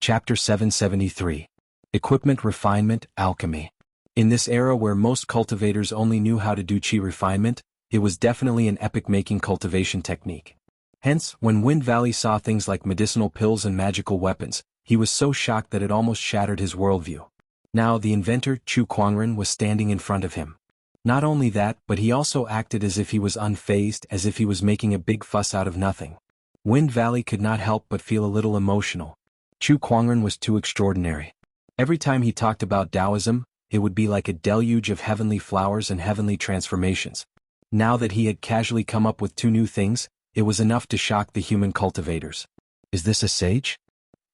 Chapter 773. Equipment Refinement, Alchemy. In this era where most cultivators only knew how to do chi refinement, it was definitely an epic-making cultivation technique. Hence, when Wind Valley saw things like medicinal pills and magical weapons, he was so shocked that it almost shattered his worldview. Now the inventor, Chu Kuangren, was standing in front of him. Not only that, but he also acted as if he was unfazed, as if he was making a big fuss out of nothing. Wind Valley could not help but feel a little emotional. Chu Kuangren was too extraordinary. Every time he talked about Taoism, it would be like a deluge of heavenly flowers and heavenly transformations. Now that he had casually come up with two new things, it was enough to shock the human cultivators. Is this a sage?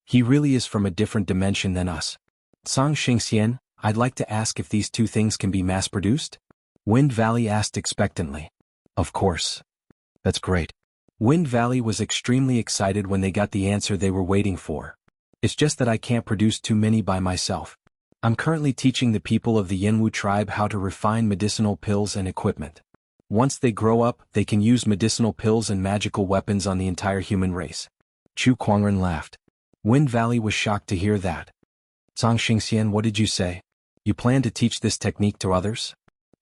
He really is from a different dimension than us. Zhang Xingxian, I'd like to ask if these two things can be mass-produced? Wind Valley asked expectantly. Of course. That's great. Wind Valley was extremely excited when they got the answer they were waiting for. It's just that I can't produce too many by myself. I'm currently teaching the people of the Jianghu tribe how to refine medicinal pills and equipment. Once they grow up, they can use medicinal pills and magical weapons on the entire human race. Chu Kuangren laughed. Wind Valley was shocked to hear that. Zhang Xingxian, what did you say? You plan to teach this technique to others?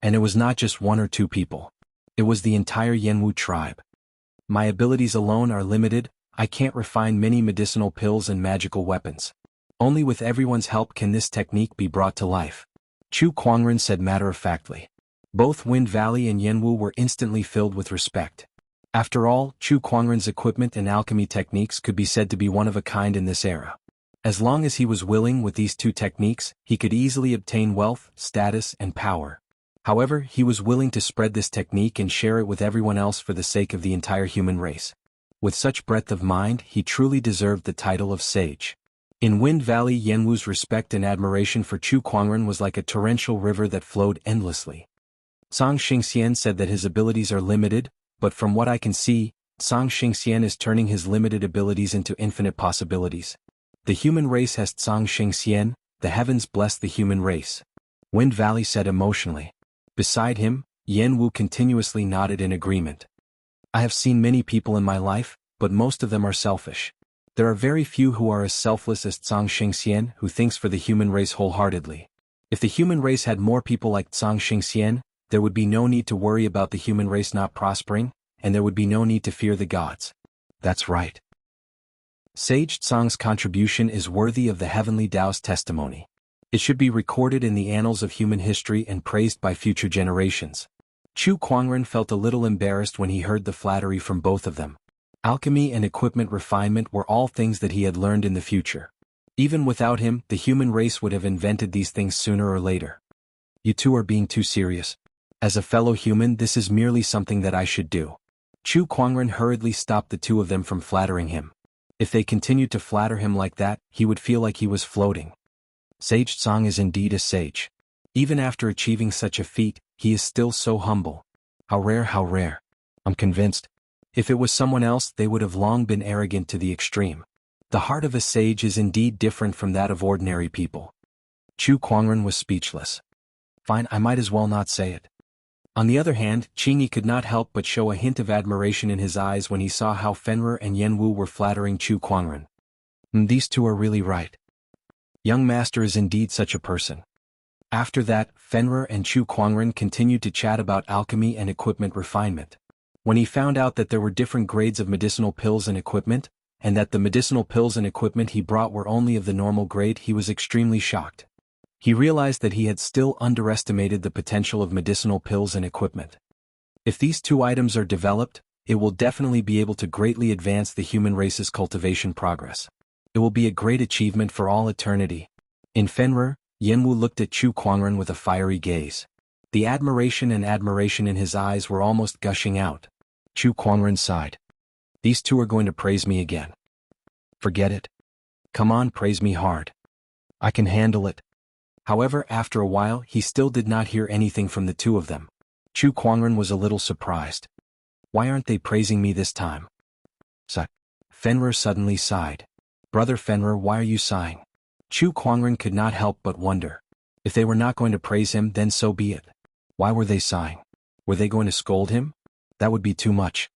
And it was not just one or two people. It was the entire Jianghu tribe. My abilities alone are limited. I can't refine many medicinal pills and magical weapons. Only with everyone's help can this technique be brought to life. Chu Kuangren said matter-of-factly. Both Wind Valley and Jianghu were instantly filled with respect. After all, Chu Kuangren's equipment and alchemy techniques could be said to be one of a kind in this era. As long as he was willing with these two techniques, he could easily obtain wealth, status, and power. However, he was willing to spread this technique and share it with everyone else for the sake of the entire human race. With such breadth of mind, he truly deserved the title of sage. In Wind Valley, Jianghu's respect and admiration for Chu Kuangren was like a torrential river that flowed endlessly. Zhang Xingxian said that his abilities are limited, but from what I can see, Zhang Xingxian is turning his limited abilities into infinite possibilities. The human race has Zhang Xingxian, the heavens bless the human race. Wind Valley said emotionally. Beside him, Jianghu continuously nodded in agreement. I have seen many people in my life, but most of them are selfish. There are very few who are as selfless as Zhang Xingxian, who thinks for the human race wholeheartedly. If the human race had more people like Zhang Xingxian, there would be no need to worry about the human race not prospering, and there would be no need to fear the gods. That's right. Sage Zhang's contribution is worthy of the heavenly Tao's testimony. It should be recorded in the annals of human history and praised by future generations. Chu Kuangren felt a little embarrassed when he heard the flattery from both of them. Alchemy and equipment refinement were all things that he had learned in the future. Even without him, the human race would have invented these things sooner or later. You two are being too serious. As a fellow human, this is merely something that I should do. Chu Kuangren hurriedly stopped the two of them from flattering him. If they continued to flatter him like that, he would feel like he was floating. Sage Zhang is indeed a sage. Even after achieving such a feat, he is still so humble. How rare, how rare. I'm convinced. If it was someone else, they would have long been arrogant to the extreme. The heart of a sage is indeed different from that of ordinary people. Chu Kuangren was speechless. Fine, I might as well not say it. On the other hand, Qingyi could not help but show a hint of admiration in his eyes when he saw how Fenrir and Jianghu were flattering Chu Kuangren. These two are really right. Young master is indeed such a person. After that, Fenrir and Chu Kuangren continued to chat about alchemy and equipment refinement. When he found out that there were different grades of medicinal pills and equipment, and that the medicinal pills and equipment he brought were only of the normal grade, he was extremely shocked. He realized that he had still underestimated the potential of medicinal pills and equipment. If these two items are developed, it will definitely be able to greatly advance the human race's cultivation progress. It will be a great achievement for all eternity. In Fenrir, Jianghu looked at Chu Kuangren with a fiery gaze. The admiration in his eyes were almost gushing out. Chu Kuangren sighed. These two are going to praise me again. Forget it. Come on, praise me hard. I can handle it. However, after a while, he still did not hear anything from the two of them. Chu Kuangren was a little surprised. Why aren't they praising me this time? Fenrir suddenly sighed. Brother Fenrir, why are you sighing? Chu Kuangren could not help but wonder. If they were not going to praise him, then so be it. Why were they sighing? Were they going to scold him? That would be too much.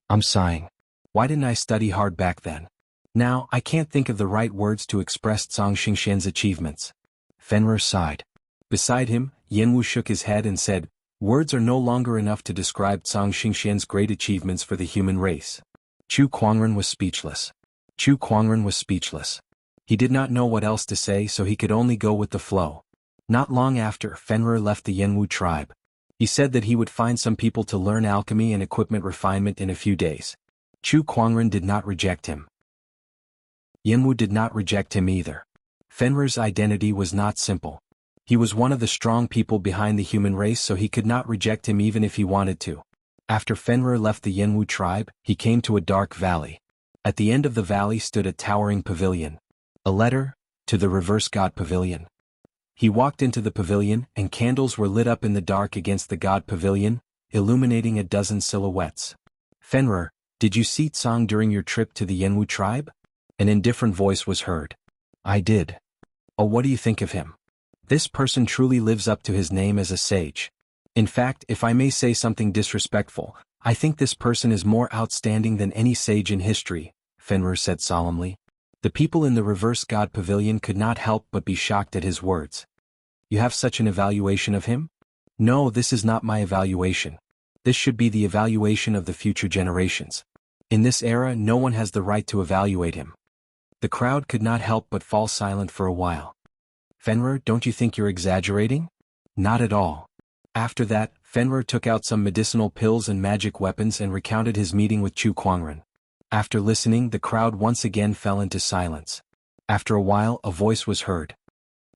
I'm sighing. Why didn't I study hard back then? Now, I can't think of the right words to express Zhang Xingxian's achievements. Fenrir sighed. Beside him, Yanwu shook his head and said, words are no longer enough to describe Zhang Xingxian's great achievements for the human race. Chu Kuangren was speechless. Chu Kuangren was speechless. He did not know what else to say, so he could only go with the flow. Not long after, Fenrir left the Yanwu tribe. He said that he would find some people to learn alchemy and equipment refinement in a few days. Chu Kuangren did not reject him. Yanwu did not reject him either. Fenrir's identity was not simple. He was one of the strong people behind the human race, so he could not reject him even if he wanted to. After Fenrir left the Yanwu tribe, he came to a dark valley. At the end of the valley stood a towering pavilion. A letter, to the Reverse God Pavilion. He walked into the pavilion, and candles were lit up in the dark against the God Pavilion, illuminating a dozen silhouettes. Fenrir, did you see Zhang during your trip to the Yanwu tribe? An indifferent voice was heard. I did. Oh, what do you think of him? This person truly lives up to his name as a sage. In fact, if I may say something disrespectful, I think this person is more outstanding than any sage in history, Fenrir said solemnly. The people in the Reverse God Pavilion could not help but be shocked at his words. You have such an evaluation of him? No, this is not my evaluation. This should be the evaluation of the future generations. In this era, no one has the right to evaluate him. The crowd could not help but fall silent for a while. Fenrir, don't you think you're exaggerating? Not at all. After that, Fenrir took out some medicinal pills and magic weapons and recounted his meeting with Chu Kuangren. After listening, the crowd once again fell into silence. After a while, a voice was heard.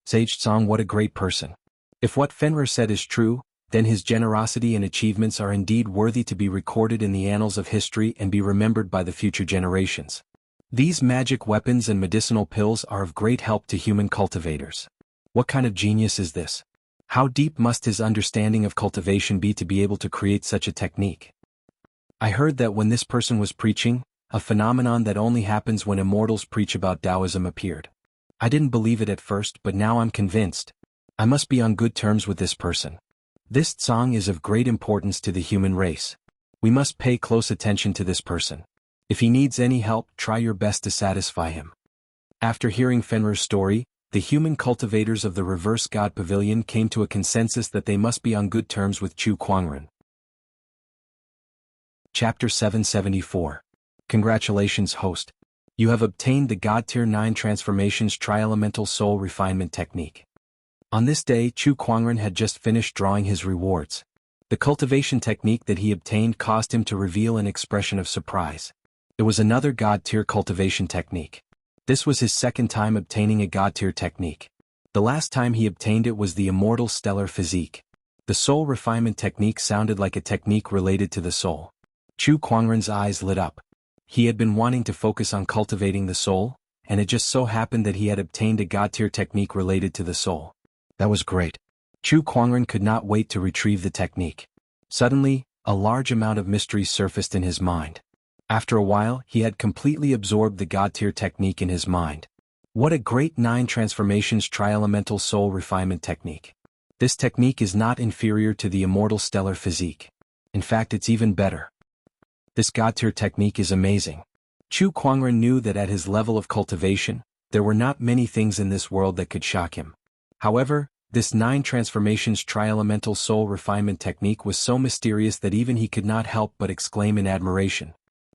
Sage Zhang, what a great person. If what Fenrir said is true, then his generosity and achievements are indeed worthy to be recorded in the annals of history and be remembered by the future generations. These magic weapons and medicinal pills are of great help to human cultivators. What kind of genius is this? How deep must his understanding of cultivation be to be able to create such a technique? I heard that when this person was preaching, a phenomenon that only happens when immortals preach about Taoism appeared. I didn't believe it at first, but now I'm convinced. I must be on good terms with this person. This Zhang is of great importance to the human race. We must pay close attention to this person. If he needs any help, try your best to satisfy him. After hearing Fenrir's story, the human cultivators of the Reverse God Pavilion came to a consensus that they must be on good terms with Chu Kuangren. Chapter 774. Congratulations, host. You have obtained the God Tier 9 Transformations Tri-Elemental Soul Refinement Technique. On this day, Chu Kuangren had just finished drawing his rewards. The cultivation technique that he obtained caused him to reveal an expression of surprise. It was another God Tier cultivation technique. This was his second time obtaining a God Tier technique. The last time he obtained it was the Immortal Stellar Physique. The soul refinement technique sounded like a technique related to the soul. Chu Kuangren's eyes lit up. He had been wanting to focus on cultivating the soul, and it just so happened that he had obtained a God Tier technique related to the soul. That was great. Chu Kuangren could not wait to retrieve the technique. Suddenly, a large amount of mystery surfaced in his mind. After a while, he had completely absorbed the God Tier technique in his mind. What a great 9 transformations tri-elemental soul refinement technique. This technique is not inferior to the Immortal Stellar Physique. In fact, it's even better. This God Tier technique is amazing. Chu Kuangren knew that at his level of cultivation, there were not many things in this world that could shock him. However, this 9 transformations tri-elemental soul refinement technique was so mysterious that even he could not help but exclaim in admiration.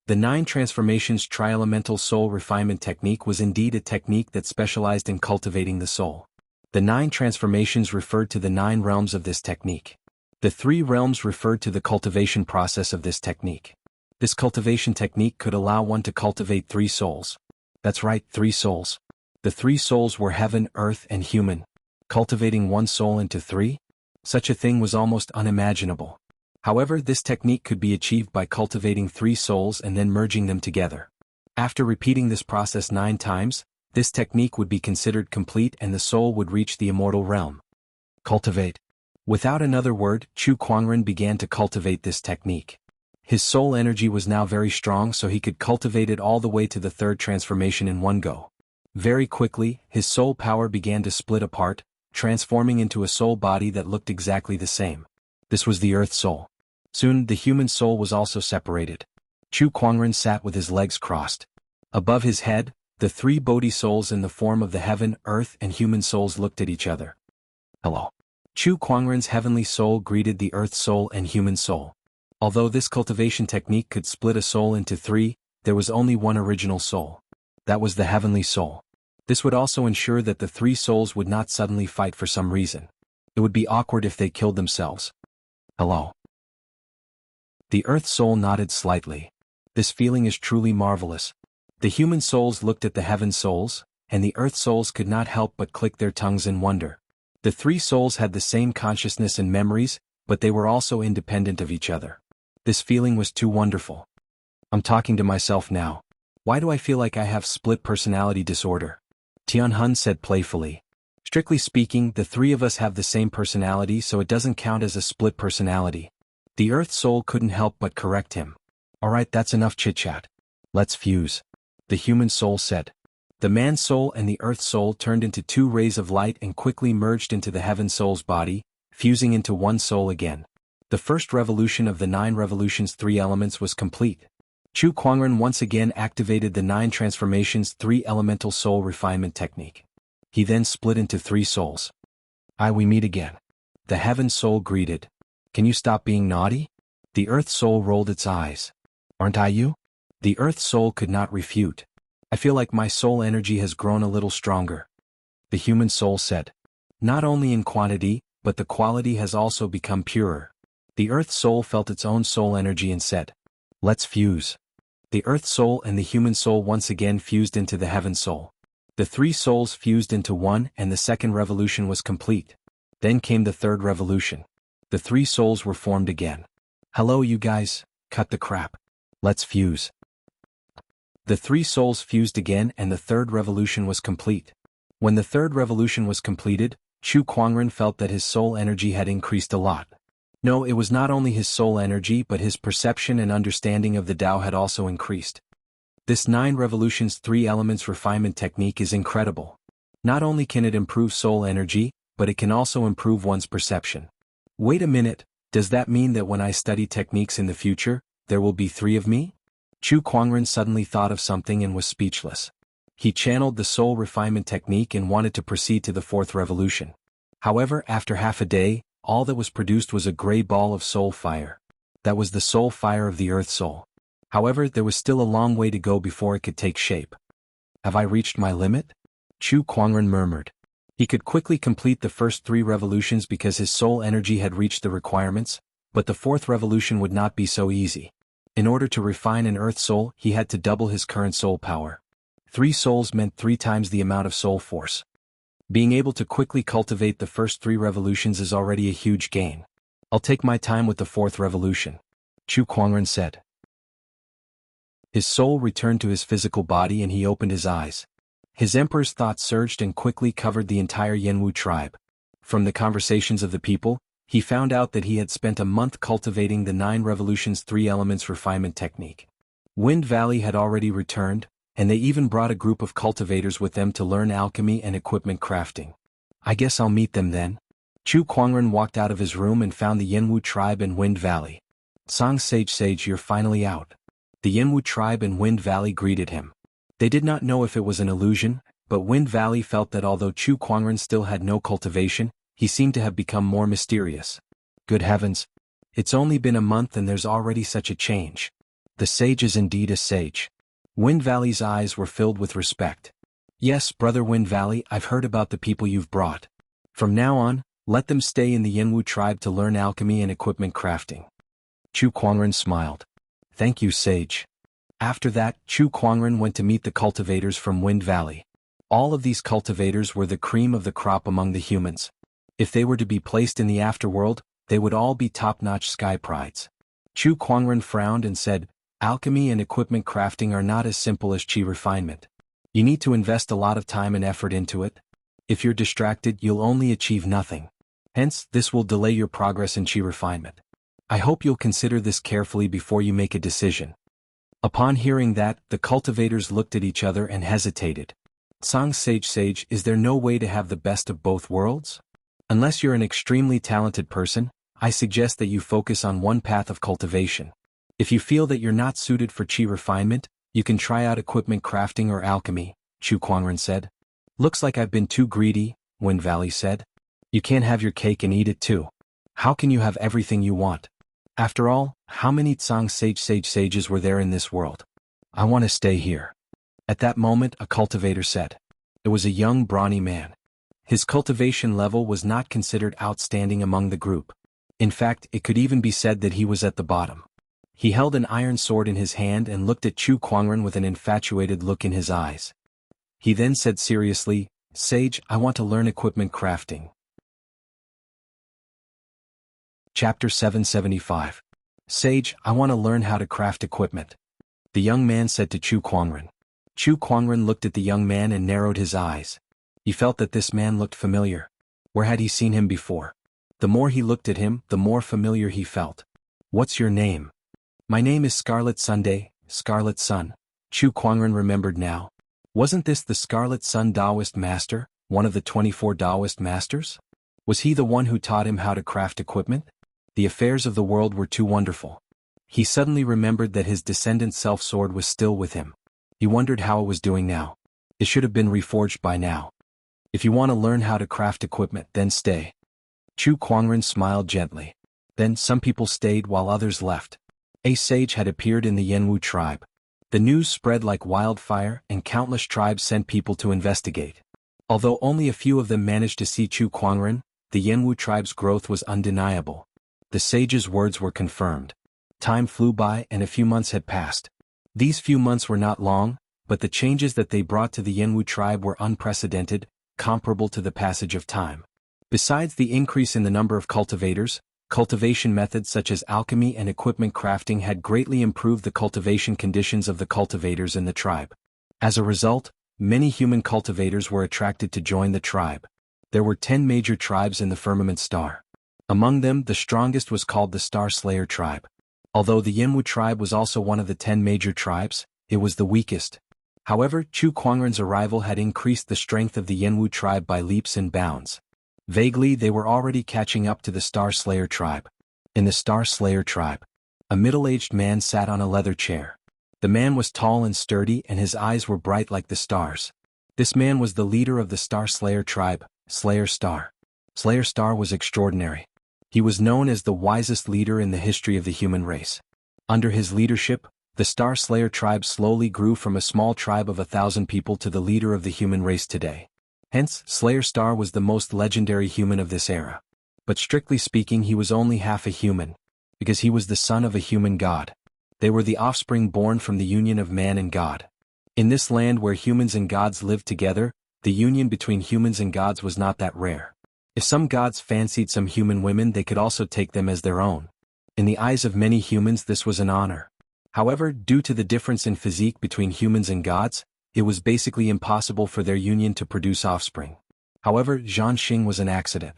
The 9 transformations tri-elemental soul refinement technique was indeed a technique that specialized in cultivating the soul. The 9 transformations referred to the 9 realms of this technique. The 3 realms referred to the cultivation process of this technique. This cultivation technique could allow one to cultivate 3 souls. That's right, 3 souls. The 3 souls were heaven, earth, and human. Cultivating 1 soul into 3? Such a thing was almost unimaginable. However, this technique could be achieved by cultivating 3 souls and then merging them together. After repeating this process 9 times, this technique would be considered complete and the soul would reach the immortal realm. Cultivate. Without another word, Chu Kuangren began to cultivate this technique. His soul energy was now very strong, so he could cultivate it all the way to the 3rd transformation in one go. Very quickly, his soul power began to split apart, transforming into a soul body that looked exactly the same. This was the Earth soul. Soon, the human soul was also separated. Chu Kuangren sat with his legs crossed. Above his head, the three Bodhi souls in the form of the heaven, earth, and human souls looked at each other. Hello. Chu Kuangren's heavenly soul greeted the earth soul and human soul. Although this cultivation technique could split a soul into three, there was only one original soul. That was the heavenly soul. This would also ensure that the three souls would not suddenly fight for some reason. It would be awkward if they killed themselves. Hello. The earth soul nodded slightly. This feeling is truly marvelous. The human souls looked at the heaven souls, and the earth souls could not help but click their tongues in wonder. The three souls had the same consciousness and memories, but they were also independent of each other. This feeling was too wonderful. I'm talking to myself now. Why do I feel like I have split personality disorder? Tianhun said playfully. Strictly speaking, the three of us have the same personality, so it doesn't count as a split personality. The earth soul couldn't help but correct him. Alright, that's enough chit-chat. Let's fuse. The human soul said. The man soul and the earth soul turned into two rays of light and quickly merged into the heaven soul's body, fusing into one soul again. The first revolution of the 9 revolutions 3 elements was complete. Chu Kuangren once again activated the 9 transformations 3 elemental soul refinement technique. He then split into 3 souls. We meet again. The heaven soul greeted. Can you stop being naughty? The earth soul rolled its eyes. Aren't I you? The earth soul could not refute. I feel like my soul energy has grown a little stronger. The human soul said. Not only in quantity, but the quality has also become purer. The earth soul felt its own soul energy and said. Let's fuse. The earth soul and the human soul once again fused into the heaven soul. The 3 souls fused into one and the second revolution was complete. Then came the third revolution. The 3 souls were formed again. Hello you guys, cut the crap. Let's fuse. The 3 souls fused again and the third revolution was complete. When the third revolution was completed, Chu Kuangren felt that his soul energy had increased a lot. No, it was not only his soul energy but his perception and understanding of the Tao had also increased. This 9 revolutions 3 elements refinement technique is incredible. Not only can it improve soul energy, but it can also improve one's perception. Wait a minute, does that mean that when I study techniques in the future, there will be 3 of me? Chu Kuangren suddenly thought of something and was speechless. He channeled the soul refinement technique and wanted to proceed to the 4th revolution. However, after half a day, all that was produced was a gray ball of soul fire. That was the soul fire of the earth soul. However, there was still a long way to go before it could take shape. Have I reached my limit? Chu Kuangren murmured. He could quickly complete the first 3 revolutions because his soul energy had reached the requirements, but the 4th revolution would not be so easy. In order to refine an earth soul, he had to double his current soul power. 3 souls meant 3 times the amount of soul force. Being able to quickly cultivate the first 3 revolutions is already a huge gain. I'll take my time with the 4th revolution. Chu Kuangren said. His soul returned to his physical body and he opened his eyes. His emperor's thoughts surged and quickly covered the entire Jianghu tribe. From the conversations of the people, he found out that he had spent a month cultivating the 9 revolutions 3 elements refinement technique. Wind Valley had already returned, and they even brought a group of cultivators with them to learn alchemy and equipment crafting. I guess I'll meet them then. Chu Kuangren walked out of his room and found the Jianghu tribe in Wind Valley. Sage, you're finally out. The Jianghu tribe in Wind Valley greeted him. They did not know if it was an illusion, but Wind Valley felt that although Chu Kuangren still had no cultivation, he seemed to have become more mysterious. Good heavens! It's only been a month and there's already such a change. The sage is indeed a sage. Wind Valley's eyes were filled with respect. Yes, brother Wind Valley, I've heard about the people you've brought. From now on, let them stay in the Jianghu tribe to learn alchemy and equipment crafting. Chu Kuangren smiled. Thank you, sage. After that, Chu Kuangren went to meet the cultivators from Wind Valley. All of these cultivators were the cream of the crop among the humans. If they were to be placed in the afterworld, they would all be top-notch sky prides. Chu Kuangren frowned and said, alchemy and equipment crafting are not as simple as qi refinement. You need to invest a lot of time and effort into it. If you're distracted, you'll only achieve nothing. Hence, this will delay your progress in qi refinement. I hope you'll consider this carefully before you make a decision. Upon hearing that, the cultivators looked at each other and hesitated. Sage, is there no way to have the best of both worlds? Unless you're an extremely talented person, I suggest that you focus on one path of cultivation. If you feel that you're not suited for qi refinement, You can try out equipment crafting or alchemy, Chu Kuangren said. Looks like I've been too greedy, Wind Valley said. You can't have your cake and eat it too. How can you have everything you want? After all, how many Tsang sages were there in this world? I want to stay here. At that moment a cultivator said. It was a young brawny man. His cultivation level was not considered outstanding among the group. In fact, it could even be said that he was at the bottom. He held an iron sword in his hand and looked at Chu Kuangren with an infatuated look in his eyes. He then said seriously, Sage, I want to learn equipment crafting. Chapter 775. Sage, I want to learn how to craft equipment. The young man said to Chu Kuangren. Chu Kuangren looked at the young man and narrowed his eyes. He felt that this man looked familiar. Where had he seen him before? The more he looked at him, the more familiar he felt. What's your name? My name is Scarlet Sunday, Scarlet Sun. Chu Kuangren remembered now. Wasn't this the Scarlet Sun Taoist master, one of the 24 Taoist masters? Was he the one who taught him how to craft equipment? The affairs of the world were too wonderful. He suddenly remembered that his descendant self-sword was still with him. He wondered how it was doing now. It should have been reforged by now. If you want to learn how to craft equipment, then stay. Chu Kuangren smiled gently. Then some people stayed while others left. A sage had appeared in the Jianghu tribe. The news spread like wildfire and countless tribes sent people to investigate. Although only a few of them managed to see Chu Kuangren, the Jianghu tribe's growth was undeniable. The sage's words were confirmed. Time flew by and a few months had passed. These few months were not long, but the changes that they brought to the Jianghu tribe were unprecedented, comparable to the passage of time. Besides the increase in the number of cultivators, cultivation methods such as alchemy and equipment crafting had greatly improved the cultivation conditions of the cultivators in the tribe. As a result, many human cultivators were attracted to join the tribe. There were 10 major tribes in the Firmament Star. Among them, the strongest was called the Star Slayer tribe. Although the Jianghu tribe was also one of the 10 major tribes, it was the weakest. However, Chu Kuangren's arrival had increased the strength of the Jianghu tribe by leaps and bounds. Vaguely, they were already catching up to the Star Slayer tribe. In the Star Slayer tribe, a middle-aged man sat on a leather chair. The man was tall and sturdy and his eyes were bright like the stars. This man was the leader of the Star Slayer tribe, Slayer Star. Slayer Star was extraordinary. He was known as the wisest leader in the history of the human race. Under his leadership, the Star Slayer tribe slowly grew from a small tribe of 1,000 people to the leader of the human race today. Hence, Slayer Star was the most legendary human of this era. But strictly speaking, he was only half a human, because he was the son of a human god. They were the offspring born from the union of man and god. In this land where humans and gods lived together, the union between humans and gods was not that rare. If some gods fancied some human women, they could also take them as their own. In the eyes of many humans, this was an honor. However, due to the difference in physique between humans and gods, it was basically impossible for their union to produce offspring. However, Zhan Xing was an accident.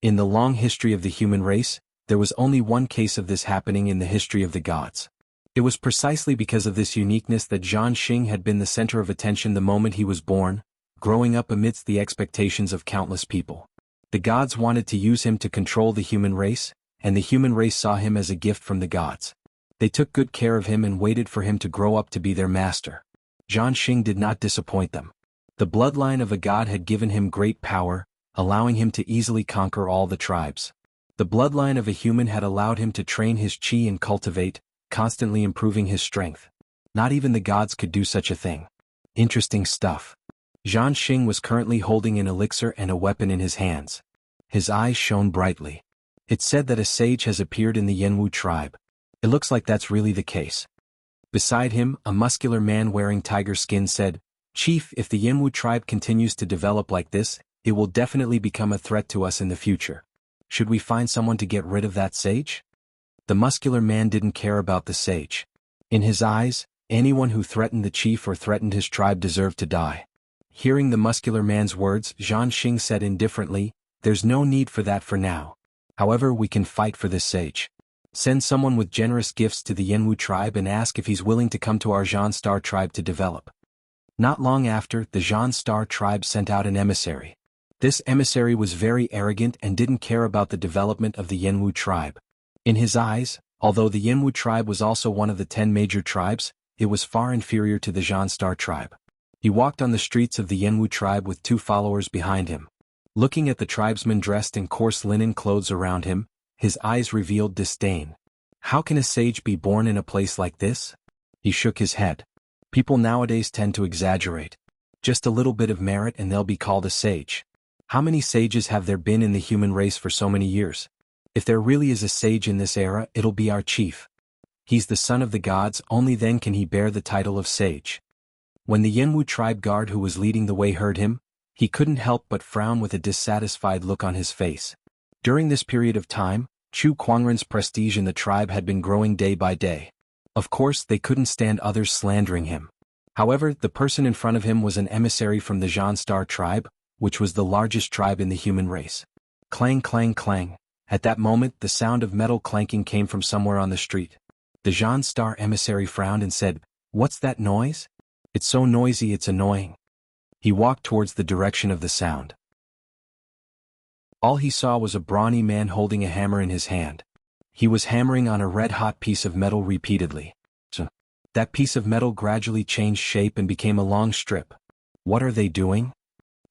In the long history of the human race, there was only one case of this happening in the history of the gods. It was precisely because of this uniqueness that Zhan Xing had been the center of attention the moment he was born, growing up amidst the expectations of countless people. The gods wanted to use him to control the human race, and the human race saw him as a gift from the gods. They took good care of him and waited for him to grow up to be their master. Zhan Xing did not disappoint them. The bloodline of a god had given him great power, allowing him to easily conquer all the tribes. The bloodline of a human had allowed him to train his qi and cultivate, constantly improving his strength. Not even the gods could do such a thing. Interesting stuff. Zhan Xing was currently holding an elixir and a weapon in his hands. His eyes shone brightly. It said that a sage has appeared in the Jianghu tribe. It looks like that's really the case. Beside him, a muscular man wearing tiger skin said, Chief, if the Jianghu tribe continues to develop like this, it will definitely become a threat to us in the future. Should we find someone to get rid of that sage? The muscular man didn't care about the sage. In his eyes, anyone who threatened the chief or threatened his tribe deserved to die. Hearing the muscular man's words, Zhan Xing said indifferently, There's no need for that for now. However, we can fight for this sage. Send someone with generous gifts to the Jianghu tribe and ask if he's willing to come to our Zhan Star tribe to develop. Not long after, the Zhan Star tribe sent out an emissary. This emissary was very arrogant and didn't care about the development of the Jianghu tribe. In his eyes, Although the Yinwu tribe was also one of the 10 major tribes, it was far inferior to the Jianghu tribe. He walked on the streets of the Yinwu tribe with 2 followers behind him. Looking at the tribesmen dressed in coarse linen clothes around him, his eyes revealed disdain. How can a sage be born in a place like this? He shook his head. People nowadays tend to exaggerate. Just a little bit of merit and they'll be called a sage. How many sages have there been in the human race for so many years? If there really is a sage in this era, it'll be our chief. He's the son of the gods, only then can he bear the title of sage. When the Yinwu tribe guard who was leading the way heard him, he couldn't help but frown with a dissatisfied look on his face. During this period of time, Chu Kuangren's prestige in the tribe had been growing day by day. Of course, they couldn't stand others slandering him. However, the person in front of him was an emissary from the Jianghu tribe, which was the largest tribe in the human race. Clang, clang, clang. At that moment, the sound of metal clanking came from somewhere on the street. The Jianghu emissary frowned and said, "What's that noise? It's so noisy it's annoying." He walked towards the direction of the sound. All he saw was a brawny man holding a hammer in his hand. He was hammering on a red-hot piece of metal repeatedly. That piece of metal gradually changed shape and became a long strip. "What are they doing?"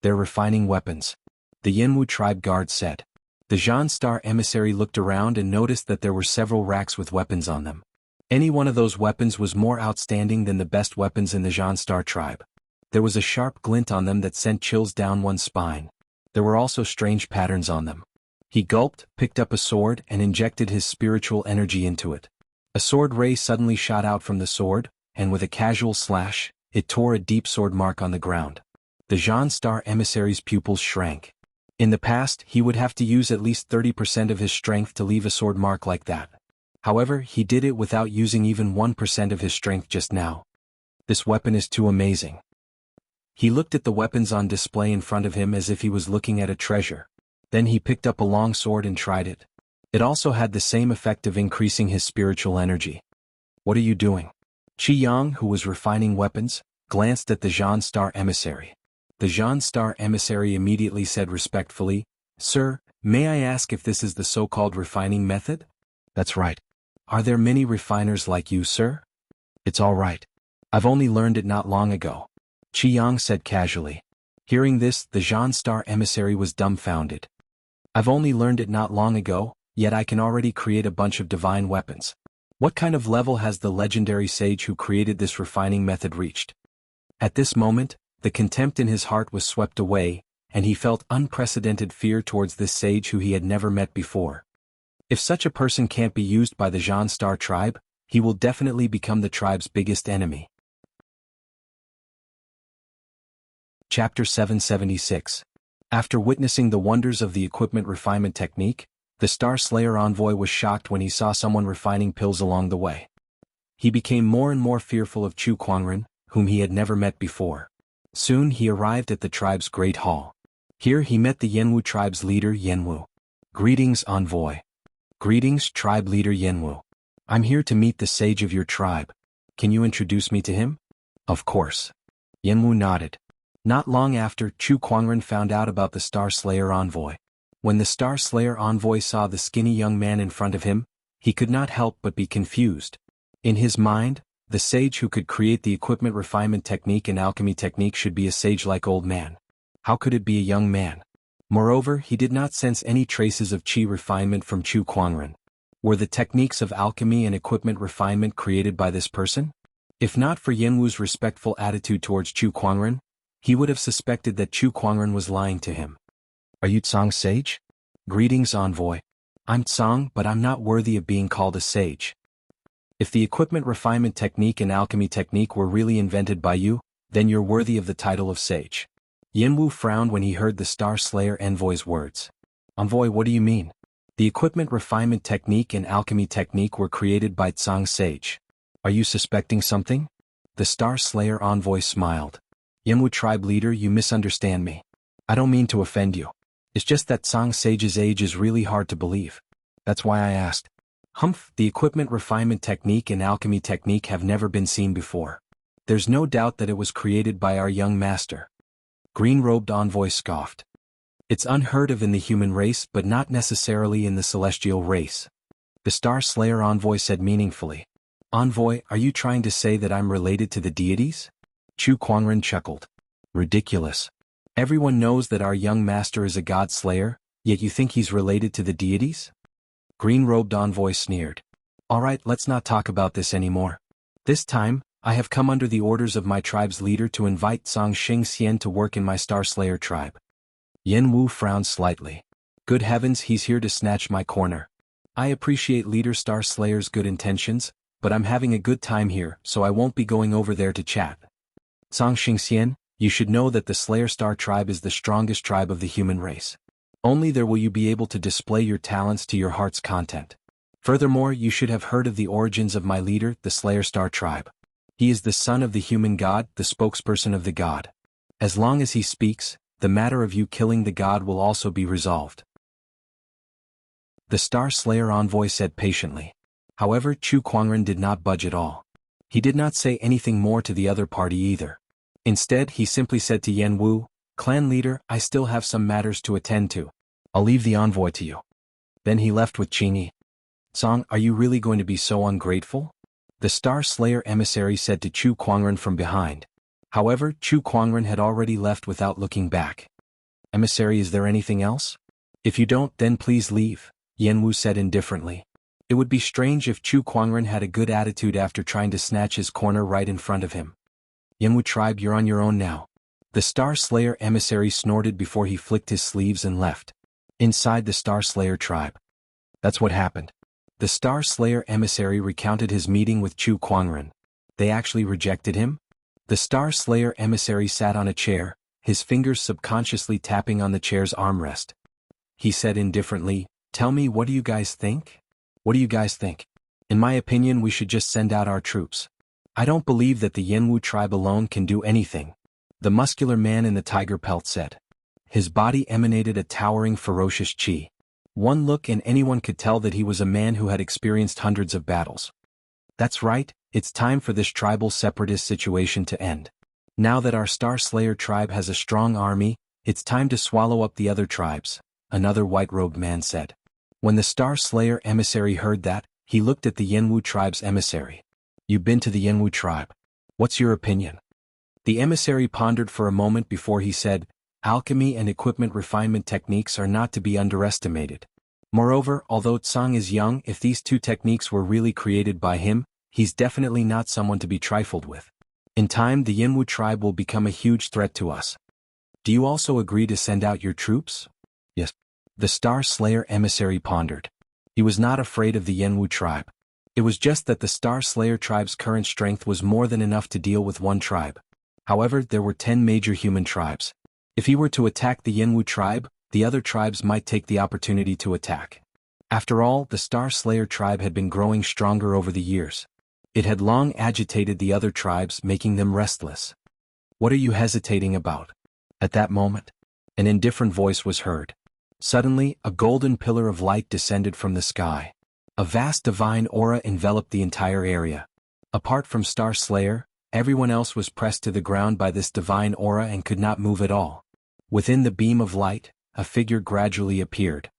"They're refining weapons," the Yinwu tribe guard said. The Jianghu emissary looked around and noticed that there were several racks with weapons on them. Any one of those weapons was more outstanding than the best weapons in the Jianghu tribe. There was a sharp glint on them that sent chills down one's spine. There were also strange patterns on them. He gulped, picked up a sword, and injected his spiritual energy into it. A sword ray suddenly shot out from the sword, and with a casual slash, it tore a deep sword mark on the ground. The Jianghu emissary's pupils shrank. In the past, he would have to use at least 30% of his strength to leave a sword mark like that. However, he did it without using even 1% of his strength just now. This weapon is too amazing. He looked at the weapons on display in front of him as if he was looking at a treasure. Then he picked up a long sword and tried it. It also had the same effect of increasing his spiritual energy. "What are you doing?" Qi Yang, who was refining weapons, glanced at the Jianghu emissary. The Jianghu emissary immediately said respectfully, "Sir, may I ask if this is the so-called refining method?" "That's right." "Are there many refiners like you, sir?" "It's all right. I've only learned it not long ago," Qi Yang said casually. Hearing this, the Jianghu emissary was dumbfounded. "I've only learned it not long ago, yet I can already create a bunch of divine weapons. What kind of level has the legendary sage who created this refining method reached?" At this moment, the contempt in his heart was swept away, and he felt unprecedented fear towards this sage who he had never met before. If such a person can't be used by the Jianghu tribe, he will definitely become the tribe's biggest enemy. Chapter 776. After witnessing the wonders of the equipment refinement technique, the Star Slayer envoy was shocked when he saw someone refining pills along the way. He became more and more fearful of Chu Kuangren, whom he had never met before. Soon he arrived at the tribe's great hall. Here he met the Yinwu tribe's leader Yinwu. "Greetings, envoy." "Greetings, tribe leader Yinwu. I'm here to meet the sage of your tribe. Can you introduce me to him?" "Of course." Yinwu nodded. Not long after, Chu Kuangren found out about the Star Slayer envoy. When the Star Slayer envoy saw the skinny young man in front of him, he could not help but be confused. In his mind, the sage who could create the equipment refinement technique and alchemy technique should be a sage-like old man. How could it be a young man? Moreover, he did not sense any traces of qi refinement from Chu Kuangren. Were the techniques of alchemy and equipment refinement created by this person? If not for Yinwu's respectful attitude towards Chu Kuangren, he would have suspected that Chu Kuangren was lying to him. "Are you Tsang's sage?" "Greetings, envoy. I'm Tsang, but I'm not worthy of being called a sage." "If the equipment refinement technique and alchemy technique were really invented by you, then you're worthy of the title of sage." Yinwu frowned when he heard the Star Slayer envoy's words. "Envoy, what do you mean?" "The equipment refinement technique and alchemy technique were created by Tsang's sage." "Are you suspecting something?" The Star Slayer envoy smiled. "Yinwu tribe leader, you misunderstand me. I don't mean to offend you. It's just that Tsang sage's age is really hard to believe. That's why I asked." "Humph, the equipment refinement technique and alchemy technique have never been seen before. There's no doubt that it was created by our young master." Green-robed envoy scoffed. "It's unheard of in the human race but not necessarily in the celestial race. The Star Slayer envoy said meaningfully. Envoy, are you trying to say that I'm related to the deities? Chu Kuangren chuckled. Ridiculous. Everyone knows that our young master is a god slayer, yet you think he's related to the deities? Green-robed envoy sneered. Alright, let's not talk about this anymore. This time, I have come under the orders of my tribe's leader to invite Song Xingxian to work in my Star Slayer tribe. Yen Wu frowned slightly. Good heavens, he's here to snatch my corner. I appreciate Leader Star Slayer's good intentions, but I'm having a good time here, so I won't be going over there to chat. Song Xingxian, you should know that the Slayer Star tribe is the strongest tribe of the human race. Only there will you be able to display your talents to your heart's content. Furthermore, you should have heard of the origins of my leader, the Slayer Star tribe. He is the son of the human god, the spokesperson of the god. As long as he speaks, the matter of you killing the god will also be resolved. The Star Slayer envoy said patiently. However, Chu Kuangren did not budge at all. He did not say anything more to the other party either. Instead, he simply said to Yen Wu, Clan leader, I still have some matters to attend to. I'll leave the envoy to you. Then he left with Qingyi. Song, are you really going to be so ungrateful? The Star Slayer emissary said to Chu Kuangren from behind. However, Chu Kuangren had already left without looking back. Emissary, is there anything else? If you don't, then please leave, Yen Wu said indifferently. It would be strange if Chu Kuangren had a good attitude after trying to snatch his corner right in front of him. Yen Wu tribe, you're on your own now. The Star Slayer emissary snorted before he flicked his sleeves and left. Inside the Star Slayer tribe. That's what happened. The Star Slayer emissary recounted his meeting with Chu Kuangren. They actually rejected him? The Star Slayer emissary sat on a chair, his fingers subconsciously tapping on the chair's armrest. He said indifferently, Tell me, what do you guys think? What do you guys think? In my opinion, we should just send out our troops. I don't believe that the Yen Wu tribe alone can do anything. The muscular man in the tiger pelt said. His body emanated a towering ferocious chi. One look and anyone could tell that he was a man who had experienced hundreds of battles. That's right, it's time for this tribal separatist situation to end. Now that our Star Slayer tribe has a strong army, it's time to swallow up the other tribes, another white-robed man said. When the Star Slayer emissary heard that, he looked at the Yen Wu tribe's emissary. You've been to the Yen Wu tribe. What's your opinion? The emissary pondered for a moment before he said, Alchemy and equipment refinement techniques are not to be underestimated. Moreover, although Tsang is young, if these two techniques were really created by him, he's definitely not someone to be trifled with. In time, the Yen Wu tribe will become a huge threat to us. Do you also agree to send out your troops? Yes. The Star Slayer emissary pondered. He was not afraid of the Yen Wu tribe. It was just that the Star Slayer tribe's current strength was more than enough to deal with one tribe. However, there were 10 major human tribes. If he were to attack the Yen Wu tribe, the other tribes might take the opportunity to attack. After all, the Star Slayer tribe had been growing stronger over the years. It had long agitated the other tribes, making them restless. What are you hesitating about? At that moment, an indifferent voice was heard. Suddenly, a golden pillar of light descended from the sky. A vast divine aura enveloped the entire area. Apart from Star Slayer, everyone else was pressed to the ground by this divine aura and could not move at all. Within the beam of light, a figure gradually appeared.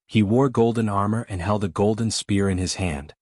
He wore golden armor and held a golden spear in his hand.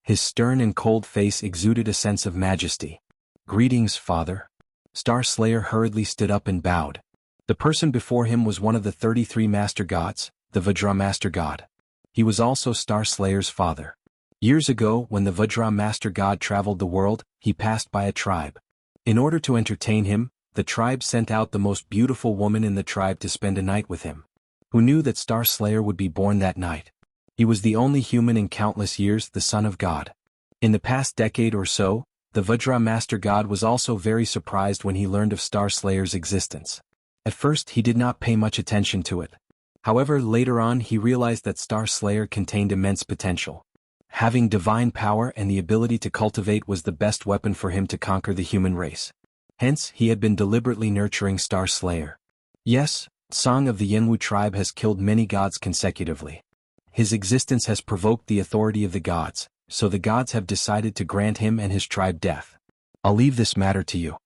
His stern and cold face exuded a sense of majesty. Greetings, Father. Star Slayer hurriedly stood up and bowed. The person before him was one of the 33 Master Gods, the Vajra Master God. He was also Star Slayer's father. Years ago, when the Vajra Master God traveled the world, he passed by a tribe. In order to entertain him, the tribe sent out the most beautiful woman in the tribe to spend a night with him. Who knew that Star Slayer would be born that night? He was the only human in countless years, the son of God. In the past decade or so, the Vajra Master God was also very surprised when he learned of Star Slayer's existence. At first, he did not pay much attention to it. However, later on he realized that Star Slayer contained immense potential. Having divine power and the ability to cultivate was the best weapon for him to conquer the human race. Hence, he had been deliberately nurturing Star Slayer. Yes, Song of the Yen Wu tribe has killed many gods consecutively. His existence has provoked the authority of the gods, so the gods have decided to grant him and his tribe death. I'll leave this matter to you.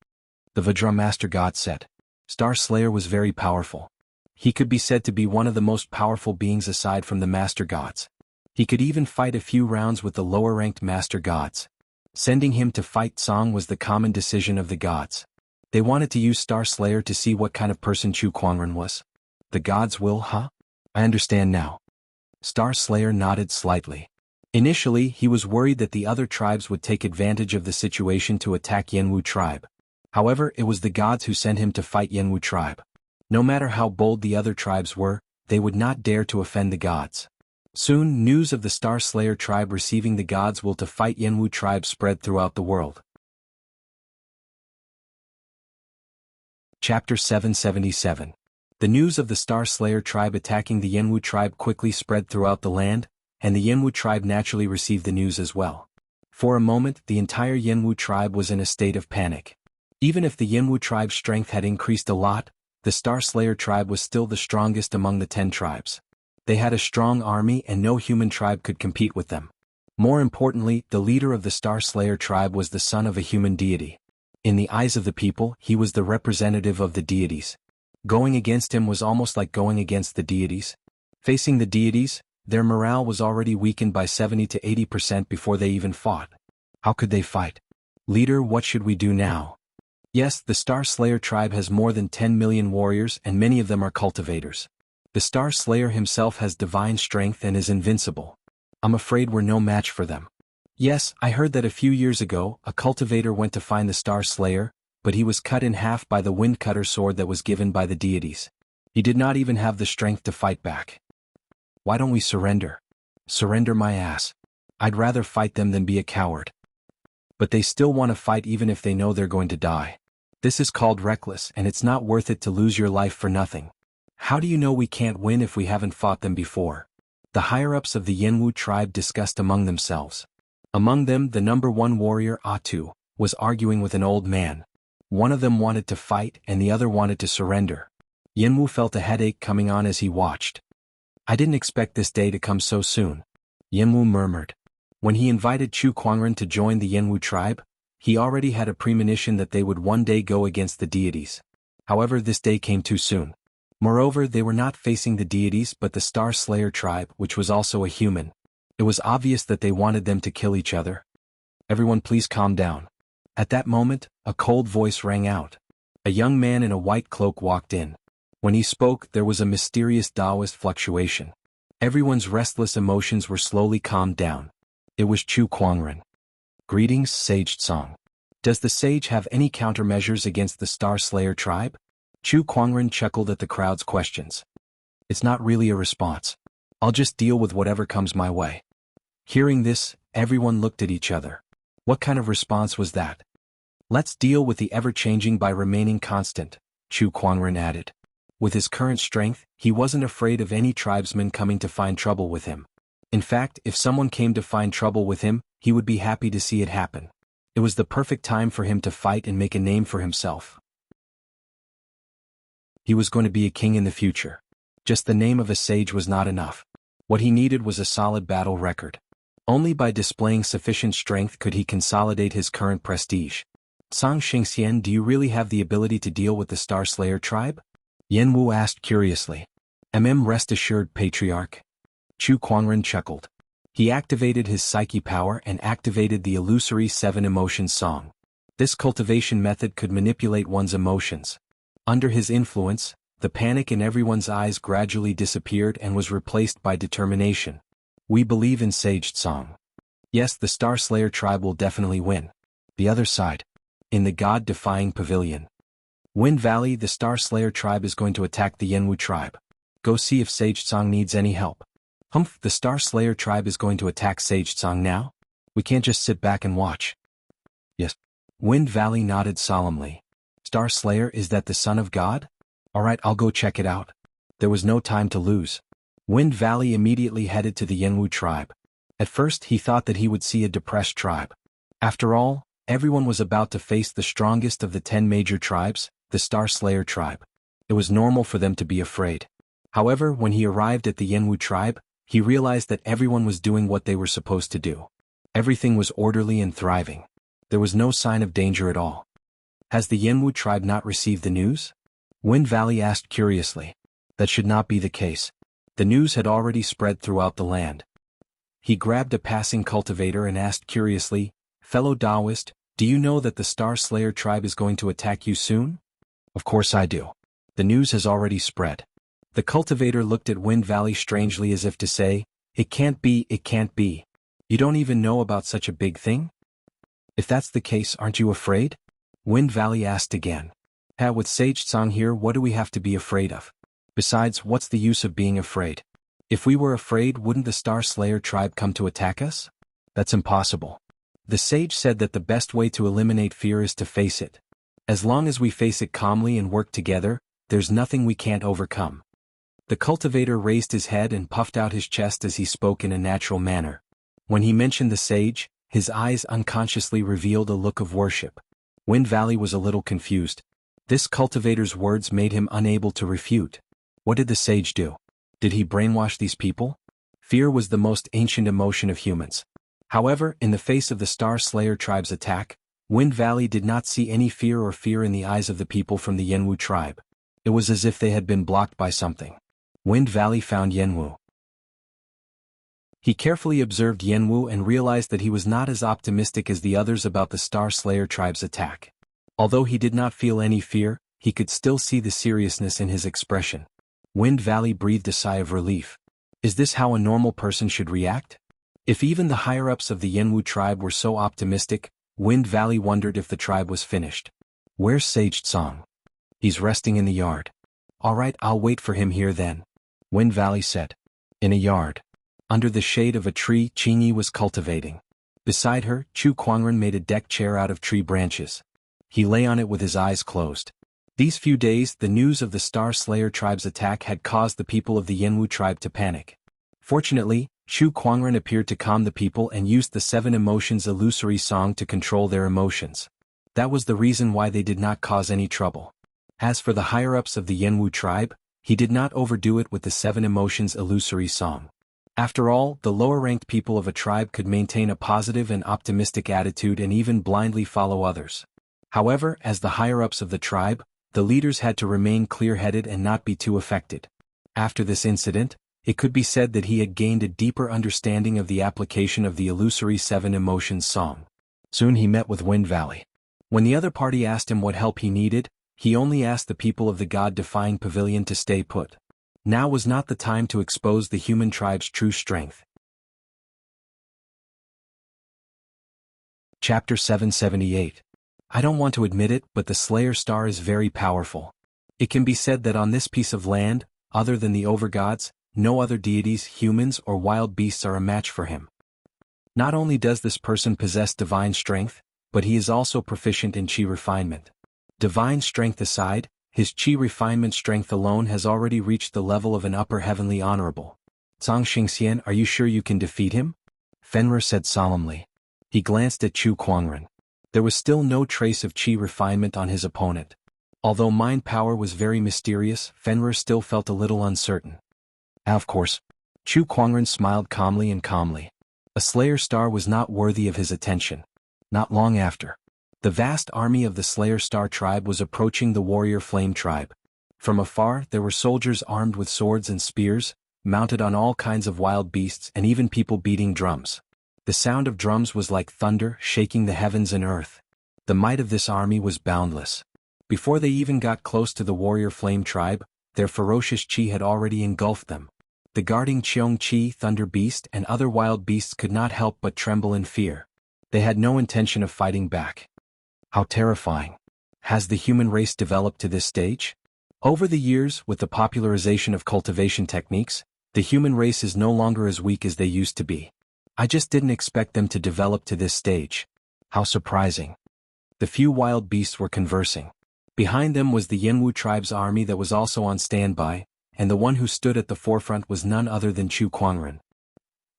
The Vajra Master God said. Star Slayer was very powerful. He could be said to be one of the most powerful beings aside from the Master Gods. He could even fight a few rounds with the lower-ranked master gods. Sending him to fight Song was the common decision of the gods. They wanted to use Star Slayer to see what kind of person Chu Kuangren was. The gods will, huh? I understand now. Star Slayer nodded slightly. Initially, he was worried that the other tribes would take advantage of the situation to attack Yanwu tribe. However, it was the gods who sent him to fight Yanwu tribe. No matter how bold the other tribes were, they would not dare to offend the gods. Soon, news of the Star Slayer tribe receiving the gods' will to fight Yanwu tribe spread throughout the world. Chapter 777. The news of the Star Slayer tribe attacking the Yanwu tribe quickly spread throughout the land, and the Yanwu tribe naturally received the news as well. For a moment, the entire Yanwu tribe was in a state of panic. Even if the Yanwu tribe's strength had increased a lot, the Star Slayer tribe was still the strongest among the 10 tribes. They had a strong army and no human tribe could compete with them. More importantly, the leader of the Star Slayer tribe was the son of a human deity. In the eyes of the people, he was the representative of the deities. Going against him was almost like going against the deities. Facing the deities, their morale was already weakened by 70 to 80% before they even fought. How could they fight? Leader, what should we do now? Yes, the Star Slayer tribe has more than 10 million warriors and many of them are cultivators. The Star Slayer himself has divine strength and is invincible. I'm afraid we're no match for them. Yes, I heard that a few years ago, a cultivator went to find the Star Slayer, but he was cut in half by the wind cutter sword that was given by the deities. He did not even have the strength to fight back. Why don't we surrender? Surrender my ass. I'd rather fight them than be a coward. But they still want to fight even if they know they're going to die. This is called reckless and it's not worth it to lose your life for nothing. How do you know we can't win if we haven't fought them before? The higher-ups of the Yanwu tribe discussed among themselves. Among them, the number 1 warrior, Atu, was arguing with an old man. One of them wanted to fight and the other wanted to surrender. Yanwu felt a headache coming on as he watched. I didn't expect this day to come so soon. Yanwu murmured. When he invited Chu Kuangren to join the Yanwu tribe, he already had a premonition that they would one day go against the deities. However, this day came too soon. Moreover, they were not facing the deities but the Star Slayer tribe, which was also a human. It was obvious that they wanted them to kill each other. Everyone please calm down. At that moment, a cold voice rang out. A young man in a white cloak walked in. When he spoke, there was a mysterious Taoist fluctuation. Everyone's restless emotions were slowly calmed down. It was Chu Kuangren. Greetings, Sage Tsong. Does the sage have any countermeasures against the Star Slayer tribe? Chu Kuangren chuckled at the crowd's questions. It's not really a response. I'll just deal with whatever comes my way. Hearing this, everyone looked at each other. What kind of response was that? Let's deal with the ever-changing by remaining constant, Chu Kuangren added. With his current strength, he wasn't afraid of any tribesman coming to find trouble with him. In fact, if someone came to find trouble with him, he would be happy to see it happen. It was the perfect time for him to fight and make a name for himself. He was going to be a king in the future. Just the name of a sage was not enough. What he needed was a solid battle record. Only by displaying sufficient strength could he consolidate his current prestige. Sang Xingxian, do you really have the ability to deal with the Star Slayer tribe? Yanwu asked curiously. Rest assured, Patriarch. Chu Kuangren chuckled. He activated his psyche power and activated the illusory 7 emotions song. This cultivation method could manipulate one's emotions. Under his influence, the panic in everyone's eyes gradually disappeared and was replaced by determination. We believe in Sage Tsong. Yes, the Star Slayer tribe will definitely win. The other side. In the God-defying pavilion. Wind Valley, the Star Slayer tribe is going to attack the Yanwu tribe. Go see if Sage Tsong needs any help. Humph, the Star Slayer tribe is going to attack Sage Tsong now? We can't just sit back and watch. Yes. Wind Valley nodded solemnly. Star Slayer, is that the son of God? Alright, I'll go check it out. There was no time to lose. Wind Valley immediately headed to the Yanwu tribe. At first, he thought that he would see a depressed tribe. After all, everyone was about to face the strongest of the 10 major tribes, the Star Slayer tribe. It was normal for them to be afraid. However, when he arrived at the Yanwu tribe, he realized that everyone was doing what they were supposed to do. Everything was orderly and thriving. There was no sign of danger at all. Has the Yanwu tribe not received the news? Wind Valley asked curiously. That should not be the case. The news had already spread throughout the land. He grabbed a passing cultivator and asked curiously, "Fellow Taoist, do you know that the Star Slayer tribe is going to attack you soon?" "Of course I do. The news has already spread." The cultivator looked at Wind Valley strangely as if to say, "It can't be, it can't be. You don't even know about such a big thing?" "If that's the case, aren't you afraid?" Wind Valley asked again. With Sage Tsang here, what do we have to be afraid of? Besides, what's the use of being afraid? If we were afraid, wouldn't the Star Slayer tribe come to attack us? That's impossible. The sage said that the best way to eliminate fear is to face it. As long as we face it calmly and work together, there's nothing we can't overcome. The cultivator raised his head and puffed out his chest as he spoke in a natural manner. When he mentioned the sage, his eyes unconsciously revealed a look of worship. Wind Valley was a little confused. This cultivator's words made him unable to refute. What did the sage do? Did he brainwash these people? Fear was the most ancient emotion of humans. However, in the face of the Star Slayer tribe's attack, Wind Valley did not see any fear in the eyes of the people from the Jianghu tribe. It was as if they had been blocked by something. Wind Valley found Jianghu. He carefully observed Jianghu and realized that he was not as optimistic as the others about the Star Slayer tribe's attack. Although he did not feel any fear, he could still see the seriousness in his expression. Wind Valley breathed a sigh of relief. Is this how a normal person should react? If even the higher-ups of the Jianghu tribe were so optimistic, Wind Valley wondered if the tribe was finished. "Where's Sage Tsang?" "He's resting in the yard." "All right, I'll wait for him here then," Wind Valley said. In a yard, under the shade of a tree, Qingyi was cultivating. Beside her, Chu Kuangren made a deck chair out of tree branches. He lay on it with his eyes closed. These few days, the news of the Star Slayer tribe's attack had caused the people of the Jianghu tribe to panic. Fortunately, Chu Kuangren appeared to calm the people and used the 7 Emotions illusory song to control their emotions. That was the reason why they did not cause any trouble. As for the higher-ups of the Jianghu tribe, he did not overdo it with the 7 Emotions illusory song. After all, the lower-ranked people of a tribe could maintain a positive and optimistic attitude and even blindly follow others. However, as the higher-ups of the tribe, the leaders had to remain clear-headed and not be too affected. After this incident, it could be said that he had gained a deeper understanding of the application of the illusory 7 Emotions song. Soon he met with Wind Valley. When the other party asked him what help he needed, he only asked the people of the God-defying pavilion to stay put. Now was not the time to expose the human tribe's true strength. Chapter 778. I don't want to admit it, but the Slayer Star is very powerful. It can be said that on this piece of land, other than the overgods, no other deities, humans, or wild beasts are a match for him. Not only does this person possess divine strength, but he is also proficient in chi refinement. Divine strength aside, his chi refinement strength alone has already reached the level of an upper heavenly honorable. Zhang Xingxian, are you sure you can defeat him? Fenrir said solemnly. He glanced at Chu Kuangren. There was still no trace of chi refinement on his opponent. Although mind power was very mysterious, Fenrir still felt a little uncertain. Of course. Chu Kuangren smiled calmly. A Slayer Star was not worthy of his attention. Not long after, the vast army of the Slayer Star tribe was approaching the warrior Flame tribe. From afar, there were soldiers armed with swords and spears, mounted on all kinds of wild beasts and even people beating drums. The sound of drums was like thunder, shaking the heavens and earth. The might of this army was boundless. Before they even got close to the warrior Flame tribe, their ferocious chi had already engulfed them. The guarding Cheong Chi, Thunder Beast, and other wild beasts could not help but tremble in fear. They had no intention of fighting back. How terrifying. Has the human race developed to this stage? Over the years, with the popularization of cultivation techniques, the human race is no longer as weak as they used to be. I just didn't expect them to develop to this stage. How surprising. The few wild beasts were conversing. Behind them was the Jianghu tribe's army that was also on standby, and the one who stood at the forefront was none other than Chu Kuangren.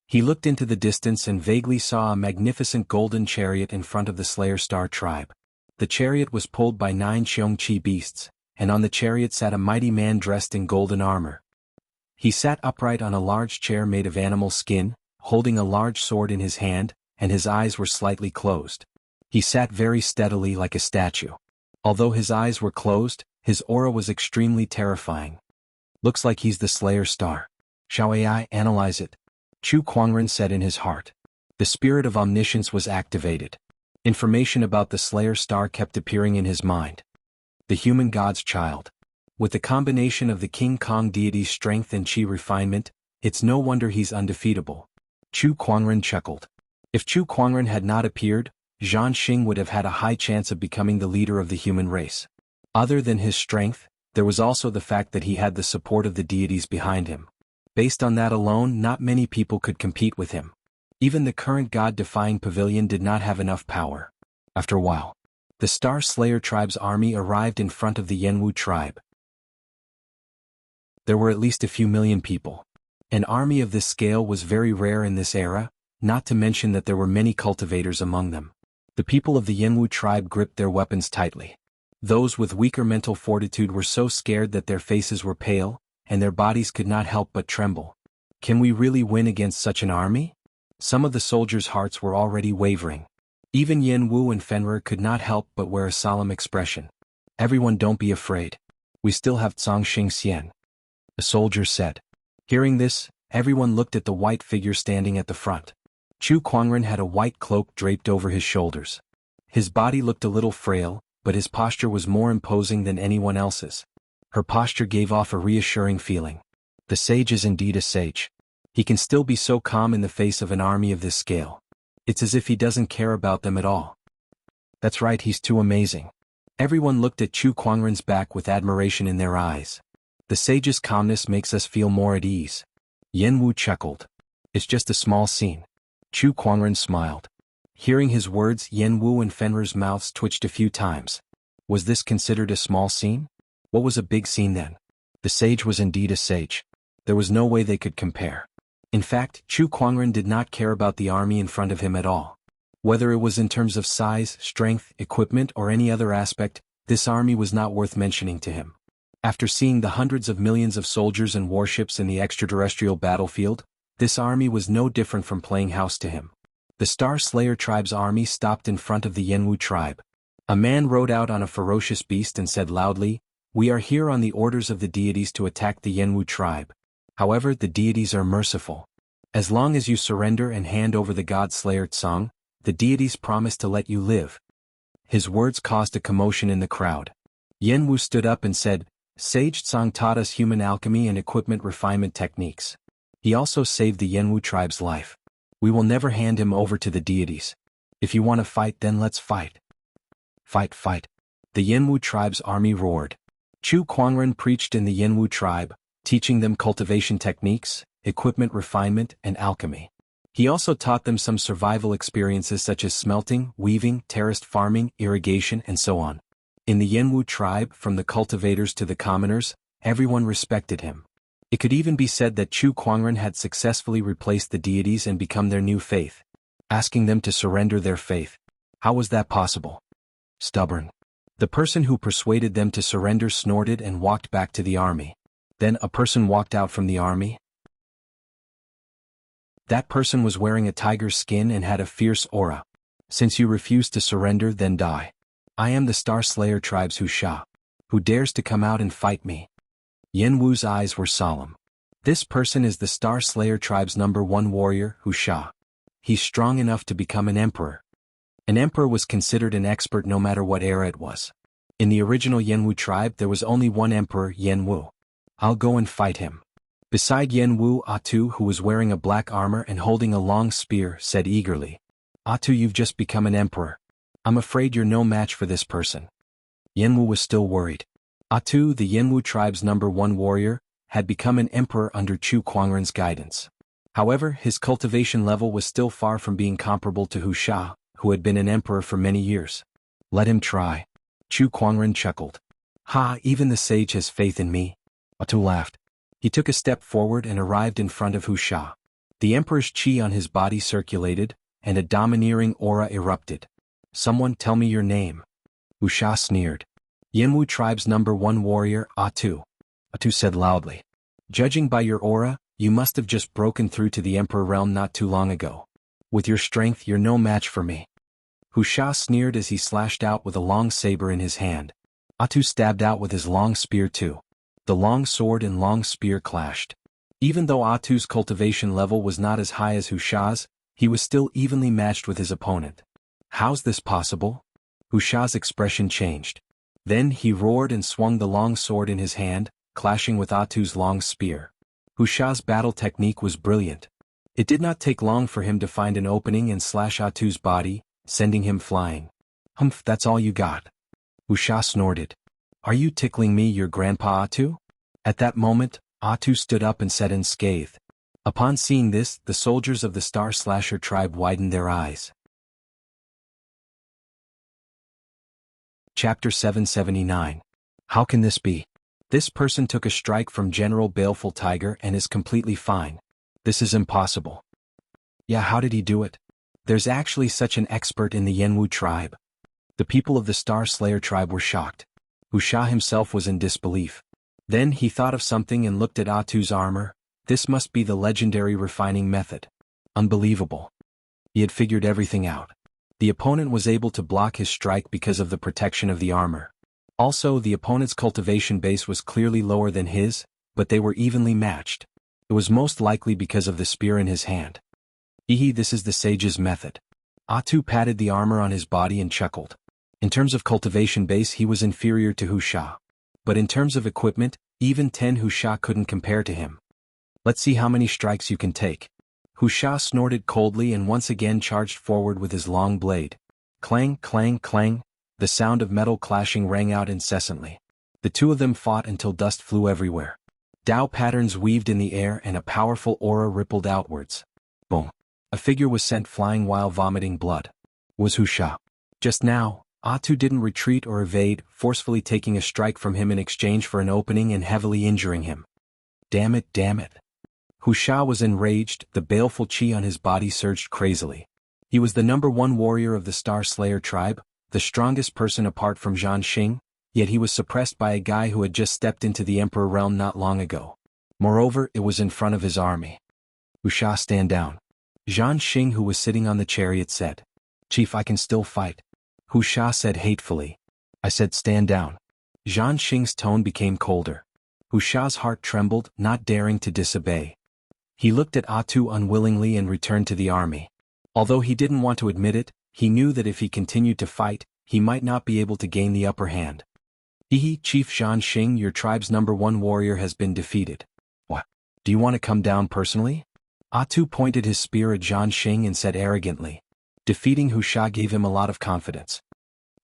He looked into the distance and vaguely saw a magnificent golden chariot in front of the Slayer Star tribe. The chariot was pulled by 9 Cheong Chi beasts, and on the chariot sat a mighty man dressed in golden armor. He sat upright on a large chair made of animal skin, holding a large sword in his hand, and his eyes were slightly closed. He sat very steadily like a statue. Although his eyes were closed, his aura was extremely terrifying. Looks like he's the Slayer Star. Shall AI analyze it? Chu Kuangren said in his heart. The spirit of omniscience was activated. Information about the Slayer star kept appearing in his mind. The human god's child. With the combination of the King Kong deity's strength and chi refinement, it's no wonder he's undefeatable. Chu Kuangren chuckled. If Chu Kuangren had not appeared, Zhan Xing would have had a high chance of becoming the leader of the human race. Other than his strength, there was also the fact that he had the support of the deities behind him. Based on that alone, not many people could compete with him. Even the current god-defying pavilion did not have enough power. After a while, the Star Slayer tribe's army arrived in front of the Jianghu tribe. There were at least a few million people. An army of this scale was very rare in this era, not to mention that there were many cultivators among them. The people of the Jianghu tribe gripped their weapons tightly. Those with weaker mental fortitude were so scared that their faces were pale, and their bodies could not help but tremble. Can we really win against such an army? Some of the soldiers' hearts were already wavering. Even Yanwu and Fenrir could not help but wear a solemn expression. Everyone, don't be afraid. We still have Zhang Xingxian. A soldier said. Hearing this, everyone looked at the white figure standing at the front. Chu Kuangren had a white cloak draped over his shoulders. His body looked a little frail, but his posture was more imposing than anyone else's. Her posture gave off a reassuring feeling. The sage is indeed a sage. He can still be so calm in the face of an army of this scale. It's as if he doesn't care about them at all. That's right, he's too amazing. Everyone looked at Chu Kuangren's back with admiration in their eyes. The sage's calmness makes us feel more at ease. Yanwu chuckled. It's just a small scene. Chu Kuangren smiled. Hearing his words, Yanwu and Fenrir's mouths twitched a few times. Was this considered a small scene? What was a big scene then? The sage was indeed a sage. There was no way they could compare. In fact, Chu Kuangren did not care about the army in front of him at all. Whether it was in terms of size, strength, equipment, or any other aspect, this army was not worth mentioning to him. After seeing the hundreds of millions of soldiers and warships in the extraterrestrial battlefield, this army was no different from playing house to him. The Star Slayer tribe's army stopped in front of the Yanwu tribe. A man rode out on a ferocious beast and said loudly, "We are here on the orders of the deities to attack the Yanwu tribe. However, the deities are merciful. As long as you surrender and hand over the god Slayer Tsang, the deities promise to let you live." His words caused a commotion in the crowd. Yanwu stood up and said, "Sage Tsang taught us human alchemy and equipment refinement techniques. He also saved the Yanwu tribe's life. We will never hand him over to the deities. If you want to fight, then let's fight." Fight, fight. The Yanwu tribe's army roared. Chu Kuangren preached in the Yanwu tribe, teaching them cultivation techniques, equipment refinement, and alchemy. He also taught them some survival experiences such as smelting, weaving, terraced farming, irrigation, and so on. In the Yanwu tribe, from the cultivators to the commoners, everyone respected him. It could even be said that Chu Kuangren had successfully replaced the deities and become their new faith, asking them to surrender their faith. How was that possible? Stubborn. The person who persuaded them to surrender snorted and walked back to the army. Then a person walked out from the army. That person was wearing a tiger's skin and had a fierce aura. "Since you refuse to surrender, then die. I am the Star Slayer tribe's Wuxia. Who dares to come out and fight me?" Yanwu's eyes were solemn. This person is the Star Slayer tribe's #1 warrior, Wuxia. He's strong enough to become an emperor. An emperor was considered an expert no matter what era it was. In the original Yanwu tribe there was only one emperor, Yanwu. I'll go and fight him. Beside Yanwu, Atu, who was wearing a black armor and holding a long spear, said eagerly, "Atu, you've just become an emperor. I'm afraid you're no match for this person." Yanwu was still worried. Atu, the Yanwu tribe's #1 warrior, had become an emperor under Chu Kuangren's guidance. However, his cultivation level was still far from being comparable to Wuxia, who had been an emperor for many years. "Let him try." Chu Kuangren chuckled. "Ha, even the sage has faith in me." Atu laughed. He took a step forward and arrived in front of Wuxia. The emperor's chi on his body circulated, and a domineering aura erupted. "Someone tell me your name." Wuxia sneered. "Yanwu tribe's #1 warrior, Atu." Atu said loudly. "Judging by your aura, you must have just broken through to the emperor realm not too long ago. With your strength, you're no match for me." Wuxia sneered as he slashed out with a long saber in his hand. Atu stabbed out with his long spear too. The long sword and long spear clashed. Even though Atu's cultivation level was not as high as Wuxia's, he was still evenly matched with his opponent. How's this possible? Wuxia's expression changed. Then he roared and swung the long sword in his hand, clashing with Atu's long spear. Wuxia's battle technique was brilliant. It did not take long for him to find an opening and slash Atu's body, sending him flying. Humph, that's all you got. Wuxia snorted. Are you tickling me, your grandpa Atu? At that moment, Atu stood up and said unscathed. Upon seeing this, the soldiers of the Star Slasher tribe widened their eyes. Chapter 779. How can this be? This person took a strike from General Baleful Tiger and is completely fine. This is impossible. Yeah, how did he do it? There's actually such an expert in the Jianghu tribe. The people of the Star Slayer tribe were shocked. Wuxia himself was in disbelief. Then he thought of something and looked at Atu's armor. This must be the legendary refining method. Unbelievable. He had figured everything out. The opponent was able to block his strike because of the protection of the armor. Also, the opponent's cultivation base was clearly lower than his, but they were evenly matched. It was most likely because of the spear in his hand. This is the sage's method. Atu patted the armor on his body and chuckled. In terms of cultivation base he was inferior to Wuxia. But in terms of equipment, even 10 Wuxia couldn't compare to him. Let's see how many strikes you can take. Wuxia snorted coldly and once again charged forward with his long blade. Clang, clang, clang, the sound of metal clashing rang out incessantly. The two of them fought until dust flew everywhere. Dao patterns weaved in the air and a powerful aura rippled outwards. Boom. A figure was sent flying while vomiting blood. It was Wuxia. Just now, Atu didn't retreat or evade, forcefully taking a strike from him in exchange for an opening and heavily injuring him. Damn it, damn it. Wuxia was enraged, the baleful chi on his body surged crazily. He was the #1 warrior of the Star Slayer tribe, the strongest person apart from Zhan Xing, yet he was suppressed by a guy who had just stepped into the Emperor realm not long ago. Moreover, it was in front of his army. Wuxia, stand down. Zhan Xing, who was sitting on the chariot, said. Chief, I can still fight. Wuxia said hatefully. I said stand down. Zhan Xing's tone became colder. Wuxia's heart trembled, not daring to disobey. He looked at Atu unwillingly and returned to the army. Although he didn't want to admit it, he knew that if he continued to fight, he might not be able to gain the upper hand. Chief Zhan Xing, your tribe's #1 warrior has been defeated. What? Do you want to come down personally? Atu pointed his spear at Zhan Xing and said arrogantly. Defeating Wuxia gave him a lot of confidence.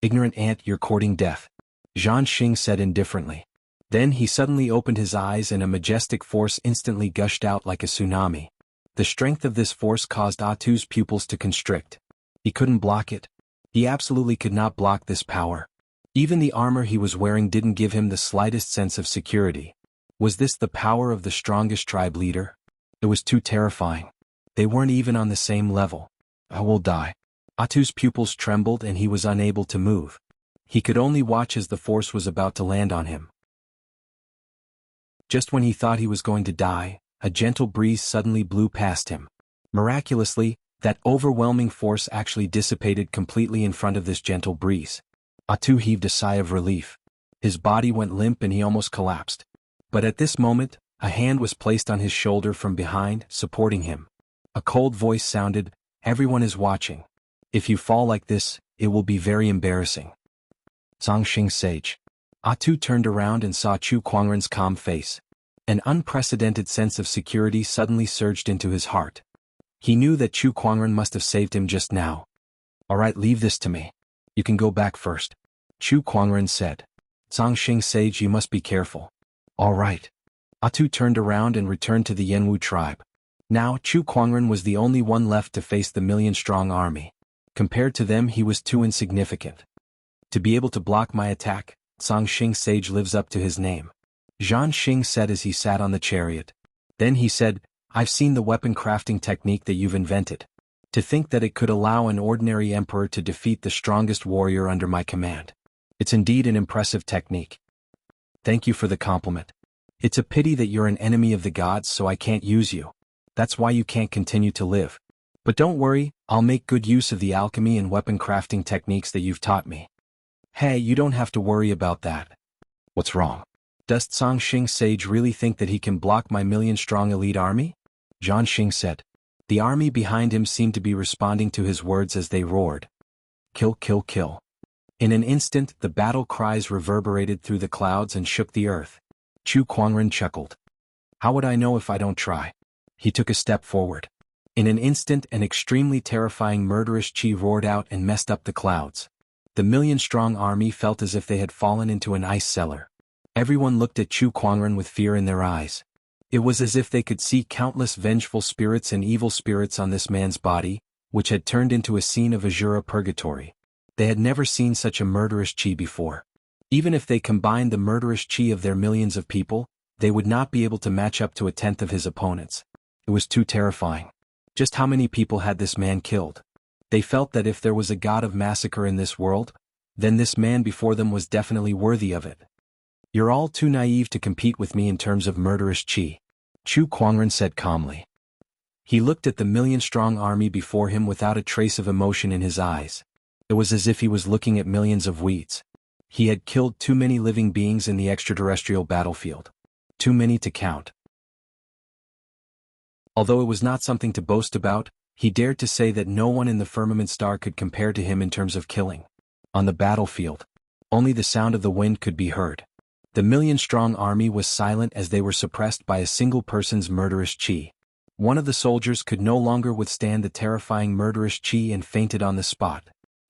Ignorant ant, you're courting death. Zhan Xing said indifferently. Then he suddenly opened his eyes and a majestic force instantly gushed out like a tsunami. The strength of this force caused Atu's pupils to constrict. He couldn't block it. He absolutely could not block this power. Even the armor he was wearing didn't give him the slightest sense of security. Was this the power of the strongest tribe leader? It was too terrifying. They weren't even on the same level. I will die. Atu's pupils trembled and he was unable to move. He could only watch as the force was about to land on him. Just when he thought he was going to die, a gentle breeze suddenly blew past him. Miraculously, that overwhelming force actually dissipated completely in front of this gentle breeze. Atu heaved a sigh of relief. His body went limp and he almost collapsed. But at this moment, a hand was placed on his shoulder from behind, supporting him. A cold voice sounded, everyone is watching. If you fall like this, it will be very embarrassing. Zhangxing sage. Atu turned around and saw Chu Kuangren's calm face. An unprecedented sense of security suddenly surged into his heart. He knew that Chu Kuangren must have saved him just now. All right, leave this to me. You can go back first. Chu Kuangren said. Zhangxing sage, you must be careful. All right. Atu turned around and returned to the Jianghu tribe. Now Chu Kuangren was the only one left to face the million-strong army. Compared to them he was too insignificant. To be able to block my attack, Zhangxing sage lives up to his name. Zhan Xing said as he sat on the chariot. Then he said, I've seen the weapon crafting technique that you've invented. To think that it could allow an ordinary emperor to defeat the strongest warrior under my command. It's indeed an impressive technique. Thank you for the compliment. It's a pity that you're an enemy of the gods, so I can't use you. That's why you can't continue to live. But don't worry, I'll make good use of the alchemy and weapon crafting techniques that you've taught me. Hey, you don't have to worry about that. What's wrong? Does Zhang Sage really think that he can block my million-strong elite army? Zhang Xing said. The army behind him seemed to be responding to his words as they roared. Kill, kill, kill. In an instant, the battle cries reverberated through the clouds and shook the earth. Chu Kuangren chuckled. How would I know if I don't try? He took a step forward. In an instant, an extremely terrifying murderous qi roared out and messed up the clouds. The million-strong army felt as if they had fallen into an ice cellar. Everyone looked at Chu Kuangren with fear in their eyes. It was as if they could see countless vengeful spirits and evil spirits on this man's body, which had turned into a scene of Azura purgatory. They had never seen such a murderous qi before. Even if they combined the murderous qi of their millions of people, they would not be able to match up to a tenth of his opponents. It was too terrifying. Just how many people had this man killed? They felt that if there was a god of massacre in this world, then this man before them was definitely worthy of it. You're all too naive to compete with me in terms of murderous qi, Chu Kuangren said calmly. He looked at the million-strong army before him without a trace of emotion in his eyes. It was as if he was looking at millions of weeds. He had killed too many living beings in the extraterrestrial battlefield. Too many to count. Although it was not something to boast about, he dared to say that no one in the firmament star could compare to him in terms of killing. On the battlefield, only the sound of the wind could be heard. The million-strong army was silent as they were suppressed by a single person's murderous qi. One of the soldiers could no longer withstand the terrifying murderous qi and fainted on the spot.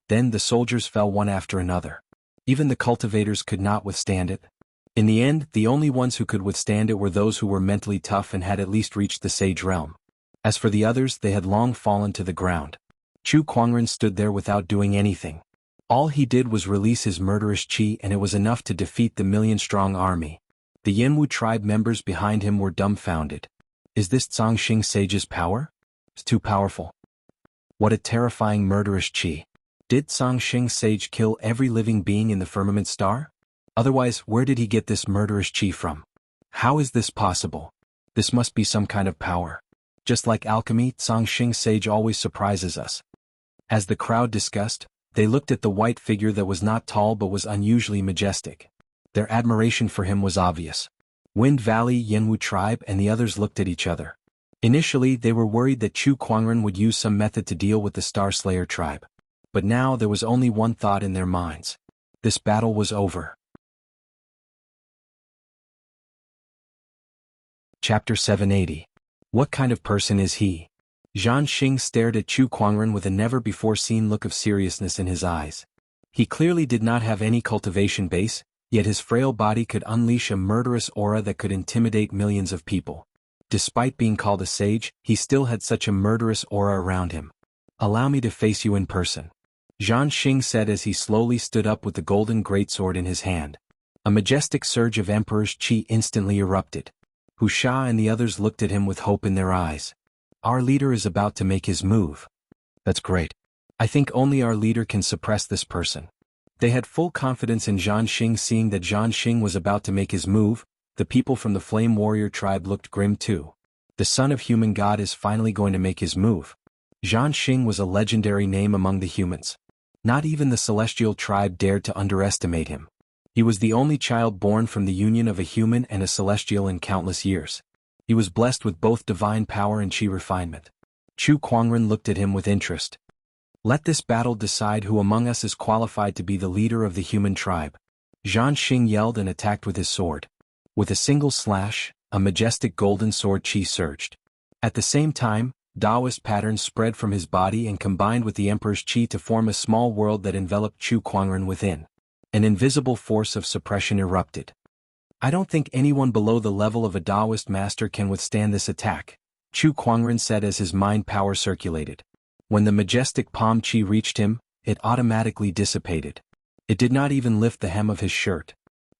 Then the soldiers fell one after another. Even the cultivators could not withstand it. In the end, the only ones who could withstand it were those who were mentally tough and had at least reached the sage realm. As for the others, they had long fallen to the ground. Chu Kuangren stood there without doing anything. All he did was release his murderous qi, and it was enough to defeat the million-strong army. The Jianghu tribe members behind him were dumbfounded. Is this Zhang Sage's power? It's too powerful. What a terrifying murderous qi. Did Zhang Sage kill every living being in the firmament star? Otherwise, where did he get this murderous qi from? How is this possible? This must be some kind of power. Just like alchemy, Zhang Sage always surprises us. As the crowd discussed, they looked at the white figure that was not tall but was unusually majestic. Their admiration for him was obvious. Wind Valley, Jianghu tribe, and the others looked at each other. Initially, they were worried that Chu Kuangren would use some method to deal with the Star Slayer tribe. But now there was only one thought in their minds. This battle was over. Chapter 780. What kind of person is he? Zhang Xing stared at Chu Kuangren with a never-before-seen look of seriousness in his eyes. He clearly did not have any cultivation base, yet his frail body could unleash a murderous aura that could intimidate millions of people. Despite being called a sage, he still had such a murderous aura around him. Allow me to face you in person, Zhang Xing said as he slowly stood up with the golden greatsword in his hand. A majestic surge of Emperor's qi instantly erupted. Wuxia and the others looked at him with hope in their eyes. Our leader is about to make his move. That's great. I think only our leader can suppress this person. They had full confidence in Zhang Xing. Seeing that Zhang Xing was about to make his move, the people from the Flame Warrior tribe looked grim too. The son of human god is finally going to make his move. Zhang Xing was a legendary name among the humans. Not even the celestial tribe dared to underestimate him. He was the only child born from the union of a human and a celestial in countless years. He was blessed with both divine power and qi refinement. Chu Kuangren looked at him with interest. Let this battle decide who among us is qualified to be the leader of the human tribe. Zhang Xing yelled and attacked with his sword. With a single slash, a majestic golden sword qi surged. At the same time, Taoist patterns spread from his body and combined with the Emperor's qi to form a small world that enveloped Chu Kuangren within. An invisible force of suppression erupted. I don't think anyone below the level of a Taoist master can withstand this attack, Chu Kuangren said as his mind power circulated. When the majestic palm qi reached him, it automatically dissipated. It did not even lift the hem of his shirt.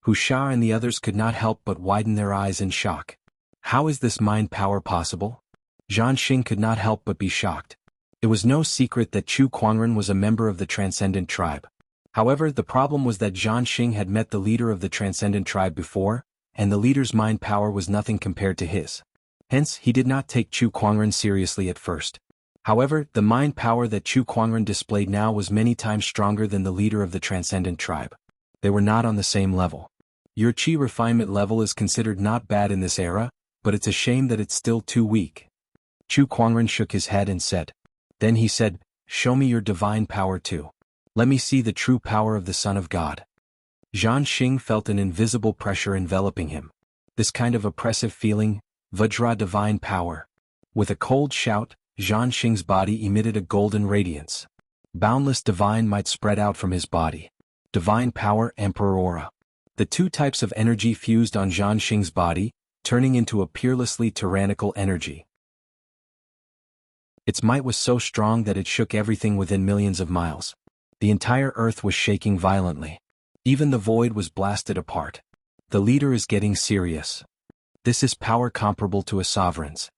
Wuxia and the others could not help but widen their eyes in shock. How is this mind power possible? Zhang Xing could not help but be shocked. It was no secret that Chu Kuangren was a member of the Transcendent Tribe. However, the problem was that Zhang Xing had met the leader of the Transcendent Tribe before, and the leader's mind power was nothing compared to his. Hence, he did not take Chu Kuangren seriously at first. However, the mind power that Chu Kuangren displayed now was many times stronger than the leader of the Transcendent Tribe. They were not on the same level. Your qi refinement level is considered not bad in this era, but it's a shame that it's still too weak. Chu Kuangren shook his head and said. Then he said, show me your divine power too. Let me see the true power of the Son of God. Zhan Xing felt an invisible pressure enveloping him. This kind of oppressive feeling, Vajra divine power. With a cold shout, Zhan Xing's body emitted a golden radiance. Boundless divine might spread out from his body. Divine power Emperor Aura. The two types of energy fused on Zhan Xing's body, turning into a peerlessly tyrannical energy. Its might was so strong that it shook everything within millions of miles. The entire earth was shaking violently. Even the void was blasted apart. The leader is getting serious. This is power comparable to a sovereign's.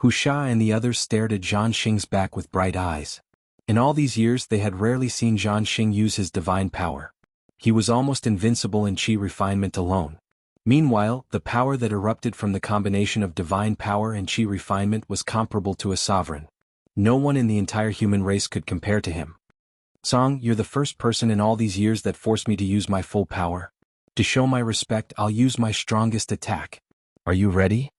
Wuxia and the others stared at Zhan Xing's back with bright eyes. In all these years they had rarely seen Zhan Xing use his divine power. He was almost invincible in qi refinement alone. Meanwhile, the power that erupted from the combination of divine power and qi refinement was comparable to a sovereign. No one in the entire human race could compare to him. Song, you're the first person in all these years that forced me to use my full power. To show my respect, I'll use my strongest attack. Are you ready?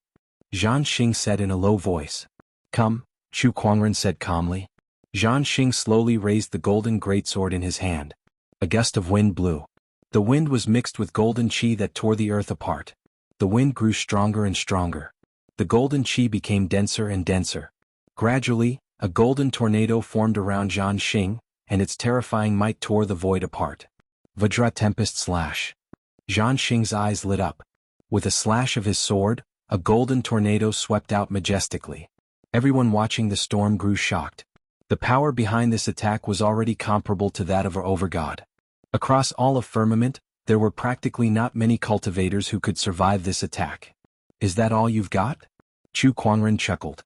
Zhan Xing said in a low voice. Come, Chu Kuangren said calmly. Zhan Xing slowly raised the golden greatsword in his hand. A gust of wind blew. The wind was mixed with golden qi that tore the earth apart. The wind grew stronger and stronger. The golden qi became denser and denser. Gradually, a golden tornado formed around Zhan Xing, and its terrifying might tore the void apart. Vajra Tempest Slash. Zhan Xing's eyes lit up. With a slash of his sword, a golden tornado swept out majestically. Everyone watching the storm grew shocked. The power behind this attack was already comparable to that of our overgod. Across all of firmament, there were practically not many cultivators who could survive this attack. Is that all you've got? Chu Kuangren chuckled.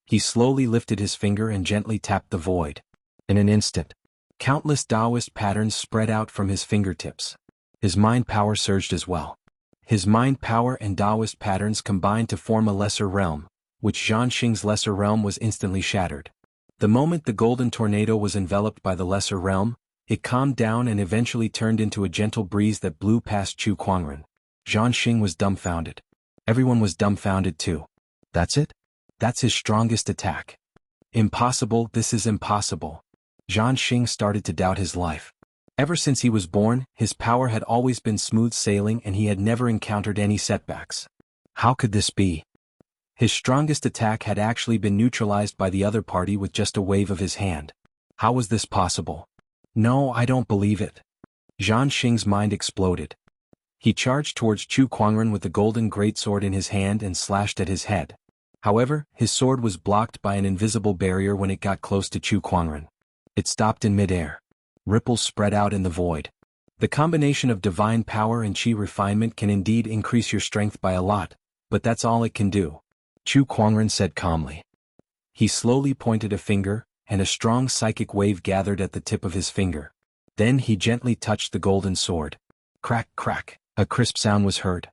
He slowly lifted his finger and gently tapped the void. In an instant, countless Taoist patterns spread out from his fingertips. His mind power surged as well. His mind power and Taoist patterns combined to form a lesser realm, which Zhan Xing's lesser realm was instantly shattered. The moment the golden tornado was enveloped by the lesser realm, it calmed down and eventually turned into a gentle breeze that blew past Chu Kuangren. Zhan Xing was dumbfounded. Everyone was dumbfounded too. That's it? That's his strongest attack. Impossible, this is impossible. Zhan Xing started to doubt his life. Ever since he was born, his power had always been smooth sailing and he had never encountered any setbacks. How could this be? His strongest attack had actually been neutralized by the other party with just a wave of his hand. How was this possible? No, I don't believe it. Zhan Xing's mind exploded. He charged towards Chu Kuangren with the golden greatsword in his hand and slashed at his head. However, his sword was blocked by an invisible barrier when it got close to Chu Kuangren. It stopped in midair. Ripples spread out in the void. The combination of divine power and qi refinement can indeed increase your strength by a lot, but that's all it can do. Chu Kuangren said calmly. He slowly pointed a finger, and a strong psychic wave gathered at the tip of his finger. Then he gently touched the golden sword. Crack, crack, a crisp sound was heard.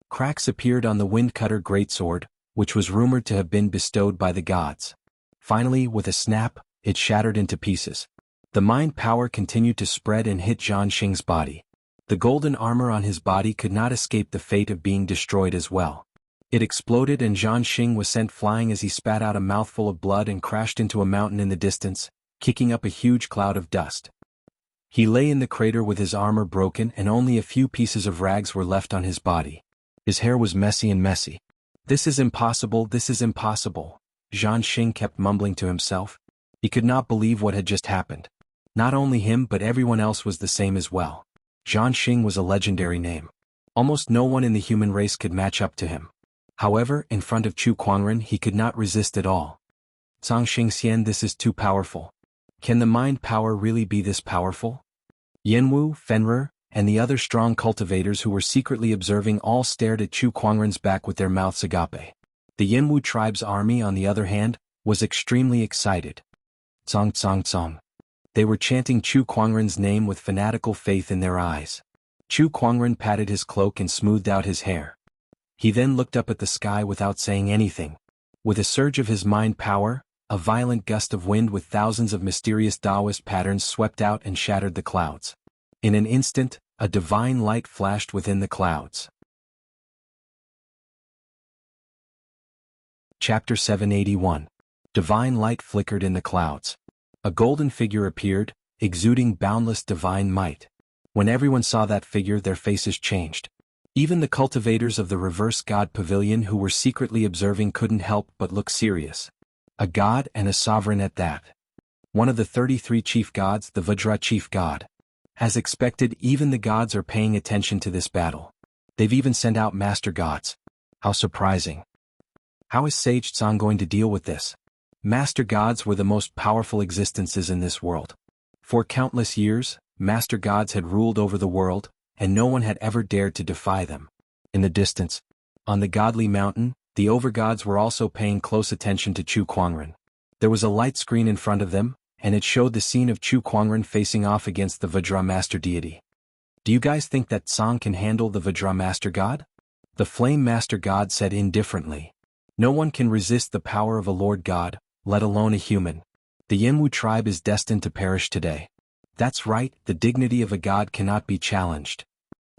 Cracks appeared on the wind-cutter greatsword, which was rumored to have been bestowed by the gods. Finally, with a snap, it shattered into pieces. The mind power continued to spread and hit Zhan Xing's body. The golden armor on his body could not escape the fate of being destroyed as well. It exploded and Zhan Xing was sent flying as he spat out a mouthful of blood and crashed into a mountain in the distance, kicking up a huge cloud of dust. He lay in the crater with his armor broken and only a few pieces of rags were left on his body. His hair was messy and messy. This is impossible, this is impossible. Zhan Xing kept mumbling to himself. He could not believe what had just happened. Not only him but everyone else was the same as well. Zhan Xing was a legendary name. Almost no one in the human race could match up to him. However, in front of Chu Kuangren he could not resist at all. Zhang Xingxian, this is too powerful. Can the mind power really be this powerful? Yanwu, Fenrir, and the other strong cultivators who were secretly observing all stared at Chu Kuangren's back with their mouths agape. The Yanwu tribe's army, on the other hand, was extremely excited. Tsong tsong tsong. They were chanting Chu Kuangren's name with fanatical faith in their eyes. Chu Kuangren patted his cloak and smoothed out his hair. He then looked up at the sky without saying anything. With a surge of his mind power, a violent gust of wind with thousands of mysterious Taoist patterns swept out and shattered the clouds. In an instant, A divine light flashed within the clouds. Chapter 781. Divine light flickered in the clouds. A golden figure appeared, exuding boundless divine might. When everyone saw that figure, their faces changed. Even the cultivators of the reverse god pavilion who were secretly observing couldn't help but look serious. A god and a sovereign at that. One of the 33 chief gods, the Vajra chief god. As expected, even the gods are paying attention to this battle. They've even sent out master gods. How surprising. How is Sage Tsang going to deal with this? Master gods were the most powerful existences in this world. For countless years, master gods had ruled over the world, and no one had ever dared to defy them. In the distance, on the godly mountain, the overgods were also paying close attention to Chu Kuangren. There was a light screen in front of them, and it showed the scene of Chu Kuangren facing off against the Vajra Master Deity. Do you guys think that Tsang can handle the Vajra Master God? The Flame Master God said indifferently. No one can resist the power of a Lord God, let alone a human. The Jianghu tribe is destined to perish today. That's right, the dignity of a god cannot be challenged.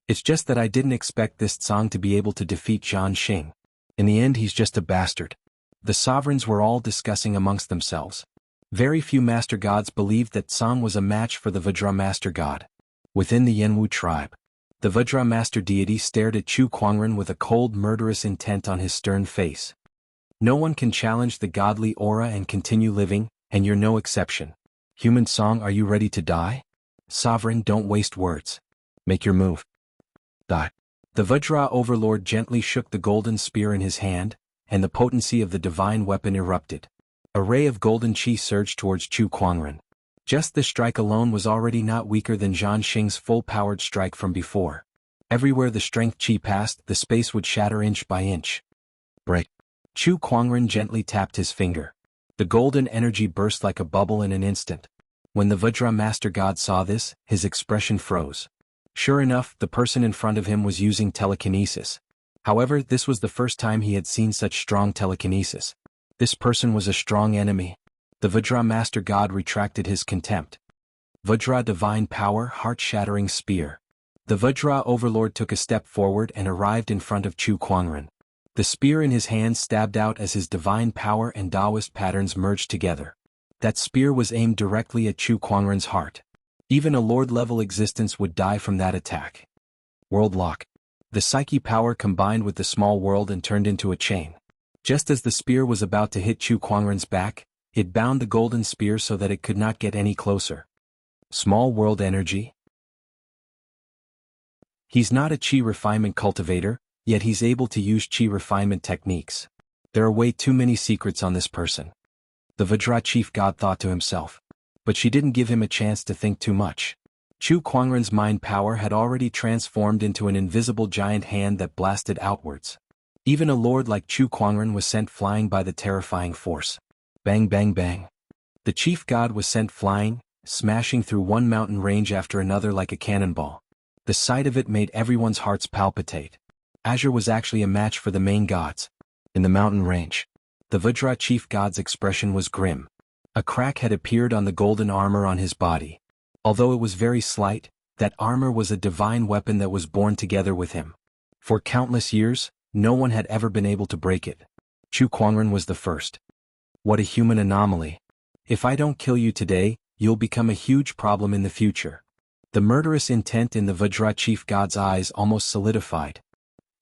It's just that I didn't expect this Tsang to be able to defeat Zhan Xing. In the end, he's just a bastard. The sovereigns were all discussing amongst themselves. Very few master gods believed that Tsang was a match for the Vajra Master God. Within the Jianghu tribe, the Vajra Master Deity stared at Chu Kuangren with a cold, murderous intent on his stern face. No one can challenge the godly aura and continue living, and you're no exception. Human Song, are you ready to die? Sovereign, don't waste words. Make your move. Die. The Vajra overlord gently shook the golden spear in his hand, and the potency of the divine weapon erupted. A ray of golden chi surged towards Chu Kuangren. Just this strike alone was already not weaker than Zhan Xing's full-powered strike from before. Everywhere the strength chi passed, the space would shatter inch by inch. Break. Chu Kuangren gently tapped his finger. The golden energy burst like a bubble in an instant. When the Vajra Master God saw this, his expression froze. Sure enough, the person in front of him was using telekinesis. However, this was the first time he had seen such strong telekinesis. This person was a strong enemy. The Vajra Master God retracted his contempt. Vajra Divine Power, Heart-Shattering Spear. The Vajra Overlord took a step forward and arrived in front of Chu Kuangren. The spear in his hand stabbed out as his divine power and Taoist patterns merged together. That spear was aimed directly at Chu Kuangren's heart. Even a lord-level existence would die from that attack. World Lock. The psyche power combined with the small world and turned into a chain. Just as the spear was about to hit Chu Kuangren's back, it bound the golden spear so that it could not get any closer. Small world energy? He's not a chi refinement cultivator, yet he's able to use chi refinement techniques. There are way too many secrets on this person. The Vajra chief god thought to himself. But she didn't give him a chance to think too much. Chu Kuangren's mind power had already transformed into an invisible giant hand that blasted outwards. Even a lord like Chu Kuangren was sent flying by the terrifying force. Bang bang bang. The chief god was sent flying, smashing through one mountain range after another like a cannonball. The sight of it made everyone's hearts palpitate. Azure was actually a match for the main gods. In the mountain range, the Vajra chief god's expression was grim. A crack had appeared on the golden armor on his body. Although it was very slight, that armor was a divine weapon that was born together with him. For countless years, no one had ever been able to break it. Chu Kuangren was the first. What a human anomaly. If I don't kill you today, you'll become a huge problem in the future. The murderous intent in the Vajra chief god's eyes almost solidified.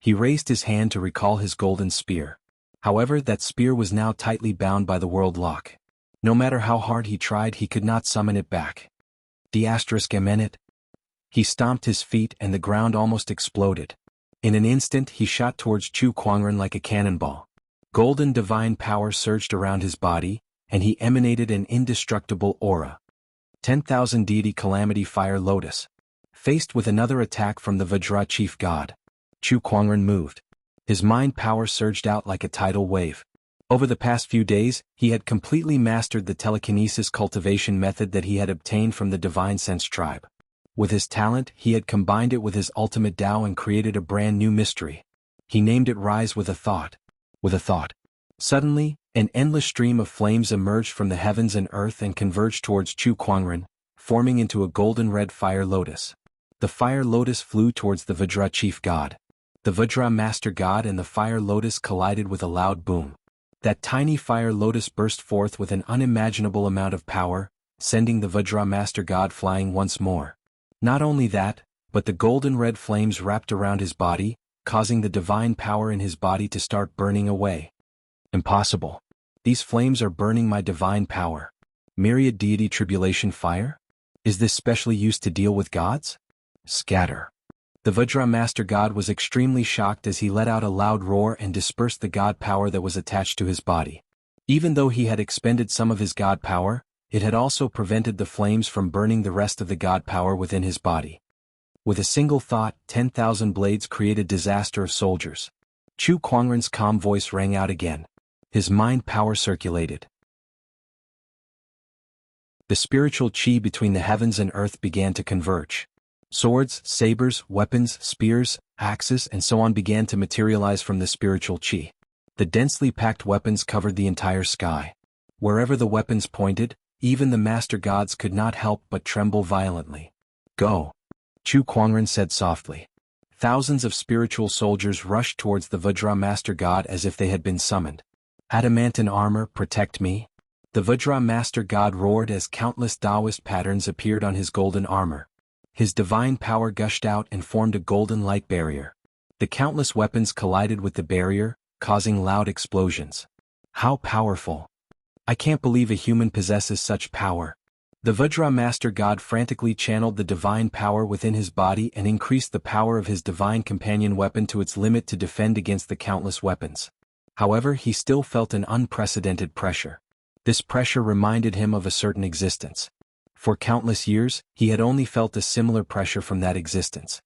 He raised his hand to recall his golden spear. However, that spear was now tightly bound by the world lock. No matter how hard he tried, he could not summon it back. The asterisk eminent. He stomped his feet and the ground almost exploded. In an instant he shot towards Chu Kuangren like a cannonball. Golden divine power surged around his body, and he emanated an indestructible aura. 10,000 deity calamity fire lotus. Faced with another attack from the Vajra chief god, Chu Kuangren moved. His mind power surged out like a tidal wave. Over the past few days, he had completely mastered the telekinesis cultivation method that he had obtained from the Divine Sense tribe. With his talent, he had combined it with his ultimate Tao and created a brand new mystery. He named it Rise with a Thought. With a thought. Suddenly, an endless stream of flames emerged from the heavens and earth and converged towards Chu Kuangren, forming into a golden red fire lotus. The fire lotus flew towards the Vajra chief god. The Vajra master god and the fire lotus collided with a loud boom. That tiny fire lotus burst forth with an unimaginable amount of power, sending the Vajra master god flying once more. Not only that, but the golden red flames wrapped around his body, causing the divine power in his body to start burning away. Impossible. These flames are burning my divine power. Myriad deity tribulation fire? Is this specially used to deal with gods? Scatter. The Vajra master god was extremely shocked as he let out a loud roar and dispersed the god power that was attached to his body. Even though he had expended some of his god power, it had also prevented the flames from burning the rest of the god power within his body. With a single thought, 10,000 blades created disaster of soldiers. Chu Kuangren's calm voice rang out again. His mind power circulated. The spiritual chi between the heavens and earth began to converge. Swords, sabers, weapons, spears, axes, and so on began to materialize from the spiritual chi. The densely packed weapons covered the entire sky. Wherever the weapons pointed, even the master gods could not help but tremble violently. Go. Chu Kuangren said softly. Thousands of spiritual soldiers rushed towards the Vajra master god as if they had been summoned. Adamantine armor, protect me. The Vajra master god roared as countless Taoist patterns appeared on his golden armor. His divine power gushed out and formed a golden light barrier. The countless weapons collided with the barrier, causing loud explosions. How powerful! I can't believe a human possesses such power. The Vajra master god frantically channeled the divine power within his body and increased the power of his divine companion weapon to its limit to defend against the countless weapons. However, he still felt an unprecedented pressure. This pressure reminded him of a certain existence. For countless years, he had only felt a similar pressure from that existence.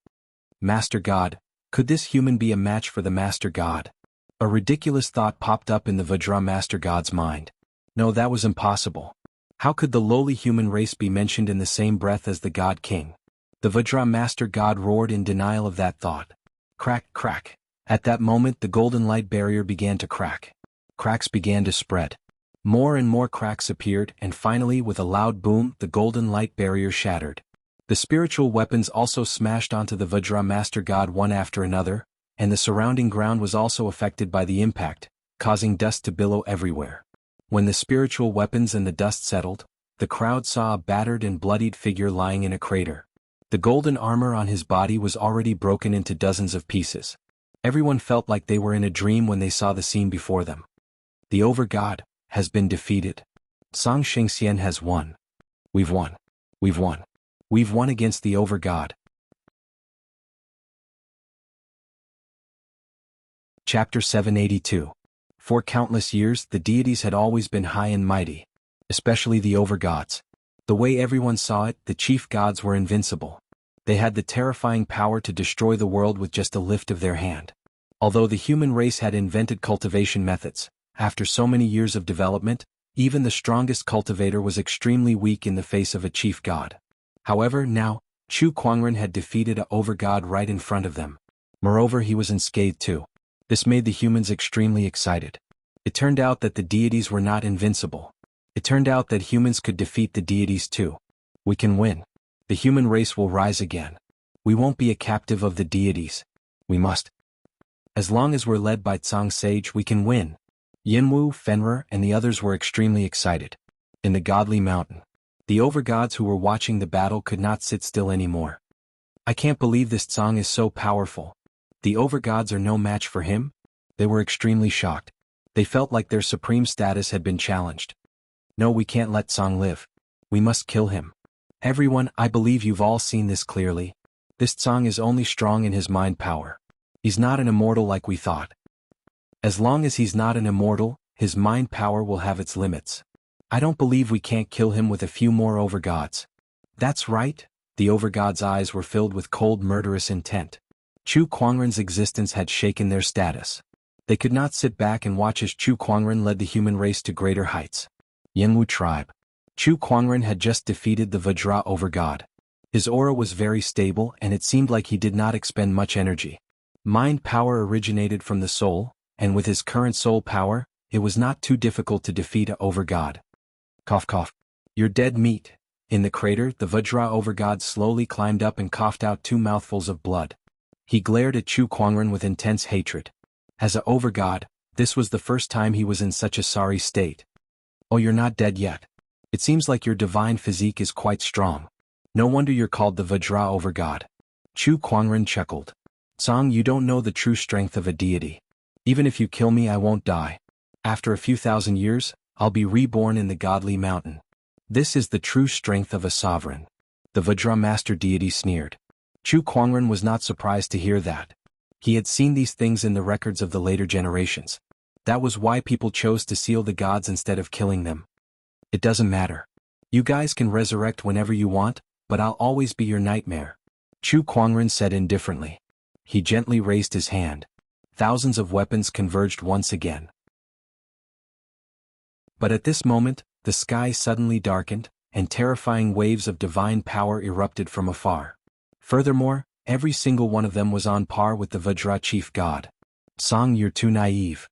Master God, could this human be a match for the Master God? A ridiculous thought popped up in the Vajra Master God's mind. No, that was impossible. How could the lowly human race be mentioned in the same breath as the God King? The Vajra Master God roared in denial of that thought. Crack, crack. At that moment the golden light barrier began to crack. Cracks began to spread. More and more cracks appeared, and finally with a loud boom the golden light barrier shattered. The spiritual weapons also smashed onto the Vajra Master God one after another, and the surrounding ground was also affected by the impact, causing dust to billow everywhere. When the spiritual weapons and the dust settled, the crowd saw a battered and bloodied figure lying in a crater. The golden armor on his body was already broken into dozens of pieces. Everyone felt like they were in a dream when they saw the scene before them. The Overgod has been defeated. Song Shengxian has won. We've won. We've won. We've won against the Overgod. Chapter 782. For countless years, the deities had always been high and mighty, especially the Overgods. The way everyone saw it, the chief gods were invincible. They had the terrifying power to destroy the world with just a lift of their hand. Although the human race had invented cultivation methods, after so many years of development, even the strongest cultivator was extremely weak in the face of a chief god. However, now, Chu Kuangren had defeated a Overgod right in front of them. Moreover, he was unscathed too. This made the humans extremely excited. It turned out that the deities were not invincible. It turned out that humans could defeat the deities too. We can win. The human race will rise again. We won't be a captive of the deities. We must. As long as we're led by Tsang Sage, we can win. Yinwu, Fenrir, and the others were extremely excited. In the godly mountain, the Overgods who were watching the battle could not sit still anymore. I can't believe this Tsang is so powerful. The Overgods are no match for him? They were extremely shocked. They felt like their supreme status had been challenged. No, we can't let Tsang live. We must kill him. Everyone, I believe you've all seen this clearly. This Tsang is only strong in his mind power. He's not an immortal like we thought. As long as he's not an immortal, his mind power will have its limits. I don't believe we can't kill him with a few more Overgods. That's right, the Overgods' eyes were filled with cold murderous intent. Chu Kuangren's existence had shaken their status. They could not sit back and watch as Chu Kuangren led the human race to greater heights. Jianghu tribe. Chu Kuangren had just defeated the Vajra Overgod. His aura was very stable and it seemed like he did not expend much energy. Mind power originated from the soul, and with his current soul power, it was not too difficult to defeat a Overgod. Cough cough. You're dead meat. In the crater, the Vajra overgod slowly climbed up and coughed out 2 mouthfuls of blood. He glared at Chu Kuangren with intense hatred. As a overgod, this was the first time he was in such a sorry state. Oh, you're not dead yet. It seems like your divine physique is quite strong. No wonder you're called the Vajra overgod. Chu Kuangren chuckled. Song, you don't know the true strength of a deity. Even if you kill me, I won't die. After a few thousand years, I'll be reborn in the godly mountain. This is the true strength of a sovereign. The Vajra master deity sneered. Chu Kuangren was not surprised to hear that. He had seen these things in the records of the later generations. That was why people chose to seal the gods instead of killing them. It doesn't matter. You guys can resurrect whenever you want, but I'll always be your nightmare. Chu Kuangren said indifferently. He gently raised his hand. Thousands of weapons converged once again. But at this moment, the sky suddenly darkened, and terrifying waves of divine power erupted from afar. Furthermore, every single one of them was on par with the Vajra chief god. Song, you're too naive.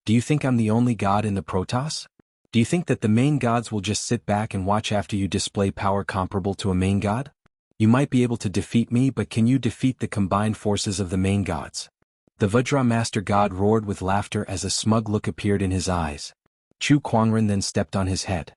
Do you think I'm the only god in the Protoss? Do you think that the main gods will just sit back and watch after you display power comparable to a main god? You might be able to defeat me, but can you defeat the combined forces of the main gods? The Vajra master god roared with laughter as a smug look appeared in his eyes. Chu Kuangren then stepped on his head.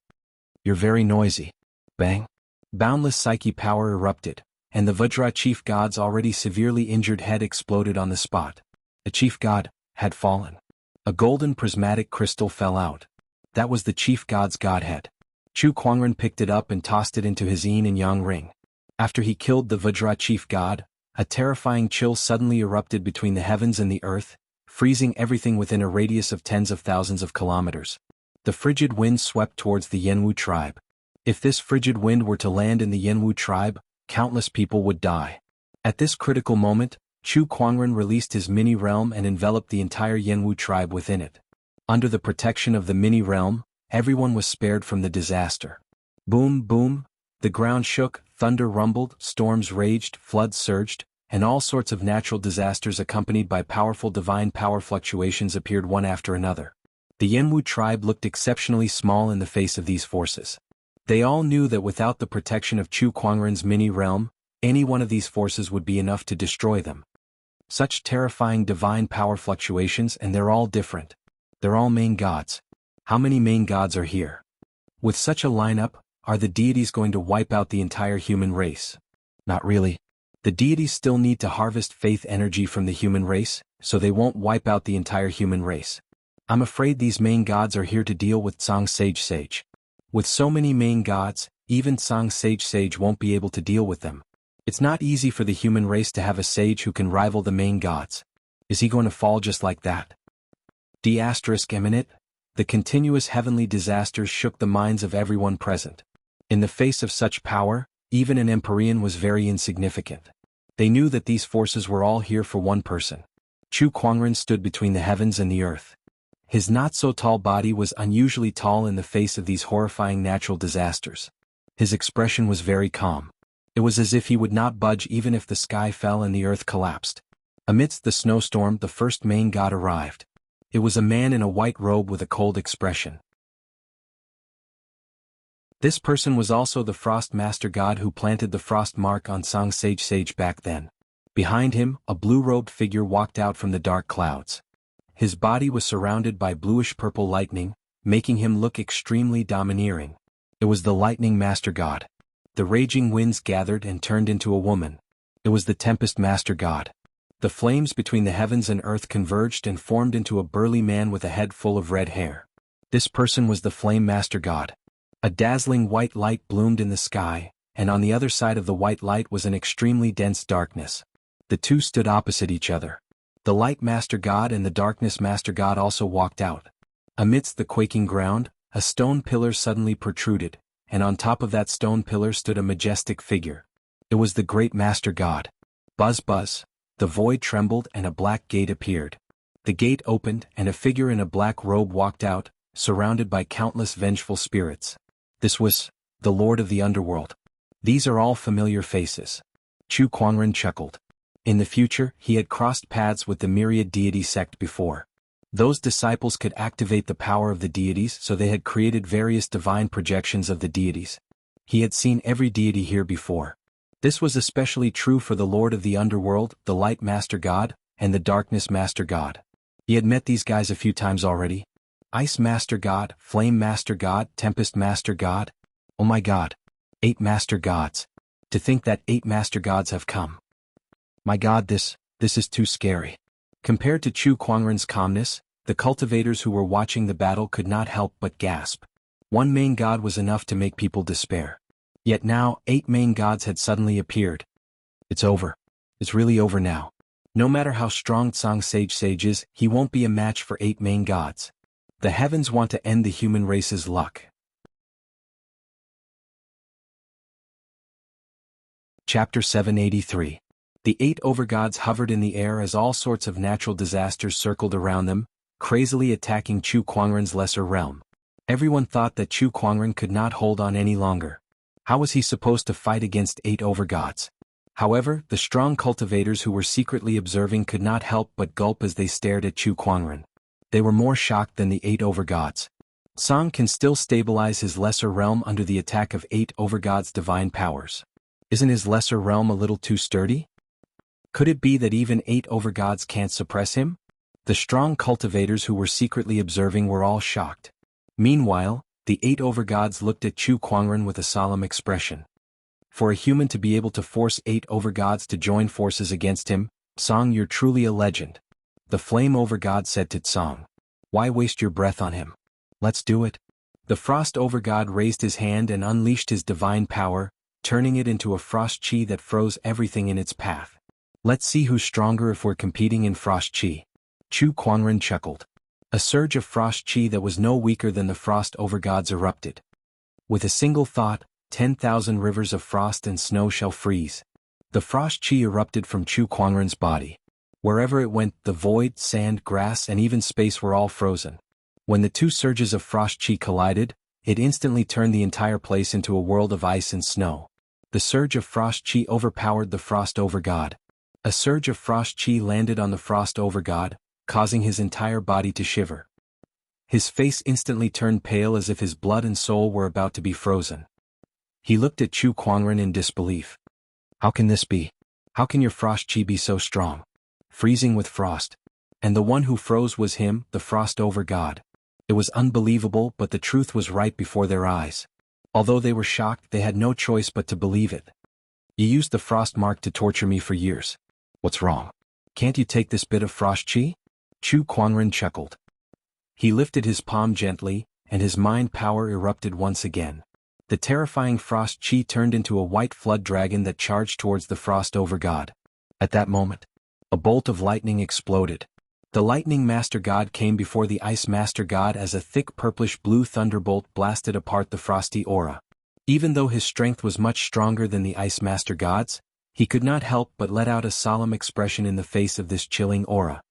You're very noisy. Bang. Boundless psyche power erupted, and the Vajra chief god's already severely injured head exploded on the spot. The chief god had fallen. A golden prismatic crystal fell out. That was the chief god's godhead. Chu Kuangren picked it up and tossed it into his yin and yang ring. After he killed the Vajra chief god, a terrifying chill suddenly erupted between the heavens and the earth, freezing everything within a radius of tens of thousands of kilometers. The frigid wind swept towards the Yanwu tribe. If this frigid wind were to land in the Yanwu tribe, countless people would die. At this critical moment, Chu Kuangren released his mini-realm and enveloped the entire Yanwu tribe within it. Under the protection of the mini-realm, everyone was spared from the disaster. Boom, boom, the ground shook, thunder rumbled, storms raged, floods surged, and all sorts of natural disasters accompanied by powerful divine power fluctuations appeared one after another. The Yanwu tribe looked exceptionally small in the face of these forces. They all knew that without the protection of Chu Kuangren's mini-realm, any one of these forces would be enough to destroy them. Such terrifying divine power fluctuations, and they're all different. They're all main gods. How many main gods are here? With such a lineup, are the deities going to wipe out the entire human race? Not really. The deities still need to harvest faith energy from the human race, so they won't wipe out the entire human race. I'm afraid these main gods are here to deal with Tsang Sage. With so many main gods, even Tsang Sage won't be able to deal with them. It's not easy for the human race to have a sage who can rival the main gods. Is he going to fall just like that? Eminent. The continuous heavenly disasters shook the minds of everyone present. In the face of such power, even an Empyrean was very insignificant. They knew that these forces were all here for one person. Chu Kuangren stood between the heavens and the earth. His not-so-tall body was unusually tall in the face of these horrifying natural disasters. His expression was very calm. It was as if he would not budge even if the sky fell and the earth collapsed. Amidst the snowstorm, the first main god arrived. It was a man in a white robe with a cold expression. This person was also the Frost Master God who planted the frost mark on Tsang Sage back then. Behind him, a blue-robed figure walked out from the dark clouds. His body was surrounded by bluish-purple lightning, making him look extremely domineering. It was the Lightning Master God. The raging winds gathered and turned into a woman. It was the Tempest Master God. The flames between the heavens and earth converged and formed into a burly man with a head full of red hair. This person was the Flame Master God. A dazzling white light bloomed in the sky, and on the other side of the white light was an extremely dense darkness. The two stood opposite each other. The Light Master God and the Darkness Master God also walked out. Amidst the quaking ground, a stone pillar suddenly protruded, and on top of that stone pillar stood a majestic figure. It was the Great Master God. Buzz buzz, the void trembled and a black gate appeared. The gate opened and a figure in a black robe walked out, surrounded by countless vengeful spirits. This was the Lord of the Underworld. These are all familiar faces. Chu Kuangren chuckled. In the future, he had crossed paths with the myriad deity sect before. Those disciples could activate the power of the deities, so they had created various divine projections of the deities. He had seen every deity here before. This was especially true for the Lord of the Underworld, the Light Master God, and the Darkness Master God. He had met these guys a few times already. Ice Master God, Flame Master God, Tempest Master God. Oh my God. 8 Master Gods. To think that 8 Master Gods have come. My God, this is too scary. Compared to Chu Kuangren's calmness, the cultivators who were watching the battle could not help but gasp. One main god was enough to make people despair. Yet now, 8 main gods had suddenly appeared. It's over. It's really over now. No matter how strong Tsang Sage is, he won't be a match for 8 main gods. The heavens want to end the human race's luck. Chapter 783. The 8 overgods hovered in the air as all sorts of natural disasters circled around them, crazily attacking Chu Kuangren's lesser realm. Everyone thought that Chu Kuangren could not hold on any longer. How was he supposed to fight against 8 overgods? However, the strong cultivators who were secretly observing could not help but gulp as they stared at Chu Kuangren. They were more shocked than the 8 overgods. Tsang can still stabilize his lesser realm under the attack of 8 overgods' divine powers. Isn't his lesser realm a little too sturdy? Could it be that even 8 overgods can't suppress him? The strong cultivators who were secretly observing were all shocked. Meanwhile, the 8 overgods looked at Chu Kuangren with a solemn expression. For a human to be able to force 8 overgods to join forces against him, Tsang, you're truly a legend. The flame overgod said to Tsang. Why waste your breath on him? Let's do it. The frost overgod raised his hand and unleashed his divine power, turning it into a frost chi that froze everything in its path. Let's see who's stronger if we're competing in frost chi. Chu Kuangren chuckled. A surge of frost chi that was no weaker than the frost overgods erupted. With a single thought, 10,000 rivers of frost and snow shall freeze. The frost chi erupted from Chu Kuangren's body. Wherever it went, the void, sand, grass, and even space were all frozen. When the two surges of frost chi collided, it instantly turned the entire place into a world of ice and snow. The surge of frost chi overpowered the frost overgod. A surge of frost chi landed on the frost overgod, causing his entire body to shiver. His face instantly turned pale as if his blood and soul were about to be frozen. He looked at Chu Kuangren in disbelief. How can this be? How can your frost chi be so strong? Freezing with frost. And the one who froze was him, the frost overgod. It was unbelievable, but the truth was right before their eyes. Although they were shocked, they had no choice but to believe it. You used the frost mark to torture me for years. What's wrong? Can't you take this bit of frost chi? Chu Kuangren chuckled. He lifted his palm gently, and his mind power erupted once again. The terrifying frost chi turned into a white flood dragon that charged towards the frost overgod. At that moment, a bolt of lightning exploded. The lightning master god came before the ice master god as a thick purplish-blue thunderbolt blasted apart the frosty aura. Even though his strength was much stronger than the ice master god's, he could not help but let out a solemn expression in the face of this chilling aura.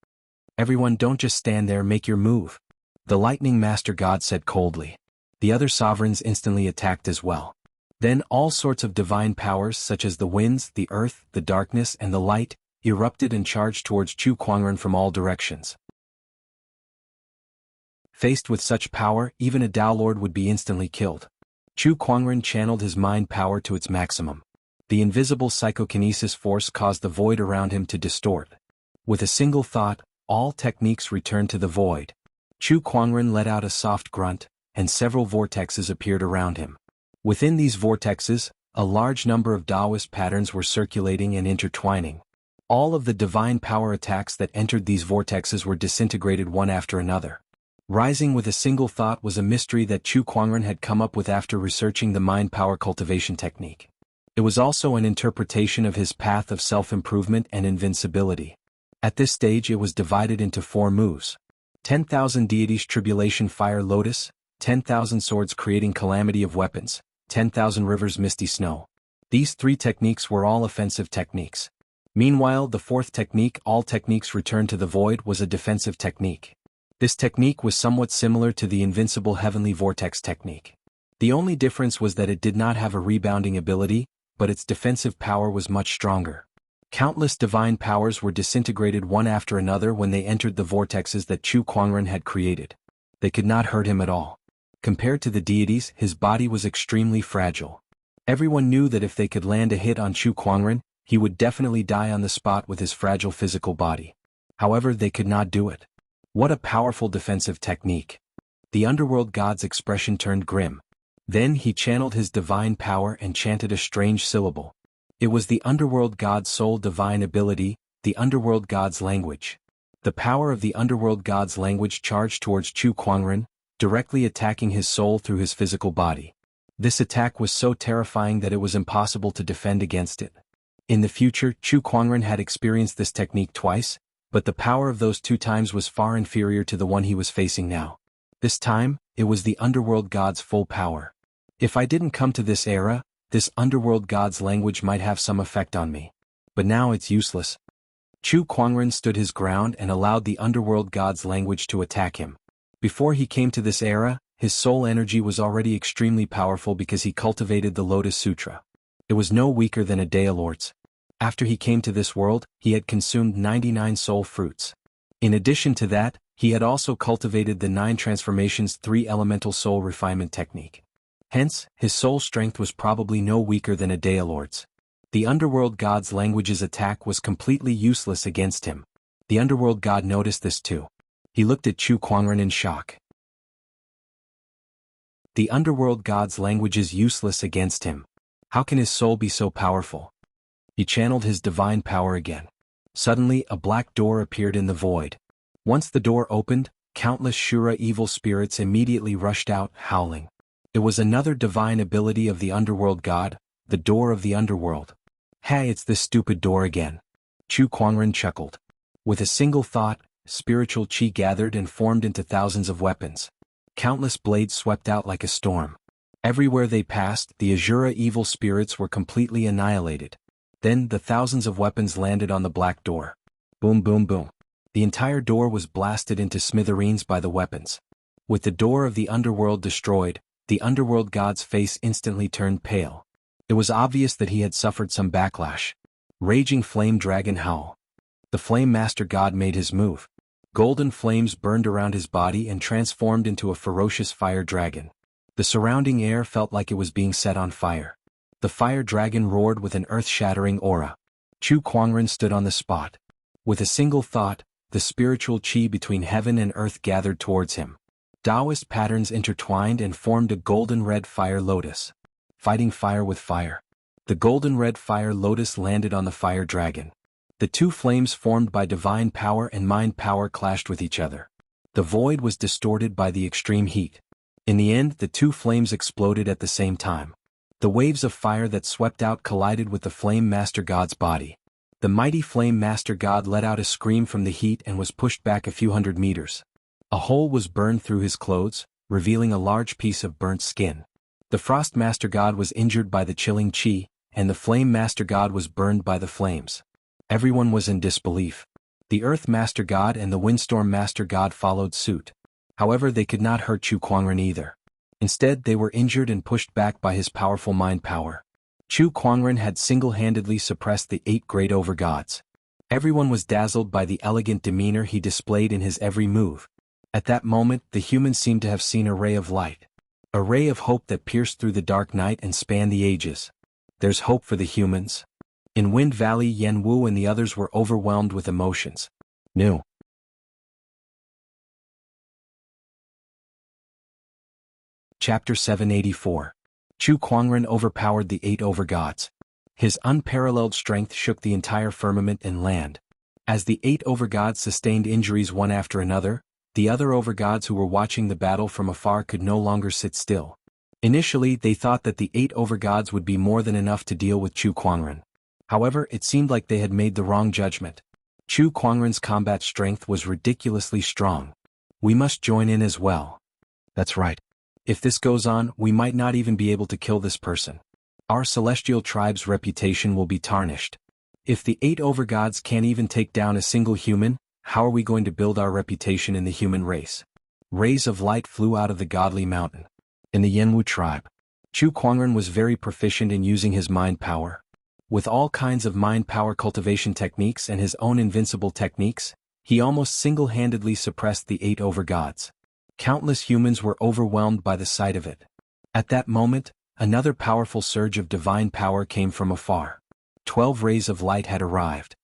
Everyone, don't just stand there, make your move. The lightning master god said coldly. The other sovereigns instantly attacked as well. Then all sorts of divine powers such as the winds, the earth, the darkness, and the light, erupted and charged towards Chu Kuangren from all directions. Faced with such power, even a Tao Lord would be instantly killed. Chu Kuangren channeled his mind power to its maximum. The invisible psychokinesis force caused the void around him to distort. With a single thought, all techniques returned to the void. Chu Kuangren let out a soft grunt, and several vortexes appeared around him. Within these vortexes, a large number of Taoist patterns were circulating and intertwining. All of the divine power attacks that entered these vortexes were disintegrated one after another. Rising with a single thought was a mystery that Chu Kuangren had come up with after researching the mind power cultivation technique. It was also an interpretation of his path of self-improvement and invincibility. At this stage it was divided into 4 moves. 10,000 deities tribulation fire lotus, 10,000 swords creating calamity of weapons, 10,000 rivers misty snow. These 3 techniques were all offensive techniques. Meanwhile, the 4th technique, all techniques return to the void, was a defensive technique. This technique was somewhat similar to the invincible heavenly vortex technique. The only difference was that it did not have a rebounding ability, but its defensive power was much stronger. Countless divine powers were disintegrated one after another when they entered the vortexes that Chu Kuangren had created. They could not hurt him at all. Compared to the deities, his body was extremely fragile. Everyone knew that if they could land a hit on Chu Kuangren, he would definitely die on the spot with his fragile physical body. However, they could not do it. What a powerful defensive technique. The underworld god's expression turned grim. Then he channeled his divine power and chanted a strange syllable. It was the underworld god's sole divine ability, the underworld god's language. The power of the underworld god's language charged towards Chu Kuangren, directly attacking his soul through his physical body. This attack was so terrifying that it was impossible to defend against it. In the future, Chu Kuangren had experienced this technique twice, but the power of those 2 times was far inferior to the one he was facing now. This time, it was the underworld god's full power. If I didn't come to this era, this underworld god's language might have some effect on me. But now it's useless. Chu Kuangren stood his ground and allowed the underworld god's language to attack him. Before he came to this era, his soul energy was already extremely powerful because he cultivated the Lotus Sutra. It was no weaker than a Daelort's. After he came to this world, he had consumed 99 soul fruits. In addition to that, he had also cultivated the 9 transformations 3 elemental soul refinement technique. Hence, his soul strength was probably no weaker than a Daelort's. The underworld god's language's attack was completely useless against him. The underworld god noticed this too. He looked at Chu Kuangren in shock. The underworld god's language is useless against him. How can his soul be so powerful? He channeled his divine power again. Suddenly, a black door appeared in the void. Once the door opened, countless Shura evil spirits immediately rushed out, howling. It was another divine ability of the underworld god, the door of the underworld. Hey, it's this stupid door again. Chu Kuangren chuckled. With a single thought, spiritual qi gathered and formed into thousands of weapons. Countless blades swept out like a storm. Everywhere they passed, the Azura evil spirits were completely annihilated. Then the thousands of weapons landed on the black door. Boom, boom, boom. The entire door was blasted into smithereens by the weapons. With the door of the underworld destroyed, the underworld god's face instantly turned pale. It was obvious that he had suffered some backlash. Raging flame dragon howl. The flame master god made his move. Golden flames burned around his body and transformed into a ferocious fire dragon. The surrounding air felt like it was being set on fire. The fire dragon roared with an earth-shattering aura. Chu Kuangren stood on the spot. With a single thought, the spiritual qi between heaven and earth gathered towards him. Taoist patterns intertwined and formed a golden-red fire lotus. Fighting fire with fire. The golden-red fire lotus landed on the fire dragon. The 2 flames formed by divine power and mind power clashed with each other. The void was distorted by the extreme heat. In the end, the 2 flames exploded at the same time. The waves of fire that swept out collided with the Flame Master God's body. The mighty Flame Master God let out a scream from the heat and was pushed back a few hundred meters. A hole was burned through his clothes, revealing a large piece of burnt skin. The Frost Master God was injured by the chilling qi, and the Flame Master God was burned by the flames. Everyone was in disbelief. The Earth Master God and the Windstorm Master God followed suit. However, they could not hurt Chu Kuangren either. Instead, they were injured and pushed back by his powerful mind power. Chu Kuangren had single-handedly suppressed the 8 great overgods. Everyone was dazzled by the elegant demeanor he displayed in his every move. At that moment, the humans seemed to have seen a ray of light. A ray of hope that pierced through the dark night and spanned the ages. There's hope for the humans. In Wind Valley, Jianghu and the others were overwhelmed with emotions. New. Chapter 784. Chu Kuangren overpowered the 8 overgods. His unparalleled strength shook the entire firmament and land. As the 8 overgods sustained injuries one after another, the other overgods who were watching the battle from afar could no longer sit still. Initially, they thought that the 8 overgods would be more than enough to deal with Chu Kuangren. However, it seemed like they had made the wrong judgment. Chu Kuangren's combat strength was ridiculously strong. We must join in as well. That's right. If this goes on, we might not even be able to kill this person. Our celestial tribe's reputation will be tarnished. If the 8 overgods can't even take down a single human, how are we going to build our reputation in the human race? Rays of light flew out of the godly mountain. In the Jianghu tribe, Chu Kuangren was very proficient in using his mind power. With all kinds of mind power cultivation techniques and his own invincible techniques, he almost single-handedly suppressed the 8 overgods. Countless humans were overwhelmed by the sight of it. At that moment, another powerful surge of divine power came from afar. 12 rays of light had arrived.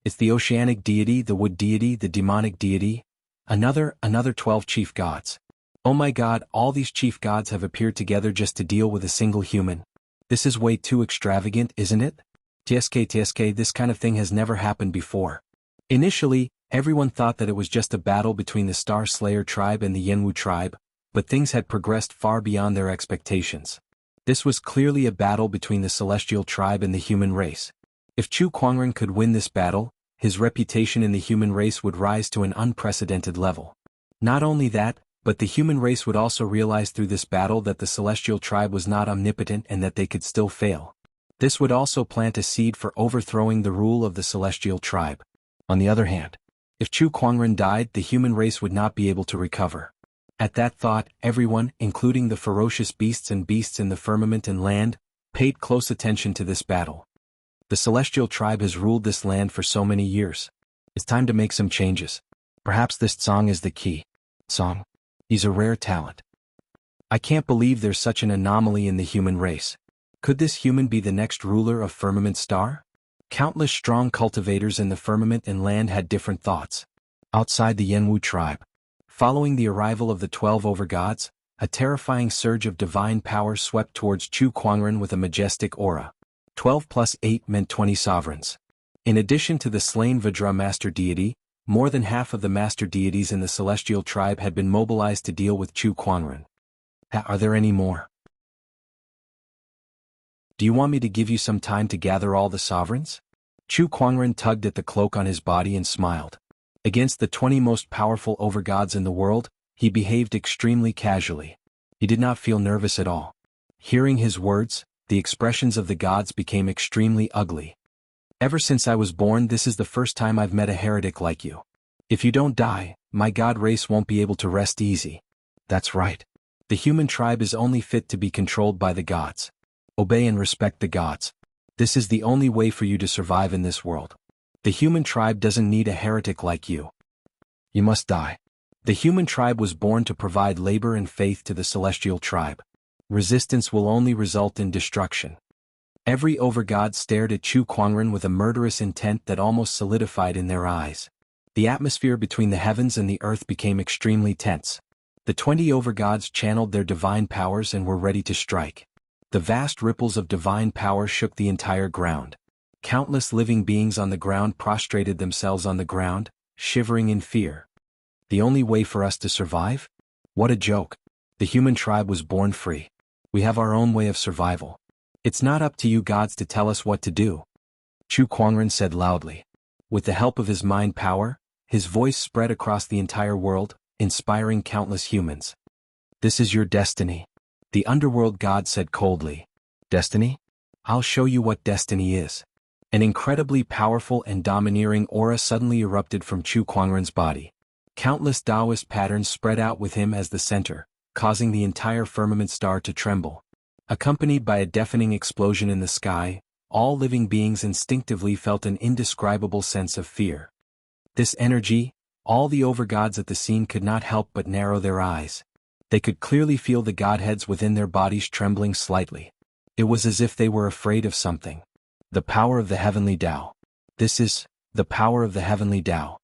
It's the oceanic deity, the wood deity, the demonic deity. Another 12 chief gods. Oh my god, all these chief gods have appeared together just to deal with a single human. This is way too extravagant, isn't it? TSK, this kind of thing has never happened before. Initially, everyone thought that it was just a battle between the Star Slayer tribe and the Jianghu tribe, but things had progressed far beyond their expectations. This was clearly a battle between the celestial tribe and the human race. If Chu Kuangren could win this battle, his reputation in the human race would rise to an unprecedented level. Not only that, but the human race would also realize through this battle that the celestial tribe was not omnipotent and that they could still fail. This would also plant a seed for overthrowing the rule of the celestial tribe. On the other hand, if Chu Kuangren died, the human race would not be able to recover. At that thought, everyone, including the ferocious beasts in the firmament and land, paid close attention to this battle. The celestial tribe has ruled this land for so many years. It's time to make some changes. Perhaps this Song is the key. Song. He's a rare talent. I can't believe there's such an anomaly in the human race. Could this human be the next ruler of Firmament Star? Countless strong cultivators in the firmament and land had different thoughts. Outside the Jianghu tribe, following the arrival of the 12 overgods, a terrifying surge of divine power swept towards Chu Kuangren with a majestic aura. 12 plus 8 meant 20 sovereigns. In addition to the slain Vajra master deity, more than half of the master deities in the celestial tribe had been mobilized to deal with Chu Kuangren. Are there any more? Do you want me to give you some time to gather all the sovereigns? Chu Kuangren tugged at the cloak on his body and smiled. Against the 20 most powerful overgods in the world, he behaved extremely casually. He did not feel nervous at all. Hearing his words, the expressions of the gods became extremely ugly. Ever since I was born, this is the first time I've met a heretic like you. If you don't die, my god race won't be able to rest easy. That's right. The human tribe is only fit to be controlled by the gods. Obey and respect the gods. This is the only way for you to survive in this world. The human tribe doesn't need a heretic like you. You must die. The human tribe was born to provide labor and faith to the celestial tribe. Resistance will only result in destruction. Every overgod stared at Chu Kuangren with a murderous intent that almost solidified in their eyes. The atmosphere between the heavens and the earth became extremely tense. The 20 overgods channeled their divine powers and were ready to strike. The vast ripples of divine power shook the entire ground. Countless living beings on the ground prostrated themselves on the ground, shivering in fear. The only way for us to survive? What a joke. The human tribe was born free. We have our own way of survival. It's not up to you gods to tell us what to do. Chu Kuangren said loudly. With the help of his mind power, his voice spread across the entire world, inspiring countless humans. This is your destiny. The underworld god said coldly. Destiny? I'll show you what destiny is. An incredibly powerful and domineering aura suddenly erupted from Chu Kuangren's body. Countless Taoist patterns spread out with him as the center, causing the entire firmament star to tremble. Accompanied by a deafening explosion in the sky, all living beings instinctively felt an indescribable sense of fear. This energy, all the overgods at the scene could not help but narrow their eyes. They could clearly feel the godheads within their bodies trembling slightly. It was as if they were afraid of something. The power of the heavenly Tao. This is the power of the heavenly Tao.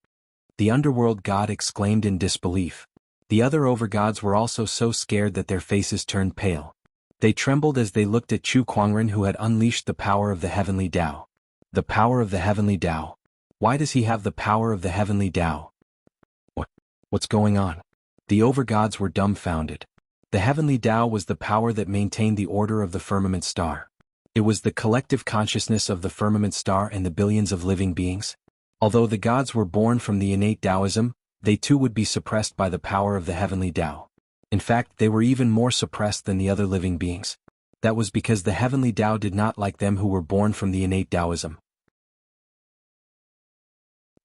The underworld god exclaimed in disbelief. The other overgods were also so scared that their faces turned pale. They trembled as they looked at Chu Kuangren, who had unleashed the power of the heavenly Tao. The power of the heavenly Tao. Why does he have the power of the heavenly Tao? What's going on? The overgods were dumbfounded. The heavenly Tao was the power that maintained the order of the firmament star. It was the collective consciousness of the firmament star and the billions of living beings. Although the gods were born from the innate Taoism, they too would be suppressed by the power of the heavenly Tao. In fact, they were even more suppressed than the other living beings. That was because the heavenly Tao did not like them who were born from the innate Taoism.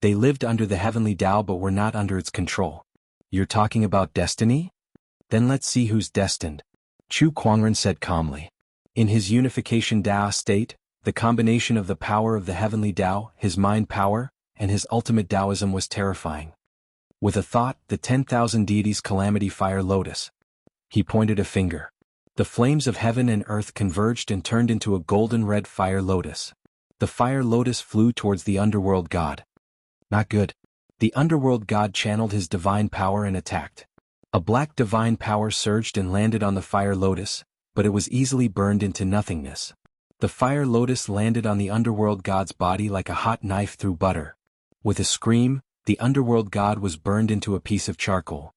They lived under the heavenly Tao but were not under its control. You're talking about destiny? Then let's see who's destined. Chu Kuangren said calmly. In his unification Tao state, the combination of the power of the heavenly Tao, his mind power, and his ultimate Taoism was terrifying. With a thought, the 10,000 deities calamity fire lotus. He pointed a finger. The flames of heaven and earth converged and turned into a golden-red fire lotus. The fire lotus flew towards the underworld god. Not good. The underworld god channeled his divine power and attacked. A black divine power surged and landed on the fire lotus, but it was easily burned into nothingness. The fire lotus landed on the underworld god's body like a hot knife through butter. With a scream, the underworld god was burned into a piece of charcoal.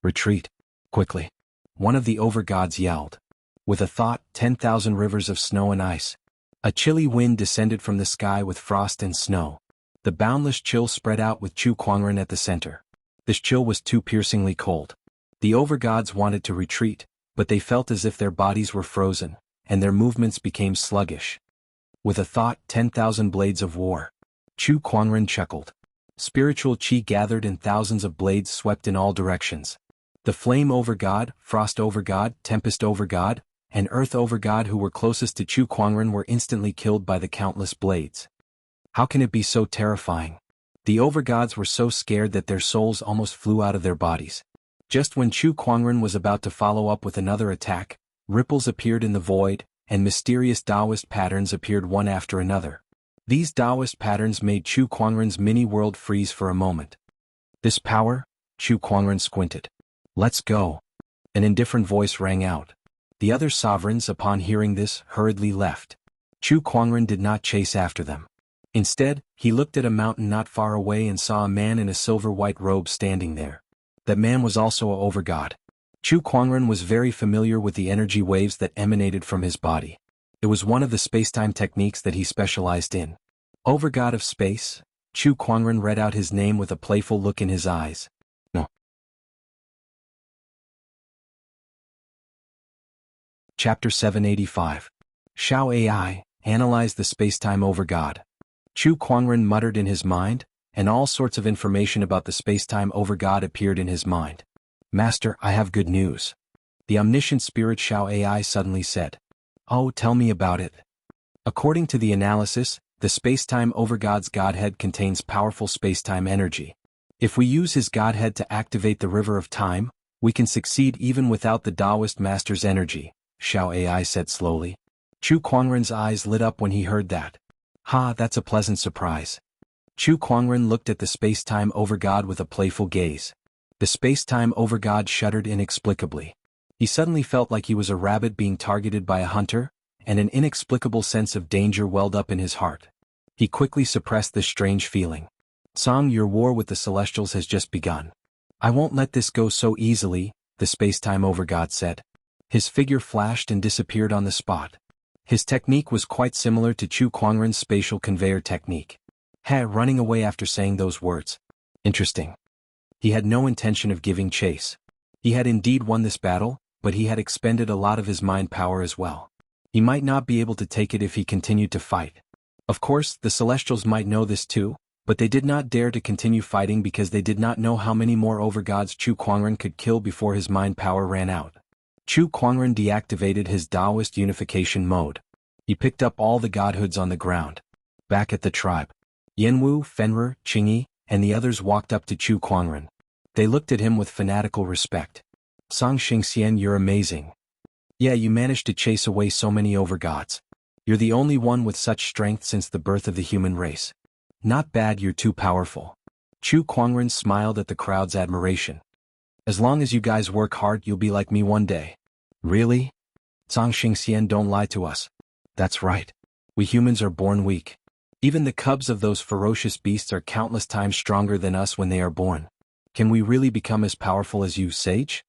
Retreat. Quickly. One of the overgods yelled. With a thought, 10,000 rivers of snow and ice. A chilly wind descended from the sky with frost and snow. The boundless chill spread out with Chu Kuangren at the center. This chill was too piercingly cold. The overgods wanted to retreat, but they felt as if their bodies were frozen, and their movements became sluggish. With a thought, 10,000 blades of war. Chu Kuangren chuckled. Spiritual qi gathered and thousands of blades swept in all directions. The flame overgod, frost overgod, tempest overgod, and earth overgod who were closest to Chu Kuangren were instantly killed by the countless blades. How can it be so terrifying? The overgods were so scared that their souls almost flew out of their bodies. Just when Chu Kuangren was about to follow up with another attack, ripples appeared in the void, and mysterious Taoist patterns appeared one after another. These Taoist patterns made Chu Kuangren's mini-world freeze for a moment. This power? Chu Kuangren squinted. Let's go. An indifferent voice rang out. The other sovereigns, upon hearing this, hurriedly left. Chu Kuangren did not chase after them. Instead, he looked at a mountain not far away and saw a man in a silver-white robe standing there. That man was also a overgod. Chu Kuangren was very familiar with the energy waves that emanated from his body. It was one of the space-time techniques that he specialized in. Overgod of space, Chu Kuangren read out his name with a playful look in his eyes. No. Chapter 785. Shao AI, Analyze the Space-Time Overgod. Chu Kuangren muttered in his mind, and all sorts of information about the space-time overgod appeared in his mind. Master, I have good news. The omniscient spirit Shao AI suddenly said. Oh, tell me about it. According to the analysis, the space-time overgod's godhead contains powerful space-time energy. If we use his godhead to activate the river of time, we can succeed even without the Taoist master's energy, Shao AI said slowly. Chu Kuangren's eyes lit up when he heard that. Ha, that's a pleasant surprise. Chu Kuangren looked at the space-time overgod with a playful gaze. The space-time overgod shuddered inexplicably. He suddenly felt like he was a rabbit being targeted by a hunter, and an inexplicable sense of danger welled up in his heart. He quickly suppressed this strange feeling. Song, your war with the Celestials has just begun. I won't let this go so easily, the space-time overgod said. His figure flashed and disappeared on the spot. His technique was quite similar to Chu Kuangren's spatial conveyor technique. Running away after saying those words. Interesting. He had no intention of giving chase. He had indeed won this battle, but he had expended a lot of his mind power as well. He might not be able to take it if he continued to fight. Of course, the Celestials might know this too, but they did not dare to continue fighting because they did not know how many more overgods Chu Kuangren could kill before his mind power ran out. Chu Kuangren deactivated his Taoist unification mode. He picked up all the godhoods on the ground. Back at the tribe, Yanwu, Fenrir, Qingyi, and the others walked up to Chu Kuangren. They looked at him with fanatical respect. Song Xingxian, you're amazing. Yeah, you managed to chase away so many overgods. You're the only one with such strength since the birth of the human race. Not bad, you're too powerful. Chu Kuangren smiled at the crowd's admiration. As long as you guys work hard, you'll be like me one day. Really? Song Xingxian, don't lie to us. That's right. We humans are born weak. Even the cubs of those ferocious beasts are countless times stronger than us when they are born. Can we really become as powerful as you, sage?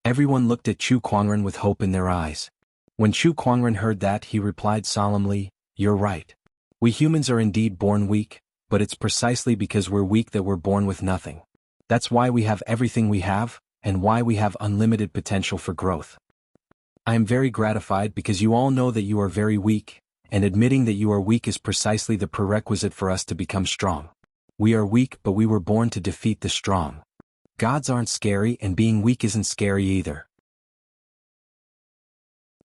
Everyone looked at Chu Kuangren with hope in their eyes. When Chu Kuangren heard that, he replied solemnly, You're right. We humans are indeed born weak, but it's precisely because we're weak that we're born with nothing. That's why we have everything we have, and why we have unlimited potential for growth. I am very gratified because you all know that you are very weak, and admitting that you are weak is precisely the prerequisite for us to become strong. We are weak, but we were born to defeat the strong. Gods aren't scary, and being weak isn't scary either.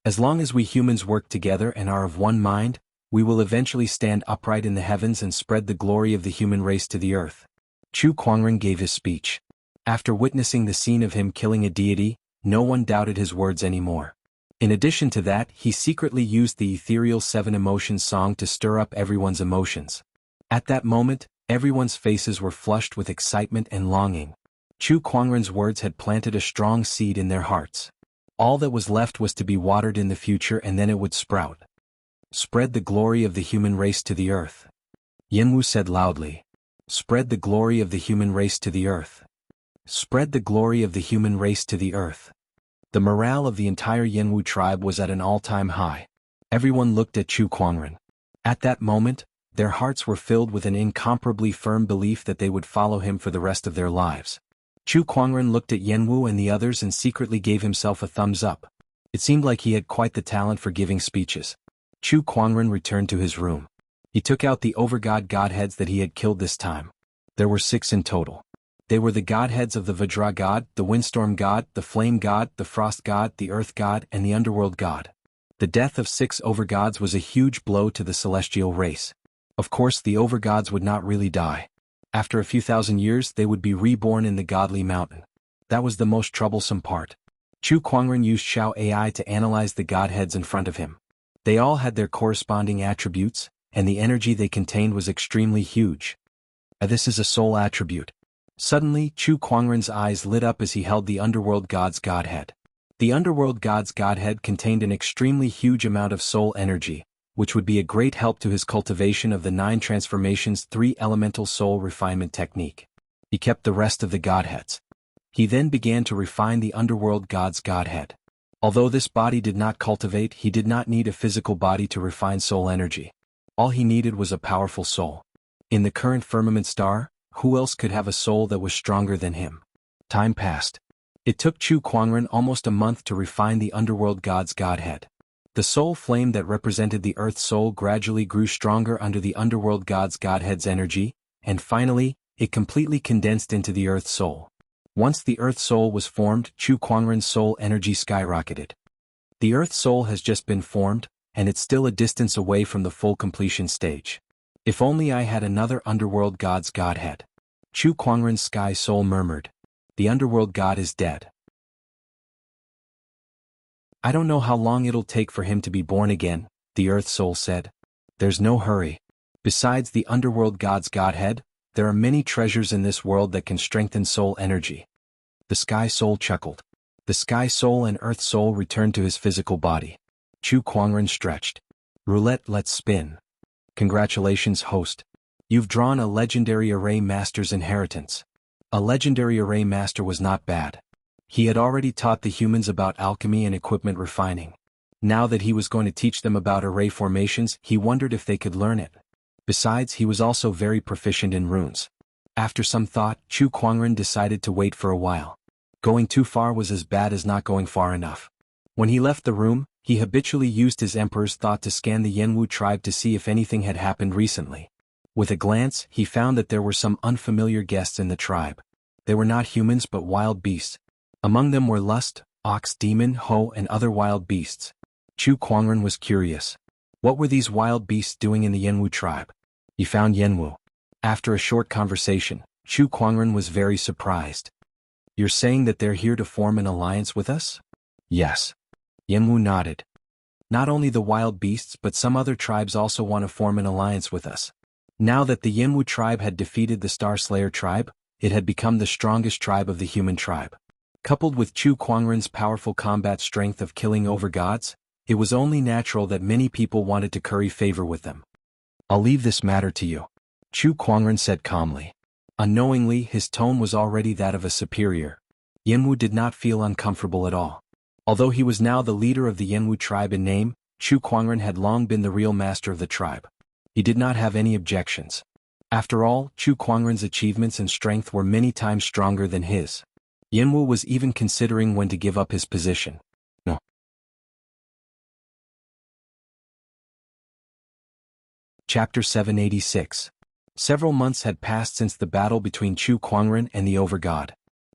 As long as we humans work together and are of one mind, we will eventually stand upright in the heavens and spread the glory of the human race to the earth. Chu Kuangren gave his speech. After witnessing the scene of him killing a deity, no one doubted his words anymore. In addition to that, he secretly used the ethereal 7 Emotions song to stir up everyone's emotions. At that moment, everyone's faces were flushed with excitement and longing. Chu Kuangren's words had planted a strong seed in their hearts. All that was left was to be watered in the future, and then it would sprout. Spread the glory of the human race to the earth. Jianghu said loudly. Spread the glory of the human race to the earth. Spread the glory of the human race to the earth. The morale of the entire Jianghu tribe was at an all-time high. Everyone looked at Chu Kuangren. At that moment, their hearts were filled with an incomparably firm belief that they would follow him for the rest of their lives. Chu Kuangren looked at Jianghu and the others and secretly gave himself a thumbs up. It seemed like he had quite the talent for giving speeches. Chu Kuangren returned to his room. He took out the overgod godheads that he had killed this time. There were 6 in total. They were the godheads of the Vajra god, the windstorm god, the flame god, the frost god, the earth god, and the underworld god. The death of 6 overgods was a huge blow to the celestial race. Of course, the overgods would not really die. After a few thousand years, they would be reborn in the godly mountain. That was the most troublesome part. Chu Kuangren used Xiao AI to analyze the godheads in front of him. They all had their corresponding attributes, and the energy they contained was extremely huge. This is a soul attribute. Suddenly, Chu Kuangren's eyes lit up as he held the underworld god's godhead. The underworld god's godhead contained an extremely huge amount of soul energy, which would be a great help to his cultivation of the 9 transformations 3 elemental soul refinement technique. He kept the rest of the godheads. He then began to refine the underworld god's godhead. Although this body did not cultivate, he did not need a physical body to refine soul energy. All he needed was a powerful soul. In the current firmament star, who else could have a soul that was stronger than him? Time passed. It took Chu Kuangren almost a month to refine the underworld god's godhead. The soul flame that represented the earth soul gradually grew stronger under the underworld god's godhead's energy, and finally, it completely condensed into the earth soul. Once the earth soul was formed, Chu Kuangren's soul energy skyrocketed. The earth soul has just been formed, and it's still a distance away from the full completion stage. If only I had another underworld god's godhead. Chu Kuangren's sky soul murmured. The underworld god is dead. I don't know how long it'll take for him to be born again, the earth soul said. There's no hurry. Besides the underworld god's godhead, there are many treasures in this world that can strengthen soul energy. The sky soul chuckled. The sky soul and earth soul returned to his physical body. Chu Kuangren stretched. Roulette, let's spin. Congratulations, host. You've drawn a legendary array master's inheritance. A legendary array master was not bad. He had already taught the humans about alchemy and equipment refining. Now that he was going to teach them about array formations, he wondered if they could learn it. Besides, he was also very proficient in runes. After some thought, Chu Kuangren decided to wait for a while. Going too far was as bad as not going far enough. When he left the room, he habitually used his emperor's thought to scan the Jianghu tribe to see if anything had happened recently. With a glance, he found that there were some unfamiliar guests in the tribe. They were not humans but wild beasts. Among them were lust, ox, demon, ho, and other wild beasts. Chu Kuangren was curious. What were these wild beasts doing in the Jianghu tribe? He found Jianghu. After a short conversation, Chu Kuangren was very surprised. You're saying that they're here to form an alliance with us? Yes. Jianghu nodded. Not only the wild beasts but some other tribes also want to form an alliance with us. Now that the Jianghu tribe had defeated the Star Slayer tribe, it had become the strongest tribe of the human tribe. Coupled with Chu Kuangren's powerful combat strength of killing overgods, it was only natural that many people wanted to curry favor with them. I'll leave this matter to you, Chu Kuangren said calmly. Unknowingly, his tone was already that of a superior. Jianghu did not feel uncomfortable at all. Although he was now the leader of the Jianghu tribe in name, Chu Kuangren had long been the real master of the tribe. He did not have any objections. After all, Chu Kuangren's achievements and strength were many times stronger than his. Jianghu was even considering when to give up his position. No. Chapter 786. Several months had passed since the battle between Chu Kuangren and the Overgod.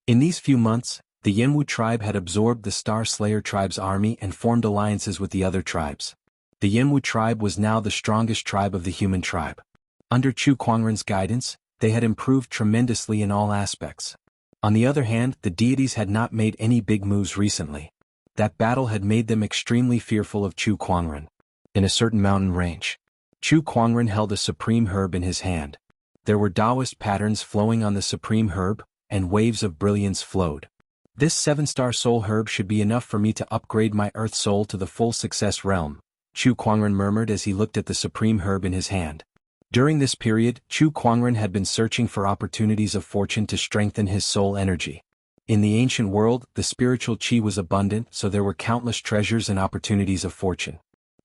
In these few months, the Jianghu tribe had absorbed the Star Slayer tribe's army and formed alliances with the other tribes. The Jianghu tribe was now the strongest tribe of the human tribe. Under Chu Kuangren's guidance, they had improved tremendously in all aspects. On the other hand, the deities had not made any big moves recently. That battle had made them extremely fearful of Chu Kuangren. In a certain mountain range, Chu Kuangren held a supreme herb in his hand. There were Taoist patterns flowing on the supreme herb, and waves of brilliance flowed. This 7-star soul herb should be enough for me to upgrade my earth soul to the full success realm, Chu Kuangren murmured as he looked at the supreme herb in his hand. During this period, Chu Kuangren had been searching for opportunities of fortune to strengthen his soul energy. In the ancient world, the spiritual qi was abundant, so there were countless treasures and opportunities of fortune.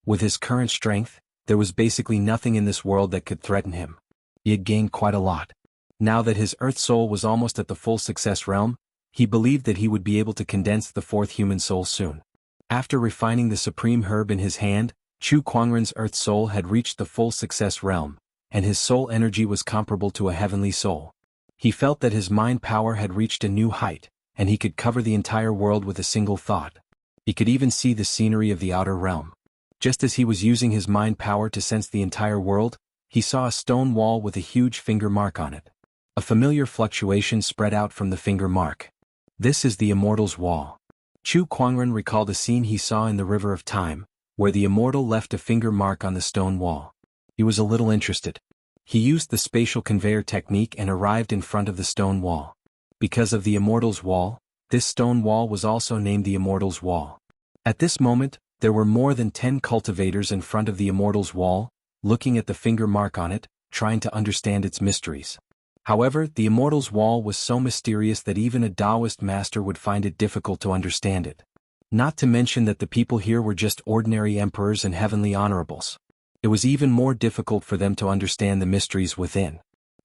With his current strength, there was basically nothing in this world that could threaten him. He had gained quite a lot. Now that his earth soul was almost at the full success realm, he believed that he would be able to condense the fourth human soul soon. After refining the supreme herb in his hand, Chu Kuangren's earth soul had reached the full success realm, and his soul energy was comparable to a heavenly soul. He felt that his mind power had reached a new height, and he could cover the entire world with a single thought. He could even see the scenery of the outer realm. Just as he was using his mind power to sense the entire world, he saw a stone wall with a huge finger mark on it. A familiar fluctuation spread out from the finger mark. This is the Immortal's Wall. Chu Kuangren recalled a scene he saw in the River of Time, where the Immortal left a finger mark on the stone wall. He was a little interested. He used the spatial conveyor technique and arrived in front of the stone wall. Because of the Immortal's Wall, this stone wall was also named the Immortal's Wall. At this moment, there were more than 10 cultivators in front of the Immortal's Wall, looking at the finger mark on it, trying to understand its mysteries. However, the Immortal's Wall was so mysterious that even a Taoist master would find it difficult to understand it. Not to mention that the people here were just ordinary emperors and heavenly honorables. It was even more difficult for them to understand the mysteries within.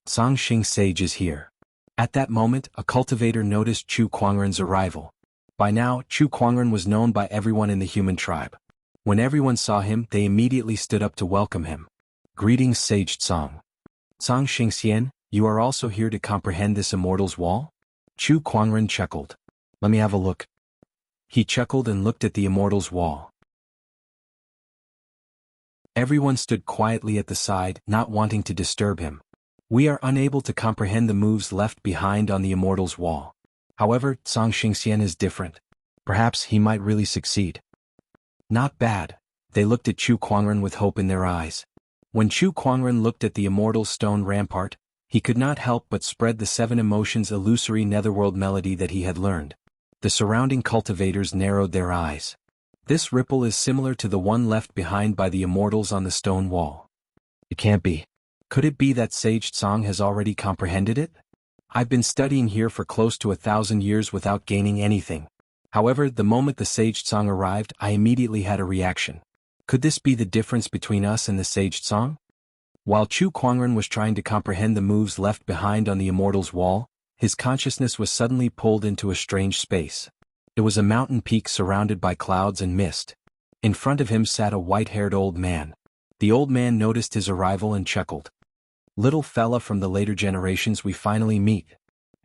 Songxing Sage is here. At that moment, a cultivator noticed Chu Kuangren's arrival. By now, Chu Kuangren was known by everyone in the human tribe. When everyone saw him, they immediately stood up to welcome him. Greetings, Sage Tsang. Tsang Xingxian, you are also here to comprehend this Immortal's Wall? Chu Kuangren chuckled. Let me have a look. He chuckled and looked at the Immortal's Wall. Everyone stood quietly at the side, not wanting to disturb him. We are unable to comprehend the moves left behind on the Immortal's Wall. However, Tsang Xingxian is different. Perhaps he might really succeed. Not bad. They looked at Chu Kuangren with hope in their eyes. When Chu Kuangren looked at the immortal stone rampart, he could not help but spread the 7 emotions illusory netherworld melody that he had learned. The surrounding cultivators narrowed their eyes. This ripple is similar to the one left behind by the immortals on the stone wall. It can't be. Could it be that Sage Tsang has already comprehended it? I've been studying here for close to 1,000 years without gaining anything. However, the moment the Sage Tsang arrived, I immediately had a reaction. Could this be the difference between us and the Sage Tsang? While Chu Kuangren was trying to comprehend the moves left behind on the immortal's wall, his consciousness was suddenly pulled into a strange space. It was a mountain peak surrounded by clouds and mist. In front of him sat a white-haired old man. The old man noticed his arrival and chuckled. Little fella from the later generations, we finally meet.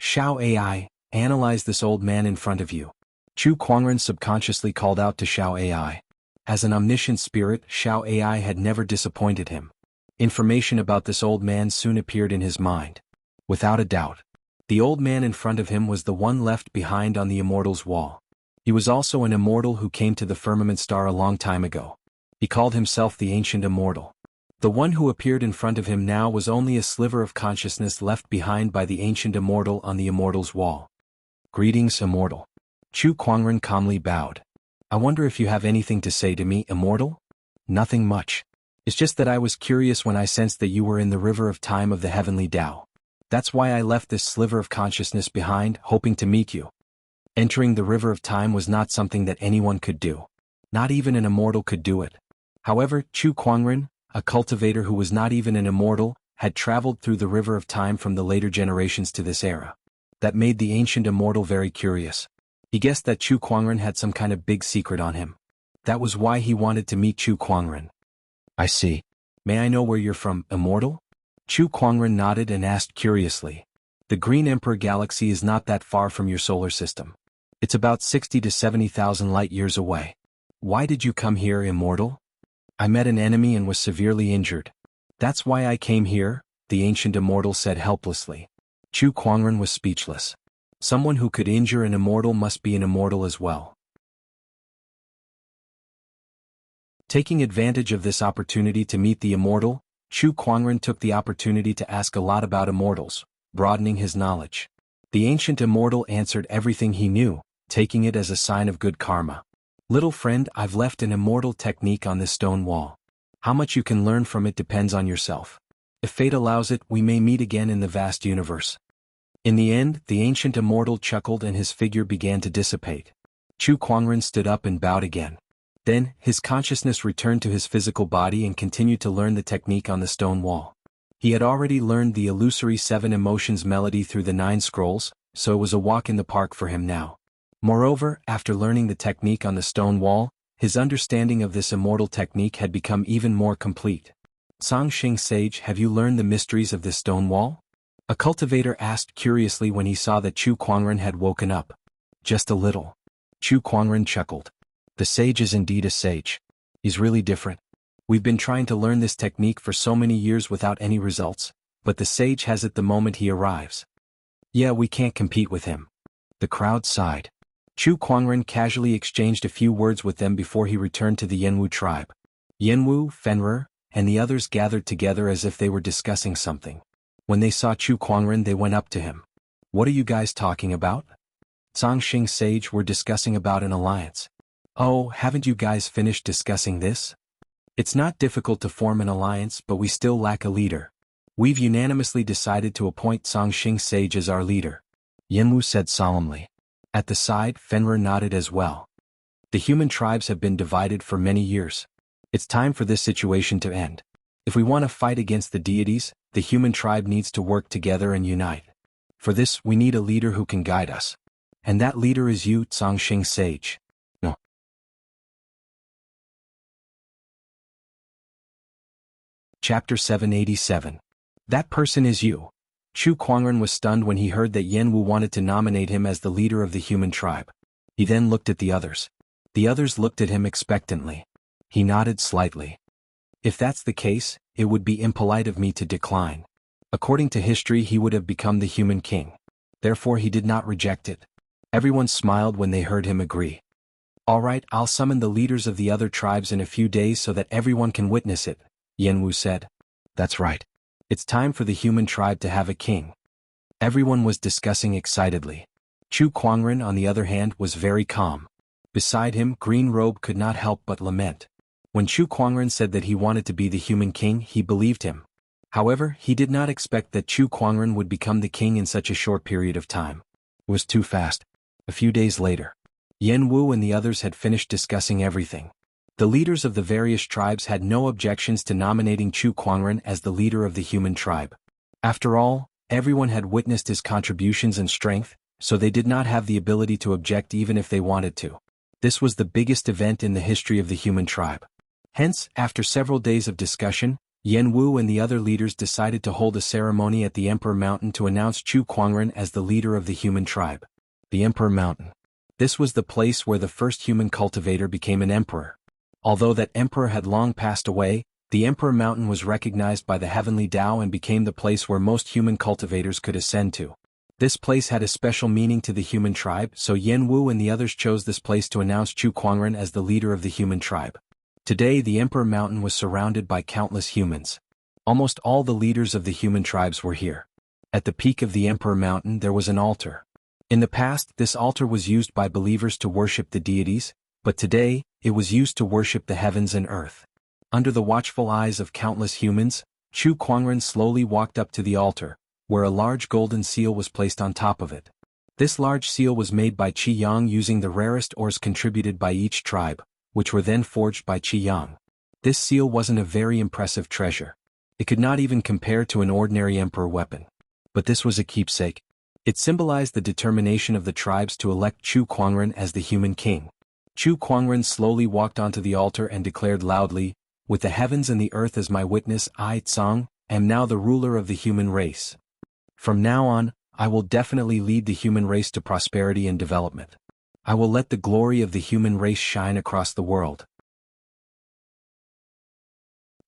Xiao AI, analyze this old man in front of you. Chu Kuangren subconsciously called out to Xiao AI. As an omniscient spirit, Xiao AI had never disappointed him. Information about this old man soon appeared in his mind. Without a doubt, the old man in front of him was the one left behind on the immortal's wall. He was also an immortal who came to the firmament star a long time ago. He called himself the Ancient Immortal. The one who appeared in front of him now was only a sliver of consciousness left behind by the Ancient Immortal on the immortal's wall. Greetings, Immortal. Chu Kuangren calmly bowed. I wonder if you have anything to say to me, Immortal? Nothing much. It's just that I was curious when I sensed that you were in the river of time of the heavenly Tao. That's why I left this sliver of consciousness behind, hoping to meet you. Entering the river of time was not something that anyone could do. Not even an immortal could do it. However, Chu Kuangren, a cultivator who was not even an immortal, had traveled through the river of time from the later generations to this era. That made the ancient immortal very curious. He guessed that Chu Kuangren had some kind of big secret on him. That was why he wanted to meet Chu Kuangren. I see. May I know where you're from, Immortal? Chu Kuangren nodded and asked curiously. The Green Emperor Galaxy is not that far from your solar system. It's about 60 to 70,000 light-years away. Why did you come here, Immortal? I met an enemy and was severely injured. That's why I came here, the ancient immortal said helplessly. Chu Kuangren was speechless. Someone who could injure an immortal must be an immortal as well. Taking advantage of this opportunity to meet the immortal, Chu Kuangren took the opportunity to ask a lot about immortals, broadening his knowledge. The ancient immortal answered everything he knew, taking it as a sign of good karma. Little friend, I've left an immortal technique on this stone wall. How much you can learn from it depends on yourself. If fate allows it, we may meet again in the vast universe. In the end, the ancient immortal chuckled and his figure began to dissipate. Chu Kuangren stood up and bowed again. Then, his consciousness returned to his physical body and continued to learn the technique on the stone wall. He had already learned the illusory 7 emotions melody through the 9 scrolls, so it was a walk in the park for him now. Moreover, after learning the technique on the stone wall, his understanding of this immortal technique had become even more complete. Songxing Sage, have you learned the mysteries of this stone wall? A cultivator asked curiously when he saw that Chu Kuangren had woken up. Just a little. Chu Kuangren chuckled. The sage is indeed a sage. He's really different. We've been trying to learn this technique for so many years without any results, but the sage has it the moment he arrives. Yeah, we can't compete with him. The crowd sighed. Chu Kuangren casually exchanged a few words with them before he returned to the Jianghu tribe. Jianghu, Fenrir, and the others gathered together as if they were discussing something. When they saw Chu Kuangren, they went up to him. What are you guys talking about? Songxing Sage, we're discussing about an alliance. Oh, haven't you guys finished discussing this? It's not difficult to form an alliance, but we still lack a leader. We've unanimously decided to appoint Songxing Sage as our leader. Jianghu said solemnly. At the side, Fenrir nodded as well. The human tribes have been divided for many years. It's time for this situation to end. If we want to fight against the deities, the human tribe needs to work together and unite. For this, we need a leader who can guide us. And that leader is you, Songxing Sage. No. Chapter 787. That person is you. Chu Kuangren was stunned when he heard that Jianghu wanted to nominate him as the leader of the human tribe. He then looked at the others. The others looked at him expectantly. He nodded slightly. If that's the case, it would be impolite of me to decline. According to history, he would have become the human king. Therefore, he did not reject it. Everyone smiled when they heard him agree. All right, I'll summon the leaders of the other tribes in a few days so that everyone can witness it, Jianghu said. That's right. It's time for the human tribe to have a king. Everyone was discussing excitedly. Chu Kuangren, on the other hand, was very calm. Beside him, Green Robe could not help but lament. When Chu Kuangren said that he wanted to be the human king, he believed him. However, he did not expect that Chu Kuangren would become the king in such a short period of time. It was too fast. A few days later, Jianghu and the others had finished discussing everything. The leaders of the various tribes had no objections to nominating Chu Kuangren as the leader of the human tribe. After all, everyone had witnessed his contributions and strength, so they did not have the ability to object even if they wanted to. This was the biggest event in the history of the human tribe. Hence, after several days of discussion, Jianghu and the other leaders decided to hold a ceremony at the Emperor Mountain to announce Chu Kuangren as the leader of the human tribe. The Emperor Mountain. This was the place where the first human cultivator became an emperor. Although that emperor had long passed away, the Emperor Mountain was recognized by the heavenly Tao and became the place where most human cultivators could ascend to. This place had a special meaning to the human tribe, so Jianghu and the others chose this place to announce Chu Kuangren as the leader of the human tribe. Today the Emperor Mountain was surrounded by countless humans. Almost all the leaders of the human tribes were here. At the peak of the Emperor Mountain there was an altar. In the past, this altar was used by believers to worship the deities, but today, it was used to worship the heavens and earth. Under the watchful eyes of countless humans, Chu Kuangren slowly walked up to the altar, where a large golden seal was placed on top of it. This large seal was made by Qi Yang using the rarest ores contributed by each tribe, which were then forged by Qi Yang. This seal wasn't a very impressive treasure. It could not even compare to an ordinary emperor weapon. But this was a keepsake. It symbolized the determination of the tribes to elect Chu Kuangren as the human king. Chu Kuangren slowly walked onto the altar and declared loudly, "With the heavens and the earth as my witness, I, Tsang, am now the ruler of the human race. From now on, I will definitely lead the human race to prosperity and development. I will let the glory of the human race shine across the world."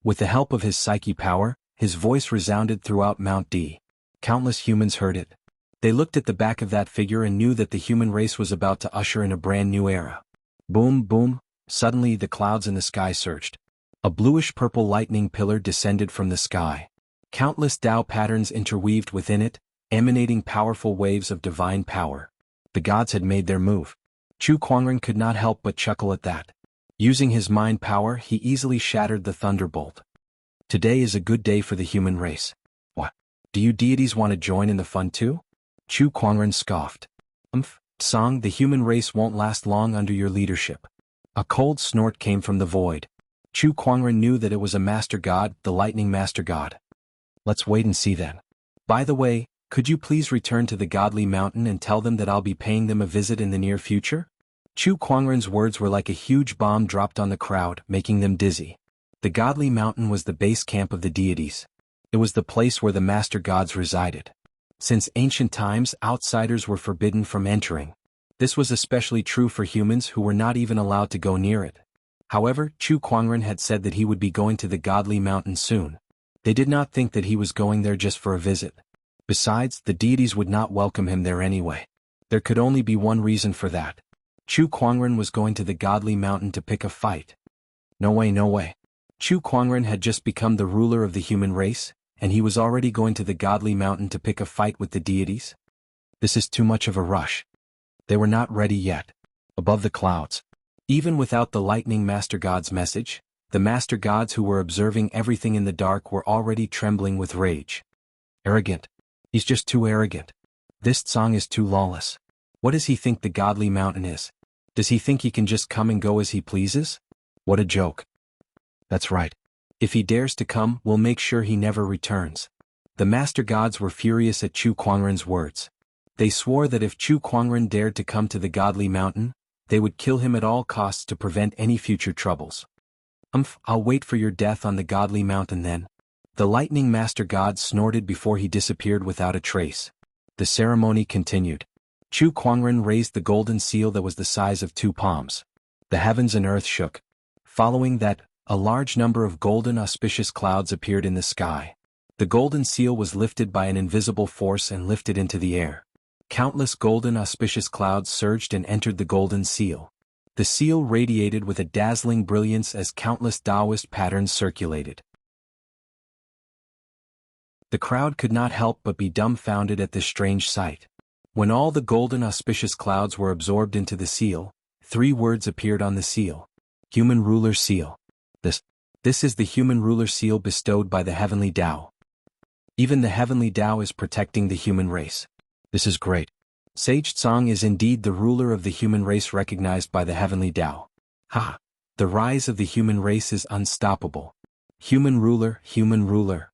With the help of his psyche power, his voice resounded throughout Mount D. Countless humans heard it. They looked at the back of that figure and knew that the human race was about to usher in a brand new era. Boom, boom, Suddenly the clouds in the sky surged. A bluish-purple lightning pillar descended from the sky. Countless Tao patterns interweaved within it, emanating powerful waves of divine power. The gods had made their move. Chu Kuangren could not help but chuckle at that. Using his mind power, he easily shattered the thunderbolt. Today is a good day for the human race. What? Do you deities want to join in the fun too? Chu Kuangren scoffed. Song, the human race won't last long under your leadership. A cold snort came from the void. Chu Kuangren knew that it was a master god, the lightning master god. Let's wait and see then. By the way, could you please return to the godly mountain and tell them that I'll be paying them a visit in the near future? Chu Kuangren's words were like a huge bomb dropped on the crowd, making them dizzy. The godly mountain was the base camp of the deities. It was the place where the master gods resided. Since ancient times, outsiders were forbidden from entering. This was especially true for humans who were not even allowed to go near it. However, Chu Kuangren had said that he would be going to the godly mountain soon. They did not think that he was going there just for a visit. Besides, the deities would not welcome him there anyway. There could only be one reason for that. Chu Kuangren was going to the godly mountain to pick a fight. No way, no way. Chu Kuangren had just become the ruler of the human race, and he was already going to the godly mountain to pick a fight with the deities? This is too much of a rush. They were not ready yet. Above the clouds, even without the lightning master god's message, the master gods who were observing everything in the dark were already trembling with rage. Arrogant. He's just too arrogant. This Tsang is too lawless. What does he think the godly mountain is? Does he think he can just come and go as he pleases? What a joke. That's right. If he dares to come, we'll make sure he never returns. The master gods were furious at Chu Kuangren's words. They swore that if Chu Kuangren dared to come to the godly mountain, they would kill him at all costs to prevent any future troubles. I'll wait for your death on the godly mountain then. The lightning master god snorted before he disappeared without a trace. The ceremony continued. Chu Kuangren raised the golden seal that was the size of 2 palms. The heavens and earth shook. Following that, a large number of golden auspicious clouds appeared in the sky. The golden seal was lifted by an invisible force and lifted into the air. Countless golden auspicious clouds surged and entered the golden seal. The seal radiated with a dazzling brilliance as countless Taoist patterns circulated. The crowd could not help but be dumbfounded at this strange sight. When all the golden auspicious clouds were absorbed into the seal, 3 words appeared on the seal. Human Ruler Seal. This is the human ruler seal bestowed by the heavenly Tao. Even the heavenly Tao is protecting the human race. This is great. Sage Tsang is indeed the ruler of the human race recognized by the heavenly Tao. Ha! The rise of the human race is unstoppable. Human ruler, human ruler.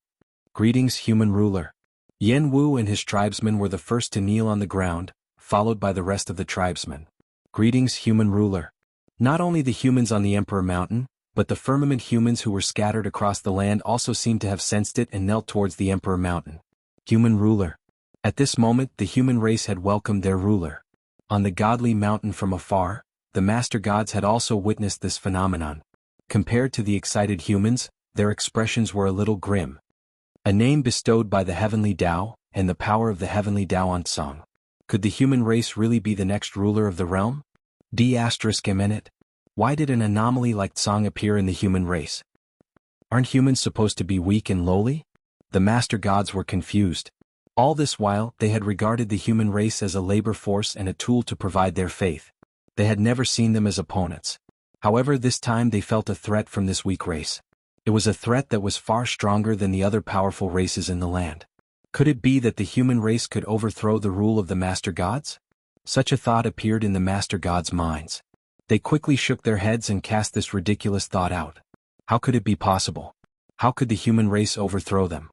Greetings, human ruler. Yen Wu and his tribesmen were the first to kneel on the ground, followed by the rest of the tribesmen. Greetings, human ruler. Not only the humans on the Emperor Mountain, but the firmament humans who were scattered across the land also seemed to have sensed it and knelt towards the Emperor Mountain. Human ruler. At this moment, the human race had welcomed their ruler. On the godly mountain from afar, the master gods had also witnessed this phenomenon. Compared to the excited humans, their expressions were a little grim. A name bestowed by the heavenly Tao, and the power of the heavenly Tao on Tsang. Could the human race really be the next ruler of the realm? D***. Why did an anomaly like Tsang appear in the human race? Aren't humans supposed to be weak and lowly? The master gods were confused. All this while, they had regarded the human race as a labor force and a tool to provide their faith. They had never seen them as opponents. However, this time they felt a threat from this weak race. It was a threat that was far stronger than the other powerful races in the land. Could it be that the human race could overthrow the rule of the master gods? Such a thought appeared in the master gods' minds. They quickly shook their heads and cast this ridiculous thought out. How could it be possible? How could the human race overthrow them?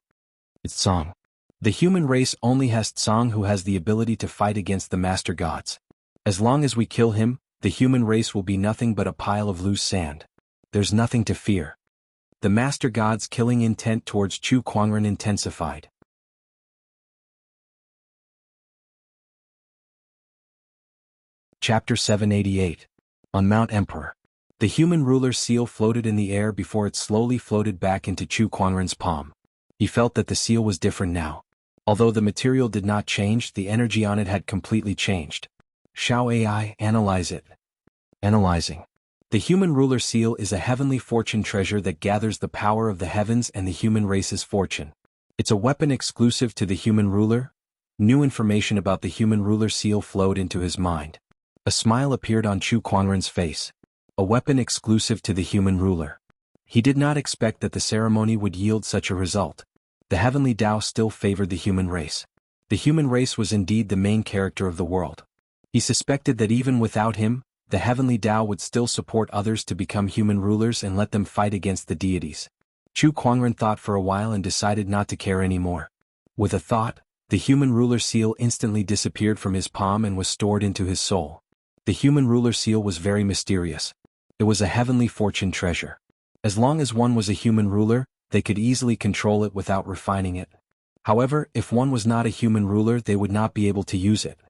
It's Tsang. The human race only has Tsang, who has the ability to fight against the master gods. As long as we kill him, the human race will be nothing but a pile of loose sand. There's nothing to fear. The master god's killing intent towards Chu Kuangren intensified. Chapter 788. On Mount Emperor. The human ruler's seal floated in the air before it slowly floated back into Chu Kuangren's palm. He felt that the seal was different now. Although the material did not change, the energy on it had completely changed. Shao AI, analyze it. Analyzing. The human ruler seal is a heavenly fortune treasure that gathers the power of the heavens and the human race's fortune. It's a weapon exclusive to the human ruler. New information about the human ruler seal flowed into his mind. A smile appeared on Chu Kuangren's face. A weapon exclusive to the human ruler. He did not expect that the ceremony would yield such a result. The heavenly Tao still favored the human race. The human race was indeed the main character of the world. He suspected that even without him, the heavenly Tao would still support others to become human rulers and let them fight against the deities. Chu Kuangren thought for a while and decided not to care anymore. With a thought, the human ruler seal instantly disappeared from his palm and was stored into his soul. The human ruler seal was very mysterious. It was a heavenly fortune treasure. As long as one was a human ruler, they could easily control it without refining it. However, if one was not a human ruler, they would not be able to use it.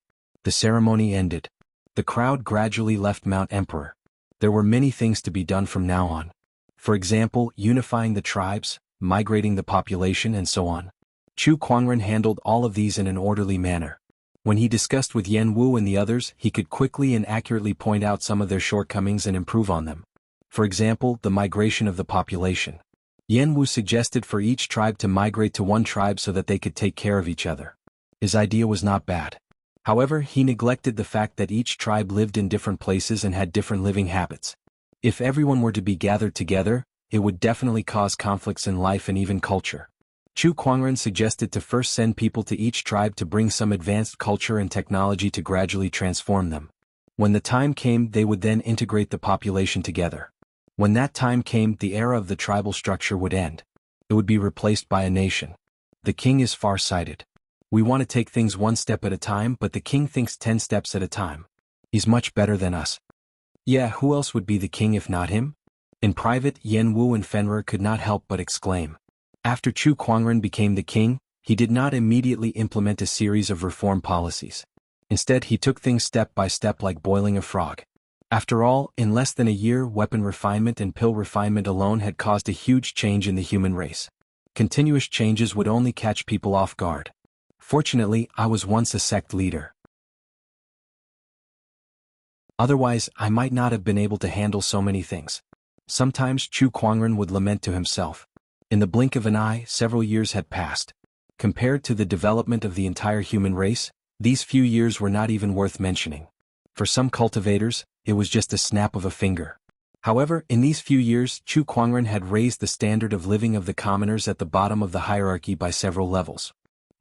The ceremony ended. The crowd gradually left Mount Emperor. There were many things to be done from now on. For example, unifying the tribes, migrating the population, and so on. Chu Kuangren handled all of these in an orderly manner. When he discussed with Jianghu and the others, he could quickly and accurately point out some of their shortcomings and improve on them. For example, the migration of the population. Jianghu suggested for each tribe to migrate to one tribe so that they could take care of each other. His idea was not bad. However, he neglected the fact that each tribe lived in different places and had different living habits. If everyone were to be gathered together, it would definitely cause conflicts in life and even culture. Chu Kuangren suggested to first send people to each tribe to bring some advanced culture and technology to gradually transform them. When the time came, they would then integrate the population together. When that time came, the era of the tribal structure would end. It would be replaced by a nation. The king is far-sighted. We want to take things one step at a time, but the king thinks 10 steps at a time. He's much better than us. Yeah, who else would be the king if not him? In private, Jianghu and Fenrir could not help but exclaim. After Chu Kuangren became the king, he did not immediately implement a series of reform policies. Instead, he took things step by step like boiling a frog. After all, in less than a year, weapon refinement and pill refinement alone had caused a huge change in the human race. Continuous changes would only catch people off guard. Fortunately, I was once a sect leader. Otherwise, I might not have been able to handle so many things. Sometimes Chu Kuangren would lament to himself. In the blink of an eye, several years had passed. Compared to the development of the entire human race, these few years were not even worth mentioning. For some cultivators, it was just a snap of a finger. However, in these few years, Chu Kuangren had raised the standard of living of the commoners at the bottom of the hierarchy by several levels.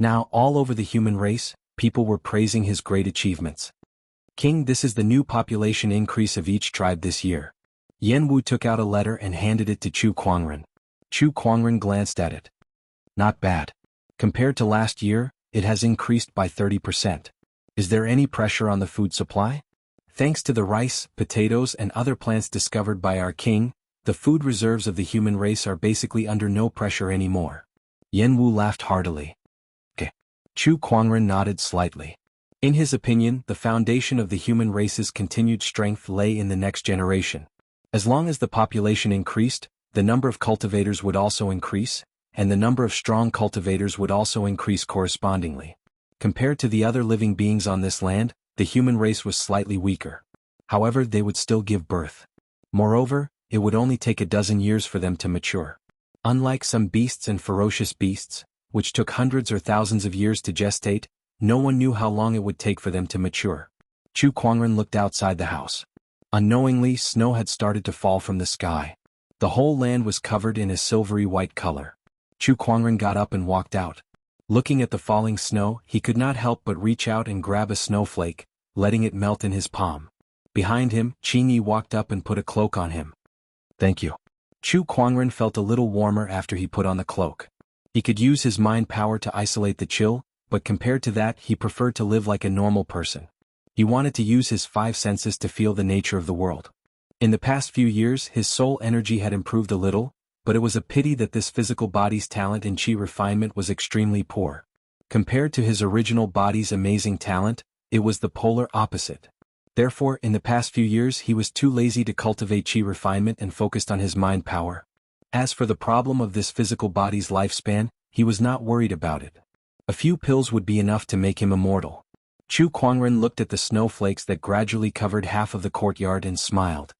Now, all over the human race, people were praising his great achievements. King, this is the new population increase of each tribe this year. Jianghu took out a letter and handed it to Chu Kuangren. Chu Kuangren glanced at it. Not bad. Compared to last year, it has increased by 30%. Is there any pressure on the food supply? Thanks to the rice, potatoes, and other plants discovered by our king, the food reserves of the human race are basically under no pressure anymore. Jianghu laughed heartily. Chu Kuangren nodded slightly. In his opinion, the foundation of the human race's continued strength lay in the next generation. As long as the population increased, the number of cultivators would also increase, and the number of strong cultivators would also increase correspondingly. Compared to the other living beings on this land, the human race was slightly weaker. However, they would still give birth. Moreover, it would only take a dozen years for them to mature. Unlike some beasts and ferocious beasts, which took hundreds or thousands of years to gestate, no one knew how long it would take for them to mature. Chu Kuangren looked outside the house. Unknowingly, snow had started to fall from the sky. The whole land was covered in a silvery white color. Chu Kuangren got up and walked out. Looking at the falling snow, he could not help but reach out and grab a snowflake, letting it melt in his palm. Behind him, Qingyi walked up and put a cloak on him. Thank you. Chu Kuangren felt a little warmer after he put on the cloak. He could use his mind power to isolate the chill, but compared to that, he preferred to live like a normal person. He wanted to use his 5 senses to feel the nature of the world. In the past few years, his soul energy had improved a little, but it was a pity that this physical body's talent in chi refinement was extremely poor. Compared to his original body's amazing talent, it was the polar opposite. Therefore, in the past few years, he was too lazy to cultivate chi refinement and focused on his mind power. As for the problem of this physical body's lifespan, he was not worried about it. A few pills would be enough to make him immortal. Chu Kuangren looked at the snowflakes that gradually covered half of the courtyard and smiled.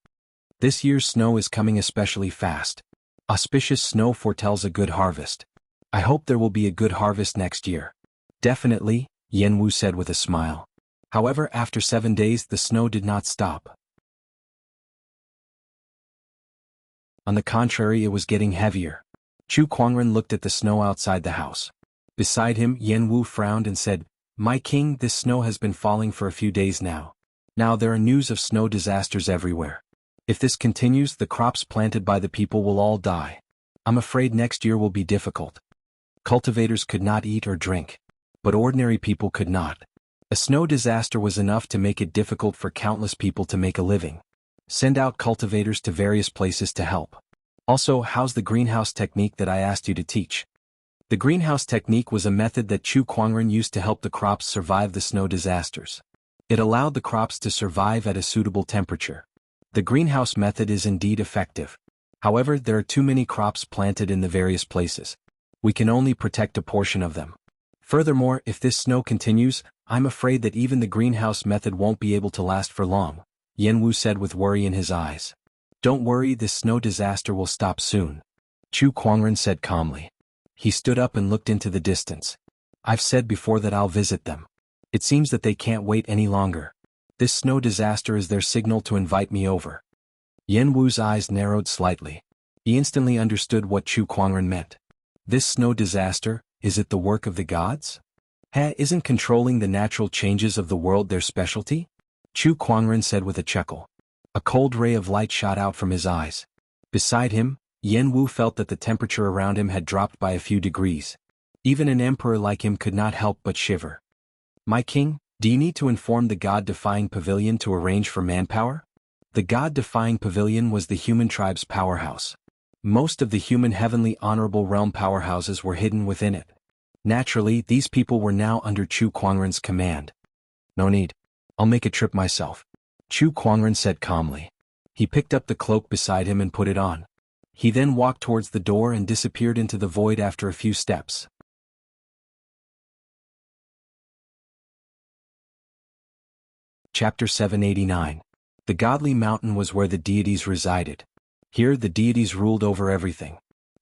This year's snow is coming especially fast. Auspicious snow foretells a good harvest. I hope there will be a good harvest next year. Definitely, Jianghu said with a smile. However, after 7 days the snow did not stop. On the contrary, it was getting heavier. Chu Kuangren looked at the snow outside the house. Beside him, Jianghu frowned and said, "My king, this snow has been falling for a few days now. Now there are news of snow disasters everywhere. If this continues, the crops planted by the people will all die. I'm afraid next year will be difficult." Cultivators could not eat or drink. But ordinary people could not. A snow disaster was enough to make it difficult for countless people to make a living. Send out cultivators to various places to help. Also, how's the greenhouse technique that I asked you to teach? The greenhouse technique was a method that Chu Kuangren used to help the crops survive the snow disasters. It allowed the crops to survive at a suitable temperature. The greenhouse method is indeed effective. However, there are too many crops planted in the various places. We can only protect a portion of them. Furthermore, if this snow continues, I'm afraid that even the greenhouse method won't be able to last for long, Jianghu said with worry in his eyes. Don't worry, this snow disaster will stop soon, Chu Kuangren said calmly. He stood up and looked into the distance. I've said before that I'll visit them. It seems that they can't wait any longer. This snow disaster is their signal to invite me over. Jianghu's eyes narrowed slightly. He instantly understood what Chu Kuangren meant. This snow disaster, is it the work of the gods? Isn't controlling the natural changes of the world their specialty? Chu Kuangren said with a chuckle. A cold ray of light shot out from his eyes. Beside him, Jianghu felt that the temperature around him had dropped by a few degrees. Even an emperor like him could not help but shiver. My king, do you need to inform the God-defying pavilion to arrange for manpower? The God-defying pavilion was the human tribe's powerhouse. Most of the human heavenly honorable realm powerhouses were hidden within it. Naturally, these people were now under Chu Kuangren's command. No need. I'll make a trip myself, Chu Kuangren said calmly. He picked up the cloak beside him and put it on. He then walked towards the door and disappeared into the void after a few steps. Chapter 789. The Godly Mountain was where the deities resided. Here the deities ruled over everything.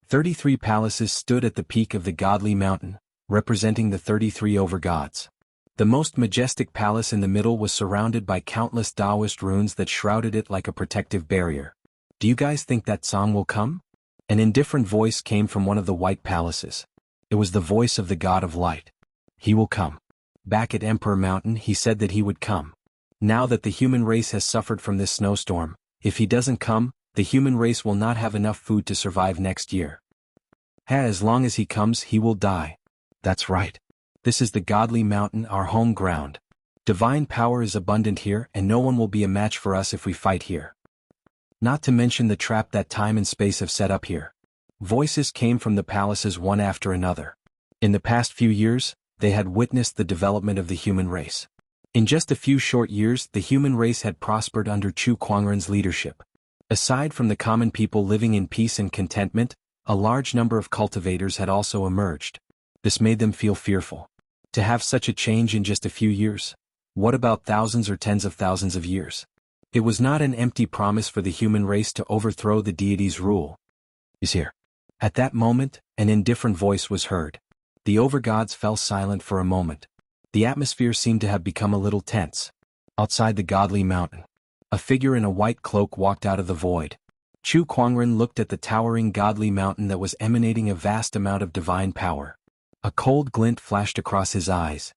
33 palaces stood at the peak of the Godly Mountain, representing the 33 overgods. The most majestic palace in the middle was surrounded by countless Taoist runes that shrouded it like a protective barrier. Do you guys think that song will come? An indifferent voice came from one of the white palaces. It was the voice of the god of light. He will come. Back at Emperor Mountain, he said that he would come. Now that the human race has suffered from this snowstorm, if he doesn't come, the human race will not have enough food to survive next year. As long as he comes, he will die. That's right. This is the Godly Mountain, our home ground. Divine power is abundant here, and no one will be a match for us if we fight here. Not to mention the trap that time and space have set up here. Voices came from the palaces one after another. In the past few years, they had witnessed the development of the human race. In just a few short years, the human race had prospered under Chu Kuangren's leadership. Aside from the common people living in peace and contentment, a large number of cultivators had also emerged. This made them feel fearful. To have such a change in just a few years? What about thousands or tens of thousands of years? It was not an empty promise for the human race to overthrow the deity's rule. Is here. At that moment, an indifferent voice was heard. The overgods fell silent for a moment. The atmosphere seemed to have become a little tense. Outside the Godly Mountain, a figure in a white cloak walked out of the void. Chu Kuangren looked at the towering Godly Mountain that was emanating a vast amount of divine power. A cold glint flashed across his eyes.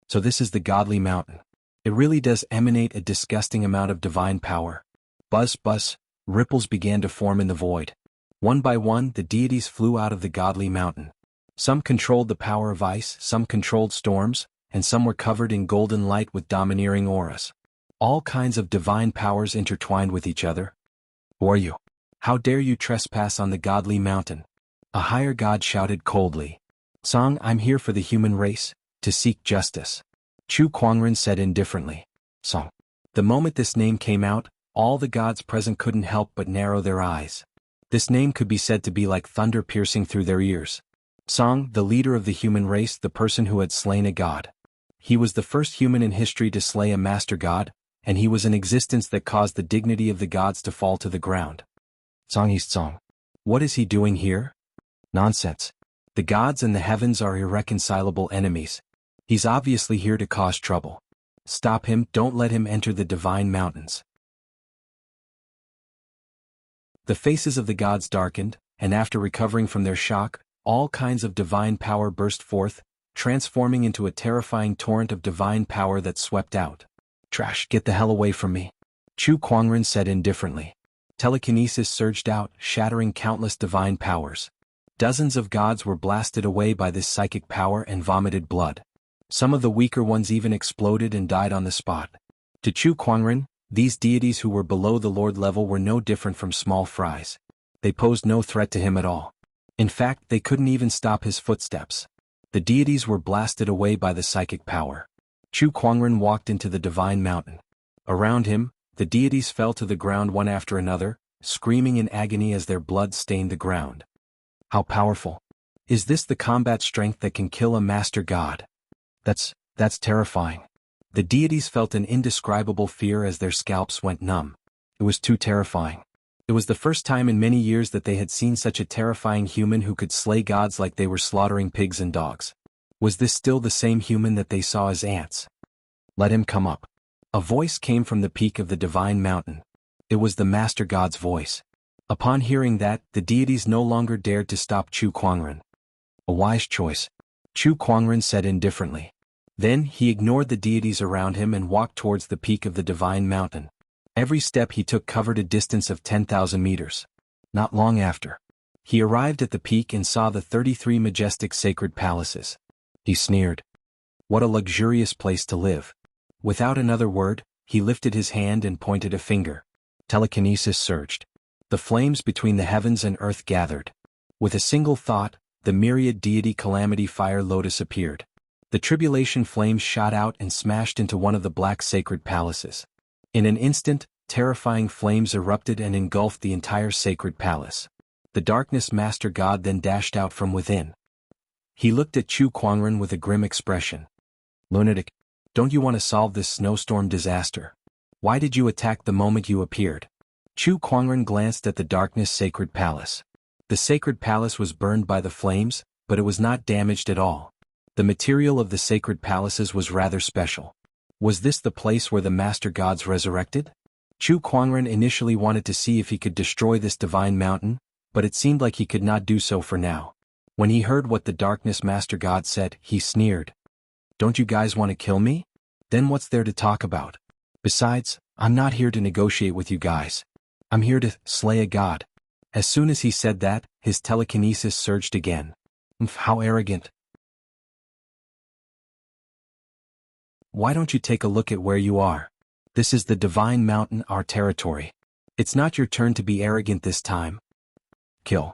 So this is the Godly Mountain. It really does emanate a disgusting amount of divine power. Buzz, buzz, ripples began to form in the void. One by one, the deities flew out of the Godly Mountain. Some controlled the power of ice, some controlled storms, and some were covered in golden light with domineering auras. All kinds of divine powers intertwined with each other. Who are you? How dare you trespass on the Godly Mountain? A higher god shouted coldly. Song, I'm here for the human race, to seek justice. Chu Kuangren said indifferently. Song. The moment this name came out, all the gods present couldn't help but narrow their eyes. This name could be said to be like thunder piercing through their ears. Song, the leader of the human race, the person who had slain a god. He was the first human in history to slay a master god, and he was an existence that caused the dignity of the gods to fall to the ground. Song. What is he doing here? Nonsense. The gods and the heavens are irreconcilable enemies. He's obviously here to cause trouble. Stop him, don't let him enter the divine mountains. The faces of the gods darkened, and after recovering from their shock, all kinds of divine power burst forth, transforming into a terrifying torrent of divine power that swept out. Trash, get the hell away from me. Chu Kuangren said indifferently. Telekinesis surged out, shattering countless divine powers. Dozens of gods were blasted away by this psychic power and vomited blood. Some of the weaker ones even exploded and died on the spot. To Chu Kuangren, these deities who were below the Lord level were no different from small fries. They posed no threat to him at all. In fact, they couldn't even stop his footsteps. The deities were blasted away by the psychic power. Chu Kuangren walked into the divine mountain. Around him, the deities fell to the ground one after another, screaming in agony as their blood stained the ground. How powerful. Is this the combat strength that can kill a master god? That's terrifying. The deities felt an indescribable fear as their scalps went numb. It was too terrifying. It was the first time in many years that they had seen such a terrifying human who could slay gods like they were slaughtering pigs and dogs. Was this still the same human that they saw as ants? Let him come up. A voice came from the peak of the divine mountain. It was the master god's voice. Upon hearing that, the deities no longer dared to stop Chu Kuangren. A wise choice. Chu Kuangren said indifferently. Then he ignored the deities around him and walked towards the peak of the divine mountain. Every step he took covered a distance of 10,000 meters. Not long after, he arrived at the peak and saw the 33 majestic sacred palaces. He sneered. What a luxurious place to live. Without another word, he lifted his hand and pointed a finger. Telekinesis surged. The flames between the heavens and earth gathered. With a single thought, the myriad deity calamity fire lotus appeared. The tribulation flames shot out and smashed into one of the black sacred palaces. In an instant, terrifying flames erupted and engulfed the entire sacred palace. The darkness master god then dashed out from within. He looked at Chu Kuangren with a grim expression. Lunatic, don't you want to solve this snowstorm disaster? Why did you attack the moment you appeared? Chu Kuangren glanced at the darkness sacred palace. The sacred palace was burned by the flames, but it was not damaged at all. The material of the sacred palaces was rather special. Was this the place where the master gods resurrected? Chu Kuangren initially wanted to see if he could destroy this divine mountain, but it seemed like he could not do so for now. When he heard what the darkness master god said, he sneered. Don't you guys want to kill me? Then what's there to talk about? Besides, I'm not here to negotiate with you guys. I'm here to slay a god. As soon as he said that, his telekinesis surged again. How arrogant. Why don't you take a look at where you are? This is the divine mountain, our territory. It's not your turn to be arrogant this time. Kill.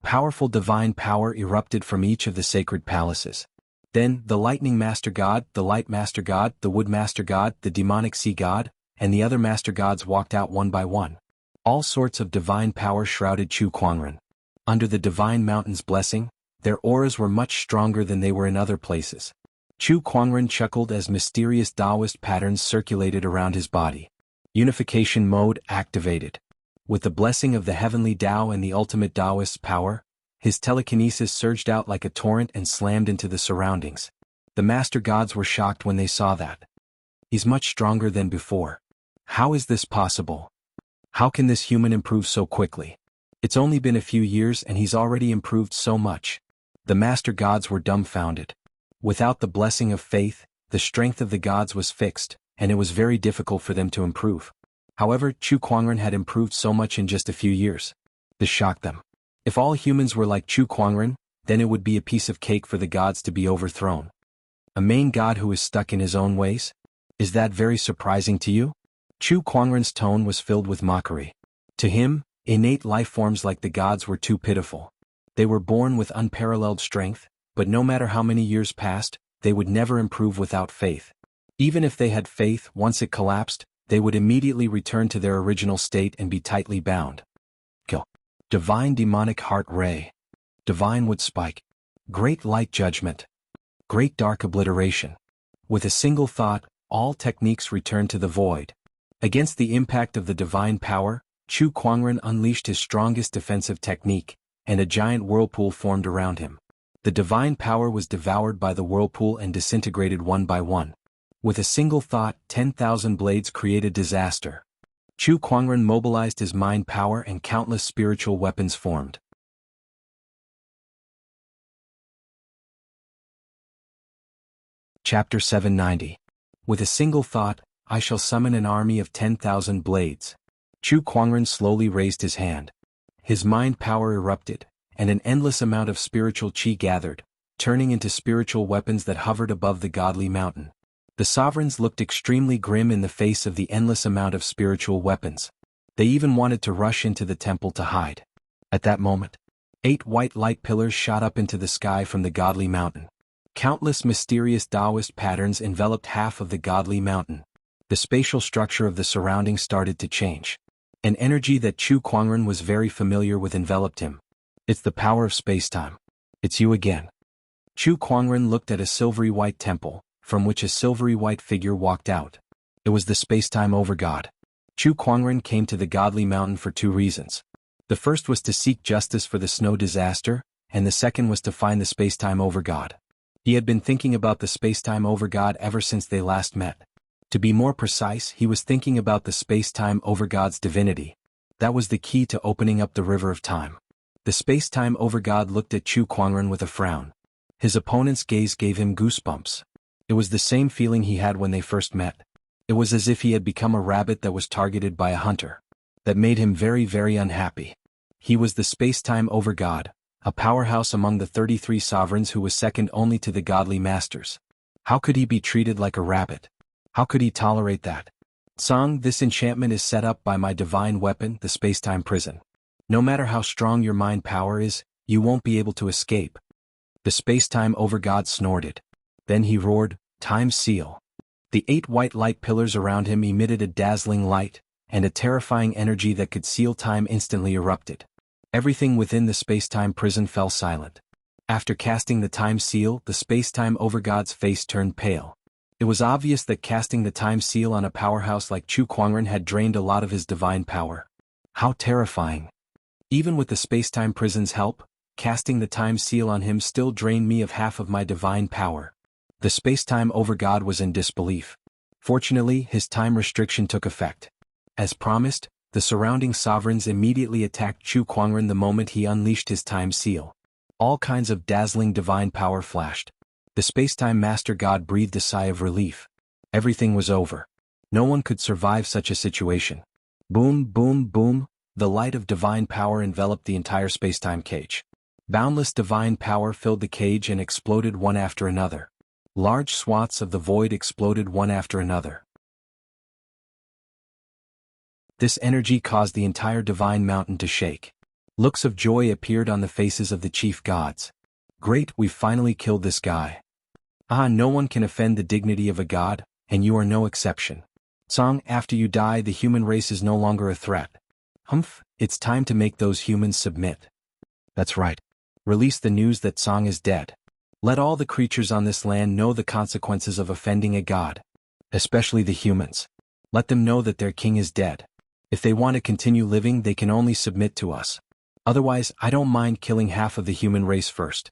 Powerful divine power erupted from each of the sacred palaces. Then, the lightning master god, the light master god, the wood master god, the demonic sea god, and the other master gods walked out one by one. All sorts of divine power shrouded Chu Kuangren. Under the divine mountain's blessing, their auras were much stronger than they were in other places. Chu Kuangren chuckled as mysterious Taoist patterns circulated around his body. Unification mode activated. With the blessing of the heavenly Tao and the ultimate Taoist's power, his telekinesis surged out like a torrent and slammed into the surroundings. The master gods were shocked when they saw that. He's much stronger than before. How is this possible? How can this human improve so quickly? It's only been a few years and he's already improved so much. The master gods were dumbfounded. Without the blessing of faith, the strength of the gods was fixed, and it was very difficult for them to improve. However, Chu Kuangren had improved so much in just a few years. This shocked them. If all humans were like Chu Kuangren, then it would be a piece of cake for the gods to be overthrown. A main god who is stuck in his own ways? Is that very surprising to you? Chu Kuangren's tone was filled with mockery. To him, innate life forms like the gods were too pitiful. They were born with unparalleled strength, but no matter how many years passed, they would never improve without faith. Even if they had faith, once it collapsed, they would immediately return to their original state and be tightly bound. Kill. Divine demonic heart ray. Divine wood spike. Great light judgment. Great dark obliteration. With a single thought, all techniques returned to the void. Against the impact of the divine power, Chu Kuangren unleashed his strongest defensive technique, and a giant whirlpool formed around him. The divine power was devoured by the whirlpool and disintegrated one by one. With a single thought, 10,000 blades created disaster. Chu Kuangren mobilized his mind power and countless spiritual weapons formed. Chapter 790. With a single thought, I shall summon an army of 10,000 blades. Chu Kuangren slowly raised his hand. His mind power erupted, and an endless amount of spiritual qi gathered, turning into spiritual weapons that hovered above the godly mountain. The sovereigns looked extremely grim in the face of the endless amount of spiritual weapons. They even wanted to rush into the temple to hide. At that moment, 8 white light pillars shot up into the sky from the godly mountain. Countless mysterious Taoist patterns enveloped half of the godly mountain. The spatial structure of the surroundings started to change. An energy that Chu Kuangren was very familiar with enveloped him. It's the power of space-time. It's you again. Chu Kuangren looked at a silvery white temple, from which a silvery white figure walked out. It was the space-time overgod. Chu Kuangren came to the godly mountain for 2 reasons. The first was to seek justice for the snow disaster, and the second was to find the space-time overgod. He had been thinking about the space-time overgod ever since they last met. To be more precise, he was thinking about the space-time overgod's divinity. That was the key to opening up the river of time. The space-time overgod looked at Chu Kuangren with a frown. His opponent's gaze gave him goosebumps. It was the same feeling he had when they first met. It was as if he had become a rabbit that was targeted by a hunter. That made him very, very unhappy. He was the space-time overgod, a powerhouse among the 33 sovereigns who was second only to the godly masters. How could he be treated like a rabbit? How could he tolerate that? Song, this enchantment is set up by my divine weapon, the space-time prison. No matter how strong your mind power is, you won't be able to escape. The space-time overgod snorted. Then he roared, Time seal. The 8 white light pillars around him emitted a dazzling light, and a terrifying energy that could seal time instantly erupted. Everything within the space-time prison fell silent. After casting the time seal, the space-time overgod's face turned pale. It was obvious that casting the time seal on a powerhouse like Chu Kuangren had drained a lot of his divine power. How terrifying. Even with the space-time prison's help, casting the time seal on him still drained me of half of my divine power. The space-time overgod was in disbelief. Fortunately, his time restriction took effect. As promised, the surrounding sovereigns immediately attacked Chu Kuangren the moment he unleashed his time seal. All kinds of dazzling divine power flashed. The space-time master god breathed a sigh of relief. Everything was over. No one could survive such a situation. Boom, boom, boom, the light of divine power enveloped the entire space-time cage. Boundless divine power filled the cage and exploded one after another. Large swaths of the void exploded one after another. This energy caused the entire divine mountain to shake. Looks of joy appeared on the faces of the chief gods. Great, we've finally killed this guy. Ah, no one can offend the dignity of a god, and you are no exception. Song, after you die the human race is no longer a threat. Humph, it's time to make those humans submit. That's right. Release the news that Song is dead. Let all the creatures on this land know the consequences of offending a god. Especially the humans. Let them know that their king is dead. If they want to continue living they can only submit to us. Otherwise, I don't mind killing half of the human race first.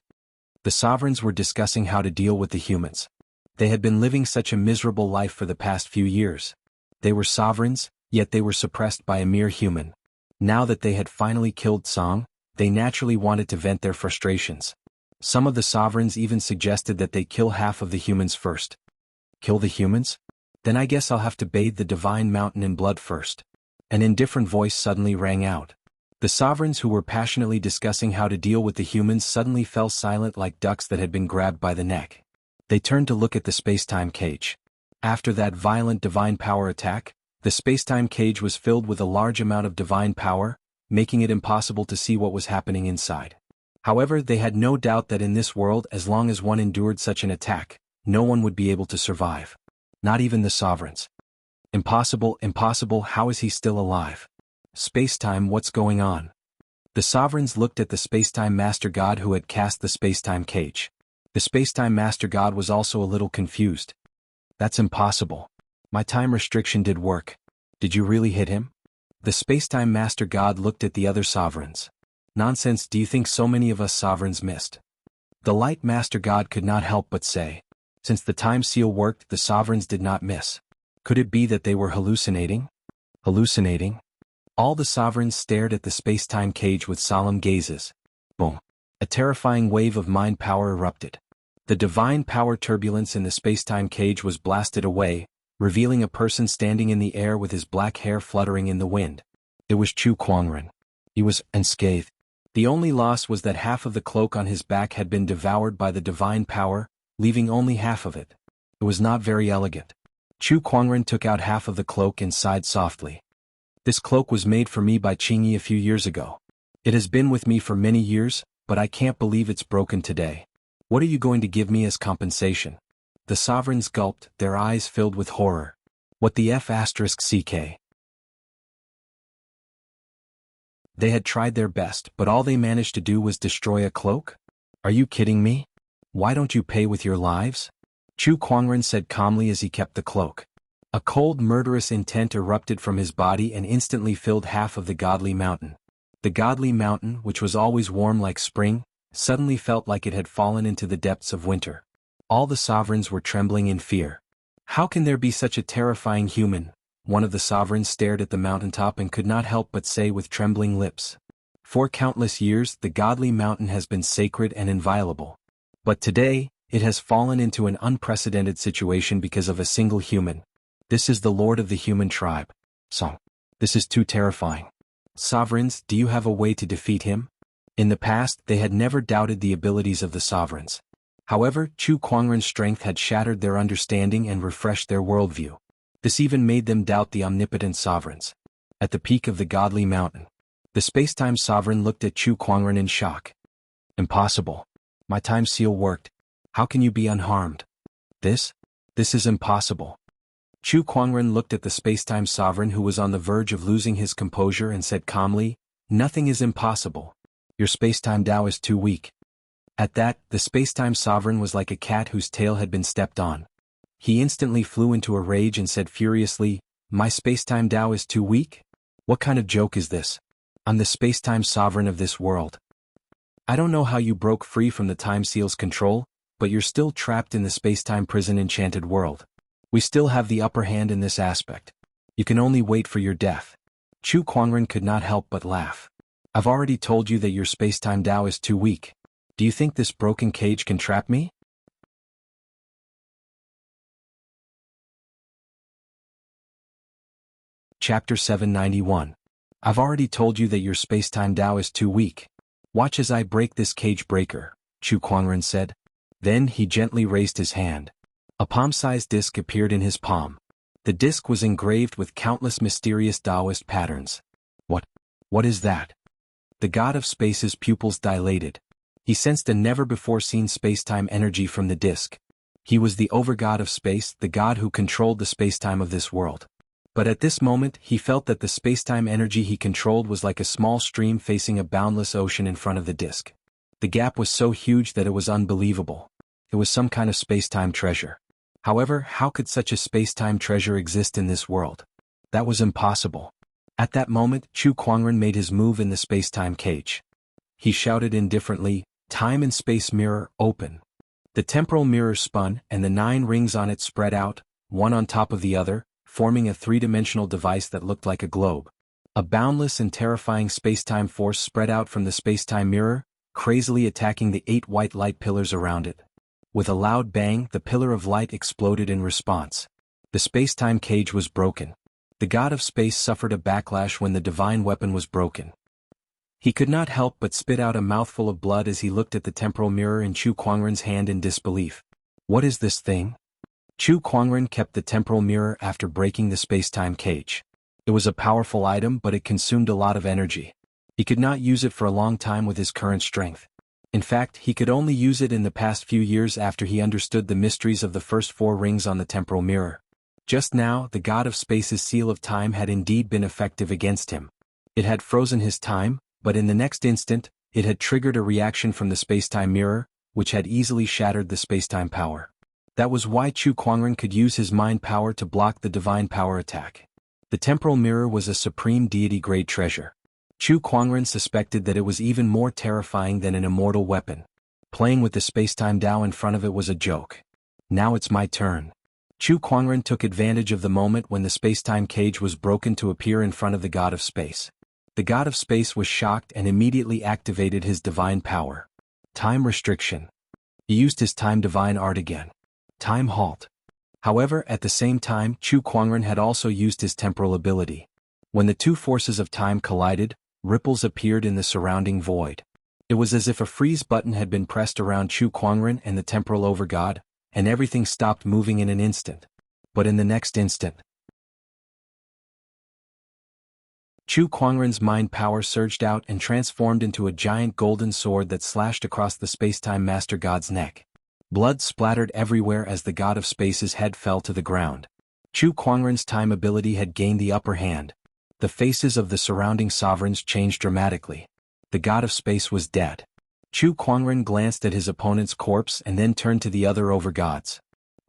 The sovereigns were discussing how to deal with the humans. They had been living such a miserable life for the past few years. They were sovereigns, yet they were suppressed by a mere human. Now that they had finally killed Song, they naturally wanted to vent their frustrations. Some of the sovereigns even suggested that they kill half of the humans first. Kill the humans? Then I guess I'll have to bathe the divine mountain in blood first. An indifferent voice suddenly rang out. The sovereigns who were passionately discussing how to deal with the humans suddenly fell silent like ducks that had been grabbed by the neck. They turned to look at the space-time cage. After that violent divine power attack, the space-time cage was filled with a large amount of divine power, making it impossible to see what was happening inside. However, they had no doubt that in this world, as long as one endured such an attack, no one would be able to survive. Not even the sovereigns. Impossible, impossible, how is he still alive? Space-time, what's going on? The sovereigns looked at the space-time master god who had cast the space-time cage. The space-time master god was also a little confused. That's impossible. My time restriction did work. Did you really hit him? The Spacetime Master God looked at the other sovereigns. Nonsense, do you think so many of us sovereigns missed? The Light Master God could not help but say. Since the time seal worked, the sovereigns did not miss. Could it be that they were hallucinating? Hallucinating? All the sovereigns stared at the space-time cage with solemn gazes. Boom. A terrifying wave of mind power erupted. The divine power turbulence in the space-time cage was blasted away, revealing a person standing in the air with his black hair fluttering in the wind. It was Chu Kuangren. He was unscathed. The only loss was that half of the cloak on his back had been devoured by the divine power, leaving only half of it. It was not very elegant. Chu Kuangren took out half of the cloak and sighed softly. This cloak was made for me by Qingyi a few years ago. It has been with me for many years, but I can't believe it's broken today. What are you going to give me as compensation? The sovereigns gulped, their eyes filled with horror. What the F***ck? They had tried their best, but all they managed to do was destroy a cloak? Are you kidding me? Why don't you pay with your lives? Chu Kuangren said calmly as he kept the cloak. A cold, murderous intent erupted from his body and instantly filled half of the godly mountain. The godly mountain, which was always warm like spring, suddenly felt like it had fallen into the depths of winter. All the sovereigns were trembling in fear. How can there be such a terrifying human? One of the sovereigns stared at the mountaintop and could not help but say with trembling lips. For countless years, the godly mountain has been sacred and inviolable. But today, it has fallen into an unprecedented situation because of a single human. This is the Lord of the human tribe. So, this is too terrifying. Sovereigns, do you have a way to defeat him? In the past, they had never doubted the abilities of the sovereigns. However, Chu Kuangren's strength had shattered their understanding and refreshed their worldview. This even made them doubt the omnipotent sovereigns. At the peak of the godly mountain, the spacetime sovereign looked at Chu Kuangren in shock. Impossible. My time seal worked. How can you be unharmed? This is impossible. Chu Kuangren looked at the spacetime sovereign who was on the verge of losing his composure and said calmly, "Nothing is impossible. Your spacetime Tao is too weak." At that, the spacetime sovereign was like a cat whose tail had been stepped on. He instantly flew into a rage and said furiously, "My spacetime Tao is too weak? What kind of joke is this? I'm the spacetime sovereign of this world. I don't know how you broke free from the time seal's control, but you're still trapped in the spacetime prison enchanted world. We still have the upper hand in this aspect. You can only wait for your death." Chu Kuangren could not help but laugh. "I've already told you that your spacetime Tao is too weak. Do you think this broken cage can trap me?" Chapter 791. I've already told you that your spacetime Tao is too weak. Watch as I break this cage breaker, Chu Kuangren said. Then he gently raised his hand. A palm-sized disc appeared in his palm. The disc was engraved with countless mysterious Taoist patterns. What is that? The god of space's pupils dilated. He sensed a never-before-seen spacetime energy from the disc. He was the overgod of space, the god who controlled the spacetime of this world. But at this moment, he felt that the spacetime energy he controlled was like a small stream facing a boundless ocean in front of the disc. The gap was so huge that it was unbelievable. It was some kind of spacetime treasure. However, how could such a spacetime treasure exist in this world? That was impossible. At that moment, Chu Kuangren made his move in the spacetime cage. He shouted indifferently, "Time and space mirror, open." The temporal mirror spun, and the 9 rings on it spread out, one on top of the other, forming a 3-dimensional device that looked like a globe. A boundless and terrifying spacetime force spread out from the spacetime mirror, crazily attacking the 8 white light pillars around it. With a loud bang, the pillar of light exploded in response. The spacetime cage was broken. The god of space suffered a backlash when the divine weapon was broken. He could not help but spit out a mouthful of blood as he looked at the temporal mirror in Chu Kuangren's hand in disbelief. What is this thing? Chu Kuangren kept the temporal mirror after breaking the spacetime cage. It was a powerful item, but it consumed a lot of energy. He could not use it for a long time with his current strength. In fact, he could only use it in the past few years after he understood the mysteries of the first 4 rings on the temporal mirror. Just now, the god of space's seal of time had indeed been effective against him. It had frozen his time, but in the next instant, it had triggered a reaction from the spacetime mirror, which had easily shattered the spacetime power. That was why Chu Kuangren could use his mind power to block the divine power attack. The temporal mirror was a supreme deity-grade treasure. Chu Kuangren suspected that it was even more terrifying than an immortal weapon. Playing with the space-time Dao in front of it was a joke. Now it's my turn. Chu Kuangren took advantage of the moment when the space-time cage was broken to appear in front of the god of space. The god of space was shocked and immediately activated his divine power. Time restriction. He used his time divine art again. Time halt. However, at the same time, Chu Kuangren had also used his temporal ability. When the two forces of time collided, ripples appeared in the surrounding void. It was as if a freeze button had been pressed around Chu Kuangren and the temporal overgod, and everything stopped moving in an instant. But in the next instant, Chu Kuangren's mind power surged out and transformed into a giant golden sword that slashed across the space-time master god's neck. Blood splattered everywhere as the god of space's head fell to the ground. Chu Kuangren's time ability had gained the upper hand. The faces of the surrounding sovereigns changed dramatically. The god of space was dead. Chu Kuangren glanced at his opponent's corpse and then turned to the other overgods.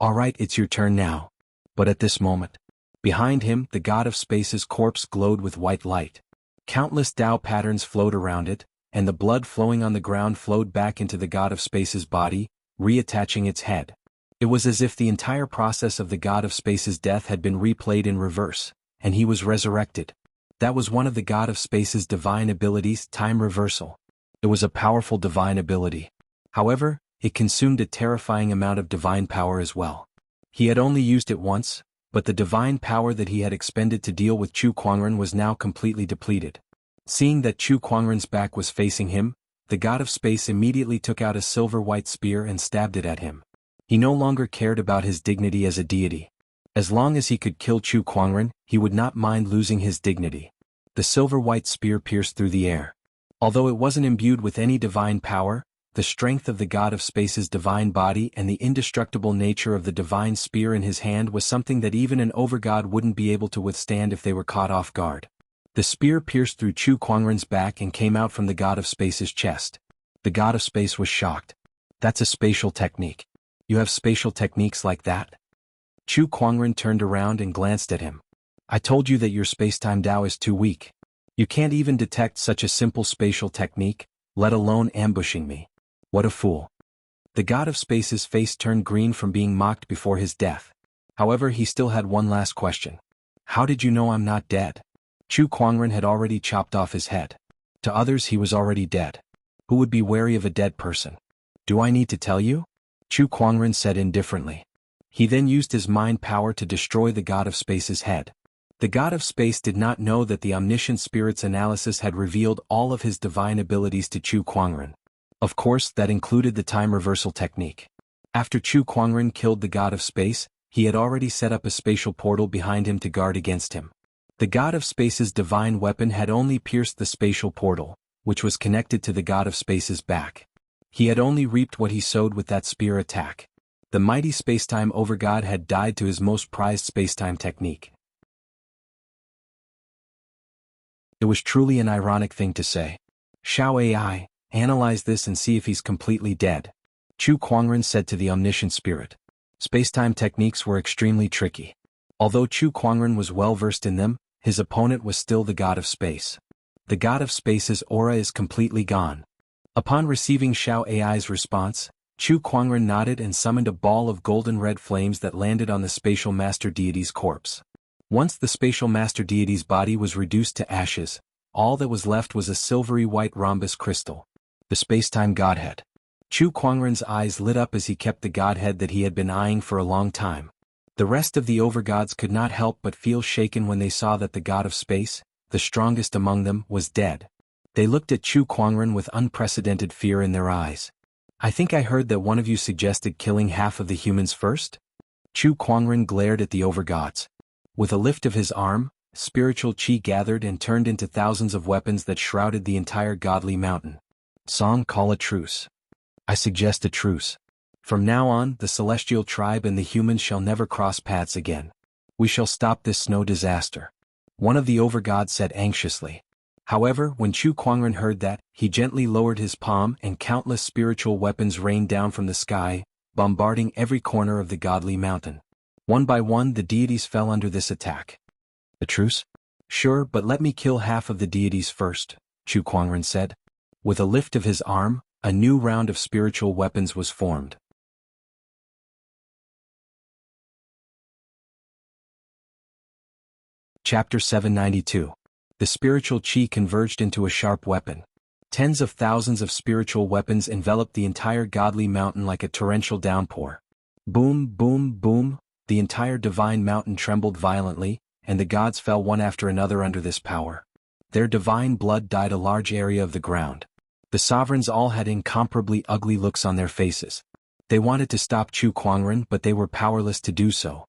Alright, it's your turn now. But at this moment, behind him, the god of space's corpse glowed with white light. Countless Dao patterns flowed around it, and the blood flowing on the ground flowed back into the god of space's body, reattaching its head. It was as if the entire process of the god of space's death had been replayed in reverse, and he was resurrected. That was one of the god of space's divine abilities, time reversal. It was a powerful divine ability. However, it consumed a terrifying amount of divine power as well. He had only used it once, but the divine power that he had expended to deal with Chu Kuangren was now completely depleted. Seeing that Chu Kuangren's back was facing him, the god of space immediately took out a silver-white spear and stabbed it at him. He no longer cared about his dignity as a deity. As long as he could kill Chu Kuangren, he would not mind losing his dignity. The silver-white spear pierced through the air. Although it wasn't imbued with any divine power, the strength of the god of space's divine body and the indestructible nature of the divine spear in his hand was something that even an overgod wouldn't be able to withstand if they were caught off guard. The spear pierced through Chu Kuangren's back and came out from the god of space's chest. The god of space was shocked. That's a spatial technique. You have spatial techniques like that? Chu Kuangren turned around and glanced at him. I told you that your space-time Dao is too weak. You can't even detect such a simple spatial technique, let alone ambushing me. What a fool. The god of space's face turned green from being mocked before his death. However, he still had one last question. How did you know I'm not dead? Chu Kuangren had already chopped off his head. To others he was already dead. Who would be wary of a dead person? Do I need to tell you? Chu Kuangren said indifferently. He then used his mind power to destroy the god of space's head. The god of space did not know that the omniscient spirit's analysis had revealed all of his divine abilities to Chu Kuangren. Of course, that included the time reversal technique. After Chu Kuangren killed the god of space, he had already set up a spatial portal behind him to guard against him. The god of space's divine weapon had only pierced the spatial portal, which was connected to the god of space's back. He had only reaped what he sowed with that spear attack. The mighty spacetime overgod had died to his most prized spacetime technique. It was truly an ironic thing to say. Shao AI, analyze this and see if he's completely dead. Chu Kuangren said to the omniscient spirit. Spacetime techniques were extremely tricky. Although Chu Kuangren was well versed in them, his opponent was still the god of space. The god of space's aura is completely gone. Upon receiving Shao AI's response, Chu Kuangren nodded and summoned a ball of golden red flames that landed on the spatial master deity's corpse. Once the spatial master deity's body was reduced to ashes, all that was left was a silvery white rhombus crystal. The spacetime godhead. Chu Kuangren's eyes lit up as he kept the godhead that he had been eyeing for a long time. The rest of the overgods could not help but feel shaken when they saw that the god of space, the strongest among them, was dead. They looked at Chu Kuangren with unprecedented fear in their eyes. I think I heard that one of you suggested killing half of the humans first? Chu Kuangren glared at the overgods. With a lift of his arm, spiritual qi gathered and turned into thousands of weapons that shrouded the entire godly mountain. Song, call a truce. I suggest a truce. From now on, the celestial tribe and the humans shall never cross paths again. We shall stop this snow disaster. One of the overgods said anxiously. However, when Chu Kuangren heard that, he gently lowered his palm and countless spiritual weapons rained down from the sky, bombarding every corner of the godly mountain. One by one the deities fell under this attack. A truce? Sure, but let me kill half of the deities first, Chu Kuangren said. With a lift of his arm, a new round of spiritual weapons was formed. Chapter 792. The spiritual qi converged into a sharp weapon. Tens of thousands of spiritual weapons enveloped the entire godly mountain like a torrential downpour. Boom, boom, boom, the entire divine mountain trembled violently, and the gods fell one after another under this power. Their divine blood dyed a large area of the ground. The sovereigns all had incomparably ugly looks on their faces. They wanted to stop Chu Kuangren, but they were powerless to do so.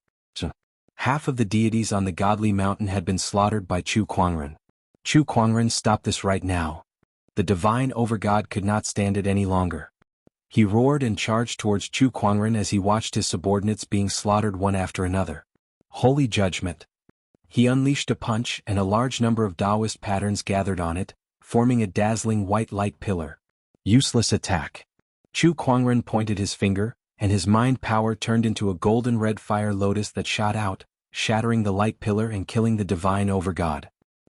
Half of the deities on the godly mountain had been slaughtered by Chu Kuangren. Chu Kuangren, stop this right now. The divine overgod could not stand it any longer. He roared and charged towards Chu Kuangren as he watched his subordinates being slaughtered one after another. Holy judgment! He unleashed a punch, and a large number of Taoist patterns gathered on it, forming a dazzling white light pillar. Useless attack. Chu Kuangren pointed his finger, and his mind power turned into a golden red fire lotus that shot out, shattering the light pillar and killing the divine overgod.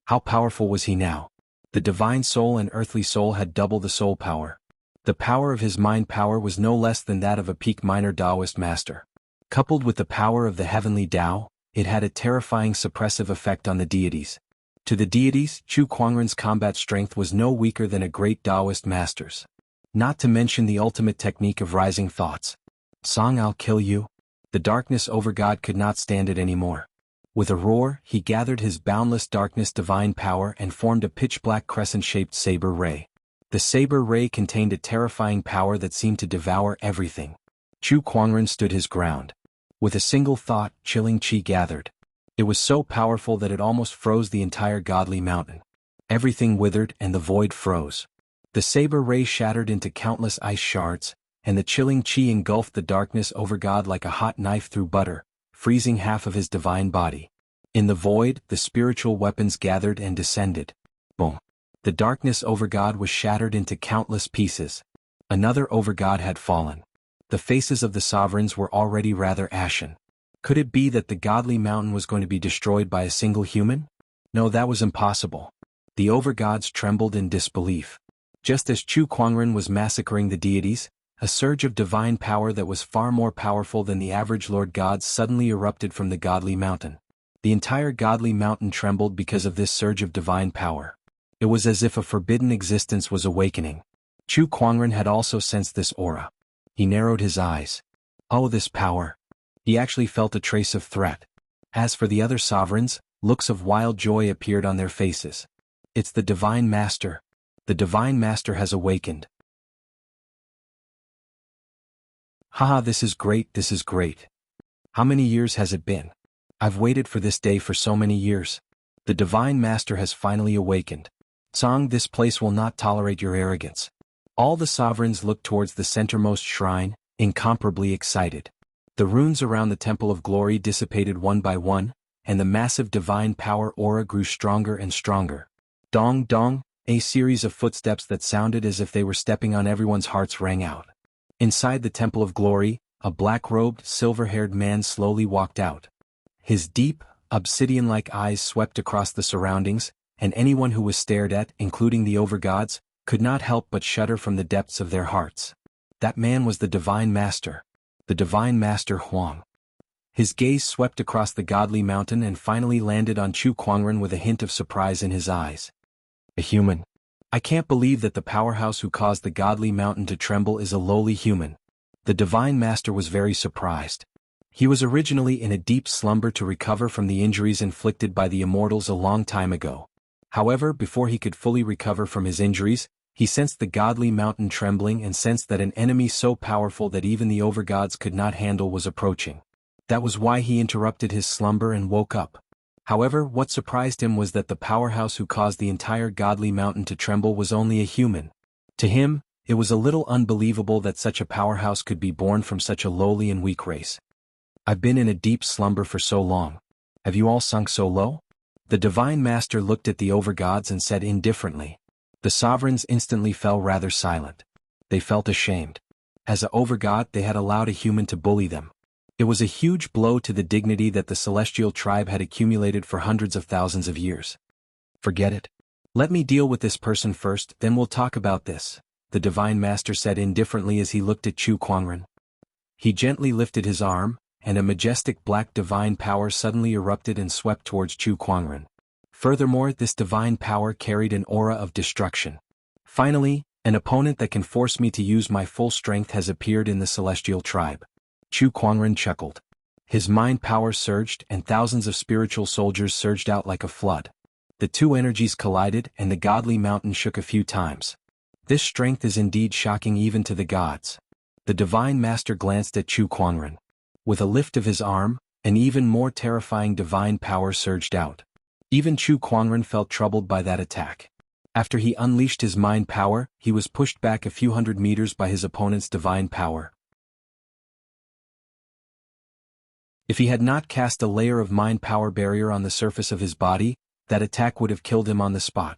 How powerful was he now? The divine soul and earthly soul had double the soul power. The power of his mind power was no less than that of a peak minor Taoist master. Coupled with the power of the heavenly Tao, it had a terrifying suppressive effect on the deities. To the deities, Chu Kuangren's combat strength was no weaker than a great Taoist master's. Not to mention the ultimate technique of rising thoughts. Song, I'll kill you. The darkness overgod could not stand it anymore. With a roar, he gathered his boundless darkness divine power and formed a pitch-black crescent-shaped saber ray. The saber ray contained a terrifying power that seemed to devour everything. Chu Kuangren stood his ground. With a single thought, chilling qi gathered. It was so powerful that it almost froze the entire godly mountain. Everything withered and the void froze. The saber ray shattered into countless ice shards, and the chilling qi engulfed the darkness overgod like a hot knife through butter, freezing half of his divine body. In the void, the spiritual weapons gathered and descended. Boom! The darkness overgod was shattered into countless pieces. Another overgod had fallen. The faces of the sovereigns were already rather ashen. Could it be that the godly mountain was going to be destroyed by a single human? No, that was impossible. The overgods trembled in disbelief. Just as Chu Kuangren was massacring the deities, a surge of divine power that was far more powerful than the average Lord Gods suddenly erupted from the godly mountain. The entire godly mountain trembled because of this surge of divine power. It was as if a forbidden existence was awakening. Chu Kuangren had also sensed this aura. He narrowed his eyes. Oh, this power! He actually felt a trace of threat. As for the other sovereigns, looks of wild joy appeared on their faces. It's the Divine Master. The Divine Master has awakened. Haha, this is great, this is great. How many years has it been? I've waited for this day for so many years. The Divine Master has finally awakened. Song, this place will not tolerate your arrogance. All the sovereigns looked towards the centermost shrine, incomparably excited. The runes around the Temple of Glory dissipated one by one, and the massive divine power aura grew stronger and stronger. Dong dong, a series of footsteps that sounded as if they were stepping on everyone's hearts rang out. Inside the Temple of Glory, a black-robed, silver-haired man slowly walked out. His deep, obsidian-like eyes swept across the surroundings, and anyone who was stared at, including the overgods, could not help but shudder from the depths of their hearts. That man was the Divine Master. The Divine Master Huang. His gaze swept across the godly mountain and finally landed on Chu Kuangren with a hint of surprise in his eyes. A human. I can't believe that the powerhouse who caused the godly mountain to tremble is a lowly human. The Divine Master was very surprised. He was originally in a deep slumber to recover from the injuries inflicted by the immortals a long time ago. However, before he could fully recover from his injuries, he sensed the godly mountain trembling and sensed that an enemy so powerful that even the overgods could not handle was approaching. That was why he interrupted his slumber and woke up. However, what surprised him was that the powerhouse who caused the entire godly mountain to tremble was only a human. To him, it was a little unbelievable that such a powerhouse could be born from such a lowly and weak race. I've been in a deep slumber for so long. Have you all sunk so low? The Divine Master looked at the overgods and said indifferently. The sovereigns instantly fell rather silent. They felt ashamed. As a overgod, they had allowed a human to bully them. It was a huge blow to the dignity that the celestial tribe had accumulated for hundreds of thousands of years. Forget it. Let me deal with this person first, then we'll talk about this, the Divine Master said indifferently as he looked at Chu Kuangren. He gently lifted his arm, and a majestic black divine power suddenly erupted and swept towards Chu Kuangren. Furthermore, this divine power carried an aura of destruction. Finally, an opponent that can force me to use my full strength has appeared in the celestial tribe. Chu Kuangren chuckled. His mind power surged and thousands of spiritual soldiers surged out like a flood. The two energies collided and the godly mountain shook a few times. This strength is indeed shocking even to the gods. The Divine Master glanced at Chu Kuangren. With a lift of his arm, an even more terrifying divine power surged out. Even Chu Kuangren felt troubled by that attack. After he unleashed his mind power, he was pushed back a few hundred meters by his opponent's divine power. If he had not cast a layer of mind power barrier on the surface of his body, that attack would have killed him on the spot.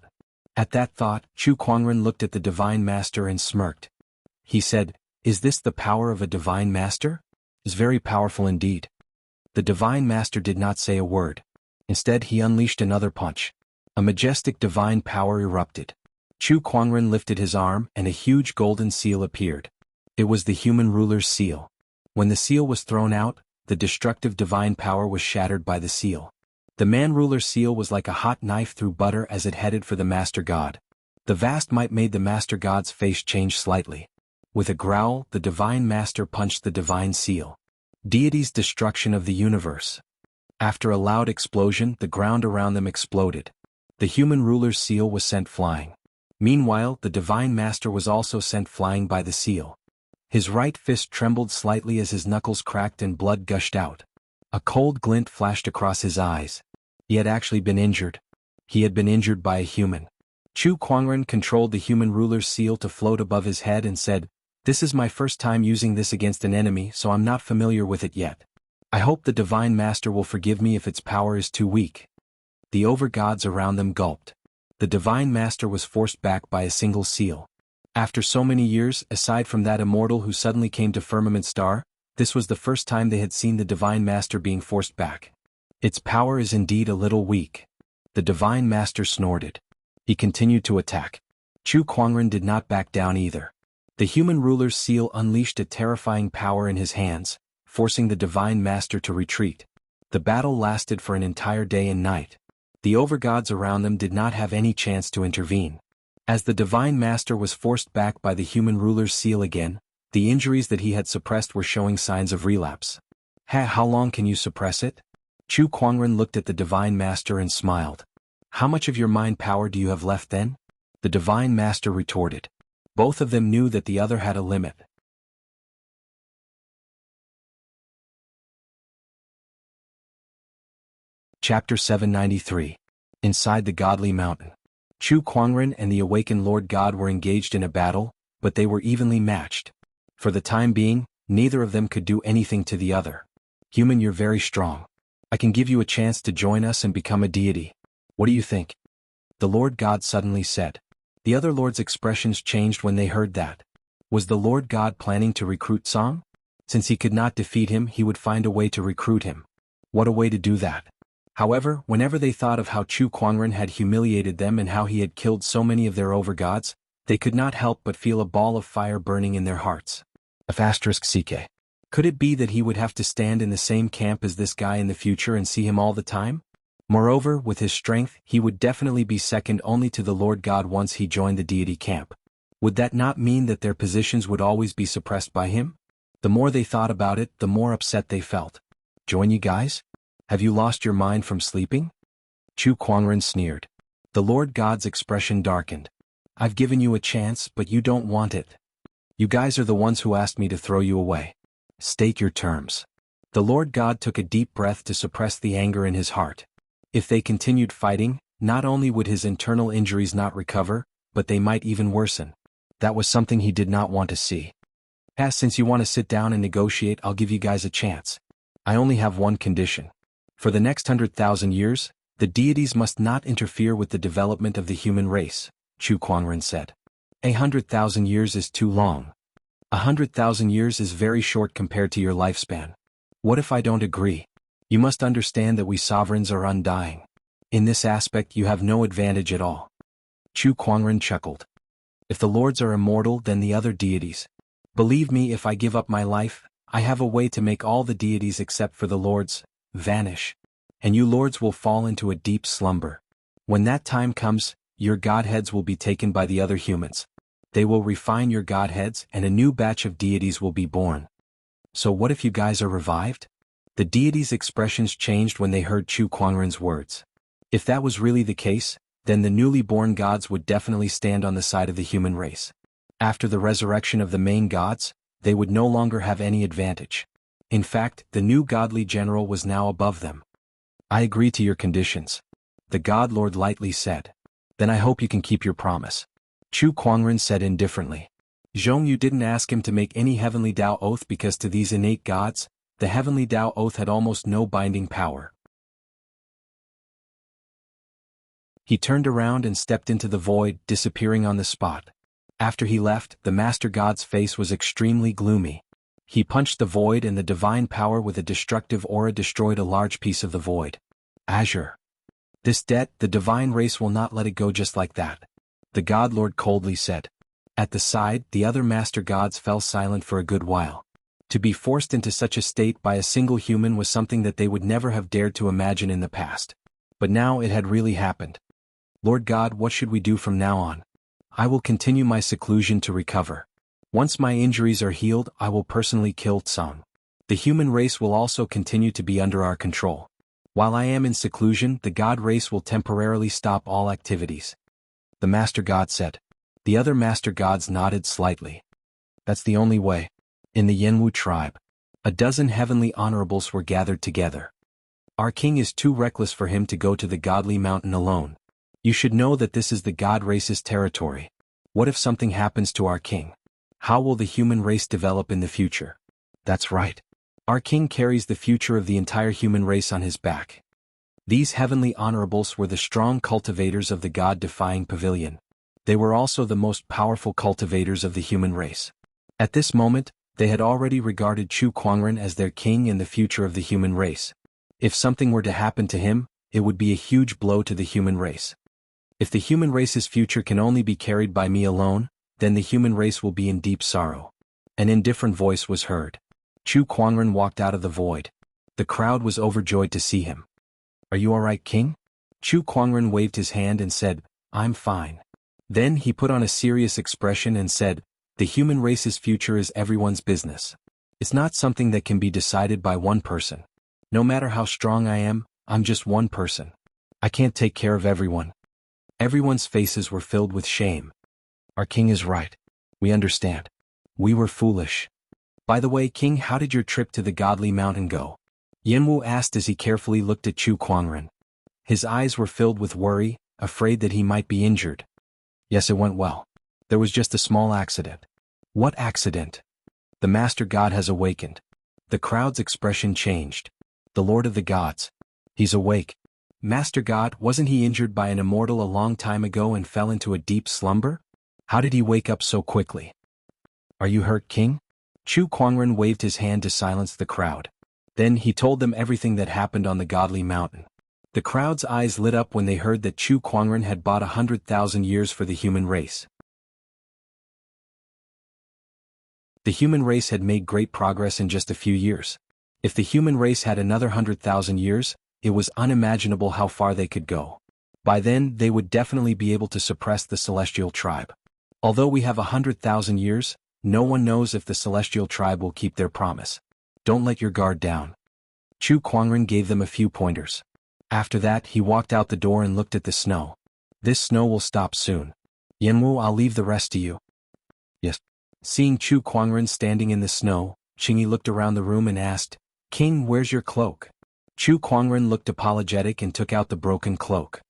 At that thought, Chu Kuangren looked at the Divine Master and smirked. He said, "Is this the power of a Divine Master? It's very powerful indeed." The Divine Master did not say a word. Instead, he unleashed another punch. A majestic divine power erupted. Chu Kuangren lifted his arm and a huge golden seal appeared. It was the human ruler's seal. When the seal was thrown out, the destructive divine power was shattered by the seal. The man-ruler's seal was like a hot knife through butter as it headed for the Master God. The vast might made the Master God's face change slightly. With a growl, the Divine Master punched the divine seal. Deity's destruction of the universe. After a loud explosion, the ground around them exploded. The human ruler's seal was sent flying. Meanwhile, the Divine Master was also sent flying by the seal. His right fist trembled slightly as his knuckles cracked and blood gushed out. A cold glint flashed across his eyes. He had actually been injured. He had been injured by a human. Chu Kuangren controlled the human ruler's seal to float above his head and said, "This is my first time using this against an enemy, so I'm not familiar with it yet. I hope the Divine Master will forgive me if its power is too weak." The overgods around them gulped. The Divine Master was forced back by a single seal. After so many years, aside from that immortal who suddenly came to Firmament Star, this was the first time they had seen the Divine Master being forced back. Its power is indeed a little weak. The Divine Master snorted. He continued to attack. Chu Kuangren did not back down either. The human ruler's seal unleashed a terrifying power in his hands, forcing the Divine Master to retreat. The battle lasted for an entire day and night. The overgods around them did not have any chance to intervene. As the Divine Master was forced back by the human ruler's seal again, the injuries that he had suppressed were showing signs of relapse. How long can you suppress it? Chu Kuangren looked at the Divine Master and smiled. How much of your mind power do you have left then? The Divine Master retorted. Both of them knew that the other had a limit. Chapter 793. Inside the Godly Mountain. Chu Kuangren and the awakened Lord God were engaged in a battle, but they were evenly matched. For the time being, neither of them could do anything to the other. "Human, you're very strong. I can give you a chance to join us and become a deity. What do you think?" The Lord God suddenly said. The other lords' expressions changed when they heard that. Was the Lord God planning to recruit Song? Since he could not defeat him, he would find a way to recruit him. What a way to do that. However, whenever they thought of how Chu Kuangren had humiliated them and how he had killed so many of their overgods, they could not help but feel a ball of fire burning in their hearts. *CK. Could it be that he would have to stand in the same camp as this guy in the future and see him all the time? Moreover, with his strength, he would definitely be second only to the Lord God once he joined the deity camp. Would that not mean that their positions would always be suppressed by him? The more they thought about it, the more upset they felt. "Join you guys? Have you lost your mind from sleeping?" Chu Kuangren sneered. The Lord God's expression darkened. "I've given you a chance, but you don't want it. You guys are the ones who asked me to throw you away. State your terms." The Lord God took a deep breath to suppress the anger in his heart. If they continued fighting, not only would his internal injuries not recover, but they might even worsen. That was something he did not want to see. Since you want to sit down and negotiate, I'll give you guys a chance. I only have one condition. For the next 100,000 years, the deities must not interfere with the development of the human race, Chu Kuangren said. 100,000 years is too long. 100,000 years is very short compared to your lifespan. What if I don't agree? You must understand that we sovereigns are undying. In this aspect you have no advantage at all. Chu Kuangren chuckled. If the lords are immortal, then the other deities. Believe me, if I give up my life, I have a way to make all the deities except for the lords vanish. And you lords will fall into a deep slumber. When that time comes, your godheads will be taken by the other humans. They will refine your godheads and a new batch of deities will be born. So what if you guys are revived? The deities' expressions changed when they heard Chu Kuangren's words. If that was really the case, then the newly born gods would definitely stand on the side of the human race. After the resurrection of the main gods, they would no longer have any advantage. In fact, the new godly general was now above them. I agree to your conditions. The God Lord lightly said. Then I hope you can keep your promise. Chu Kuangren said indifferently. Zhong, you didn't ask him to make any heavenly Tao oath because to these innate gods, the heavenly Tao oath had almost no binding power. He turned around and stepped into the void, disappearing on the spot. After he left, the Master God's face was extremely gloomy. He punched the void and the divine power with a destructive aura destroyed a large piece of the void. Azure. This debt, the divine race will not let it go just like that. The God Lord coldly said. At the side, the other Master Gods fell silent for a good while. To be forced into such a state by a single human was something that they would never have dared to imagine in the past. But now it had really happened. Lord God, what should we do from now on? I will continue my seclusion to recover. Once my injuries are healed, I will personally kill Tsang. The human race will also continue to be under our control. While I am in seclusion, the God race will temporarily stop all activities. The Master God said. The other Master Gods nodded slightly. That's the only way. In the Jianghu tribe, a dozen heavenly honorables were gathered together. Our king is too reckless for him to go to the godly mountain alone. You should know that this is the God race's territory. What if something happens to our king? How will the human race develop in the future? That's right. Our king carries the future of the entire human race on his back. These heavenly honorables were the strong cultivators of the God-defying pavilion. They were also the most powerful cultivators of the human race. At this moment, they had already regarded Chu Kuangren as their king and the future of the human race. If something were to happen to him, it would be a huge blow to the human race. If the human race's future can only be carried by me alone, then the human race will be in deep sorrow. An indifferent voice was heard. Chu Kuangren walked out of the void. The crowd was overjoyed to see him. Are you all right, king? Chu Kuangren waved his hand and said, I'm fine. Then he put on a serious expression and said, the human race's future is everyone's business. It's not something that can be decided by one person. No matter how strong I am, I'm just one person. I can't take care of everyone. Everyone's faces were filled with shame. Our king is right. We understand. We were foolish. By the way, king, how did your trip to the godly mountain go? Jianghu asked as he carefully looked at Chu Kuangren. His eyes were filled with worry, afraid that he might be injured. Yes, it went well. There was just a small accident. What accident? The Master God has awakened. The crowd's expression changed. The Lord of the Gods. He's awake. Master God, wasn't he injured by an immortal a long time ago and fell into a deep slumber? How did he wake up so quickly? Are you hurt, king? Chu Kuangren waved his hand to silence the crowd. Then he told them everything that happened on the godly mountain. The crowd's eyes lit up when they heard that Chu Kuangren had bought 100,000 years for the human race. The human race had made great progress in just a few years. If the human race had another 100,000 years, it was unimaginable how far they could go. By then, they would definitely be able to suppress the celestial tribe. Although we have 100,000 years, no one knows if the celestial tribe will keep their promise. Don't let your guard down. Chu Kuangren gave them a few pointers. After that, he walked out the door and looked at the snow. This snow will stop soon. Jianghu, I'll leave the rest to you. Yes. Seeing Chu Kuangren standing in the snow, Qingyi looked around the room and asked, King, where's your cloak? Chu Kuangren looked apologetic and took out the broken cloak.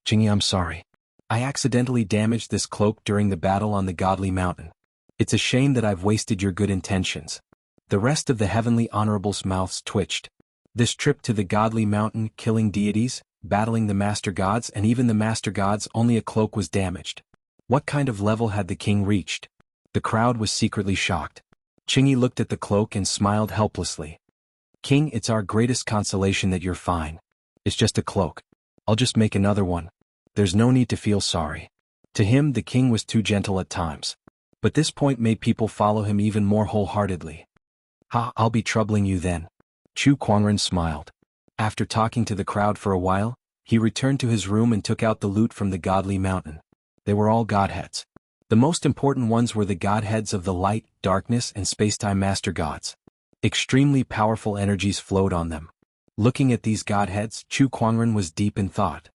Qingyi, I'm sorry. I accidentally damaged this cloak during the battle on the godly mountain. It's a shame that I've wasted your good intentions. The rest of the heavenly honorables' mouths twitched. This trip to the godly mountain, killing deities, battling the Master Gods, and even the Master Gods, only a cloak was damaged. What kind of level had the king reached? The crowd was secretly shocked. Qingyi looked at the cloak and smiled helplessly. King, it's our greatest consolation that you're fine. It's just a cloak. I'll just make another one. There's no need to feel sorry. To him, the king was too gentle at times. But this point made people follow him even more wholeheartedly. Ha, I'll be troubling you then. Chu Kuangren smiled. After talking to the crowd for a while, he returned to his room and took out the loot from the godly mountain. They were all godheads. The most important ones were the godheads of the light, darkness, and spacetime master gods. Extremely powerful energies flowed on them. Looking at these godheads, Chu Kuangren was deep in thought.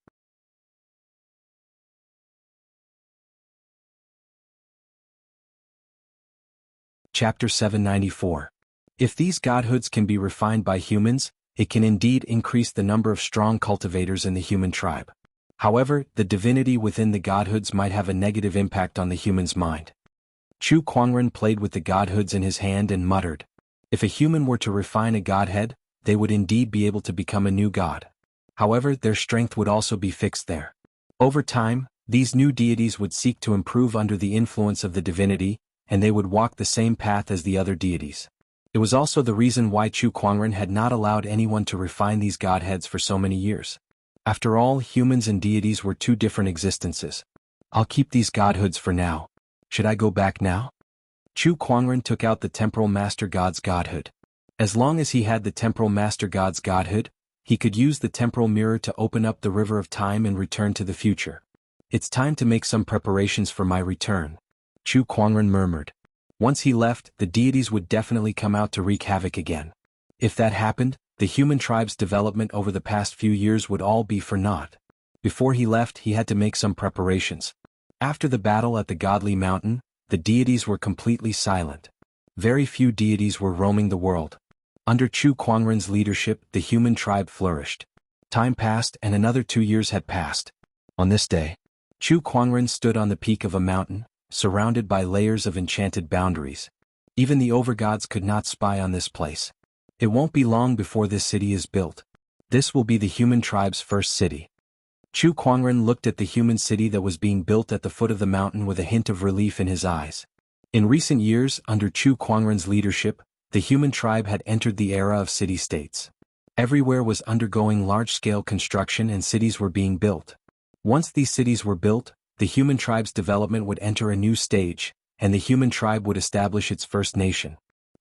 Chapter 794. If these godhoods can be refined by humans, it can indeed increase the number of strong cultivators in the human tribe. However, the divinity within the godhoods might have a negative impact on the human's mind. Chu Kuangren played with the godhoods in his hand and muttered, if a human were to refine a godhead, they would indeed be able to become a new god. However, their strength would also be fixed there. Over time, these new deities would seek to improve under the influence of the divinity, and they would walk the same path as the other deities. It was also the reason why Chu Kuangren had not allowed anyone to refine these godheads for so many years. After all, humans and deities were two different existences. I'll keep these godhoods for now. Should I go back now? Chu Kuangren took out the temporal master god's godhood. As long as he had the temporal master god's godhood, he could use the temporal mirror to open up the river of time and return to the future. It's time to make some preparations for my return, Chu Kuangren murmured. Once he left, the deities would definitely come out to wreak havoc again. If that happened, the human tribe's development over the past few years would all be for naught. Before he left, he had to make some preparations. After the battle at the godly mountain, the deities were completely silent. Very few deities were roaming the world. Under Chu Kuangren's leadership, the human tribe flourished. Time passed and another 2 years had passed. On this day, Chu Kuangren stood on the peak of a mountain, surrounded by layers of enchanted boundaries. Even the overgods could not spy on this place. It won't be long before this city is built. This will be the human tribe's first city. Chu Kuangren looked at the human city that was being built at the foot of the mountain with a hint of relief in his eyes. In recent years, under Chu Kuangren's leadership, the human tribe had entered the era of city-states. Everywhere was undergoing large-scale construction and cities were being built. Once these cities were built, the human tribe's development would enter a new stage, and the human tribe would establish its first nation.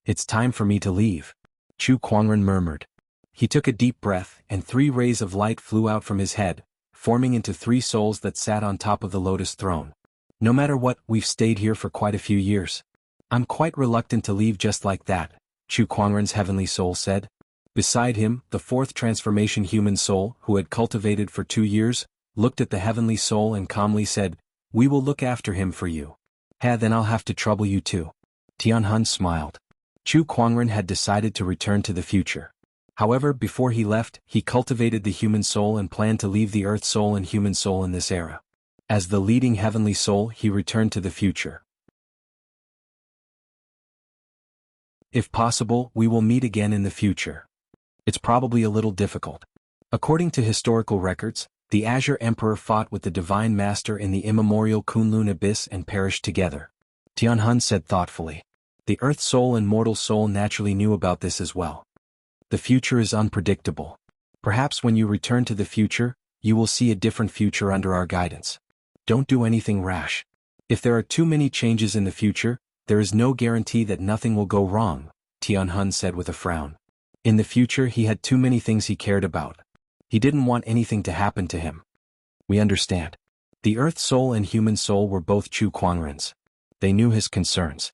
It's time for me to leave, Chu Kuangren murmured. He took a deep breath, and 3 rays of light flew out from his head, forming into 3 souls that sat on top of the lotus throne. No matter what, we've stayed here for quite a few years. I'm quite reluctant to leave just like that, Chu Kuangren's heavenly soul said. Beside him, the 4th transformation human soul, who had cultivated for 2 years, looked at the heavenly soul and calmly said, we will look after him for you. Then I'll have to trouble you too. Tianhun smiled. Chu Kuangren had decided to return to the future. However, before he left, he cultivated the human soul and planned to leave the earth soul and human soul in this era. As the leading heavenly soul, he returned to the future. If possible, we will meet again in the future. It's probably a little difficult. According to historical records, the Azure Emperor fought with the Divine Master in the immemorial Kunlun Abyss and perished together. Tianhun said thoughtfully. The Earth Soul and Mortal Soul naturally knew about this as well. The future is unpredictable. Perhaps when you return to the future, you will see a different future under our guidance. Don't do anything rash. If there are too many changes in the future, there is no guarantee that nothing will go wrong, Tianhun said with a frown. In the future he had too many things he cared about. He didn't want anything to happen to him. We understand. The Earth Soul and Human Soul were both Chu Kuangren's. They knew his concerns.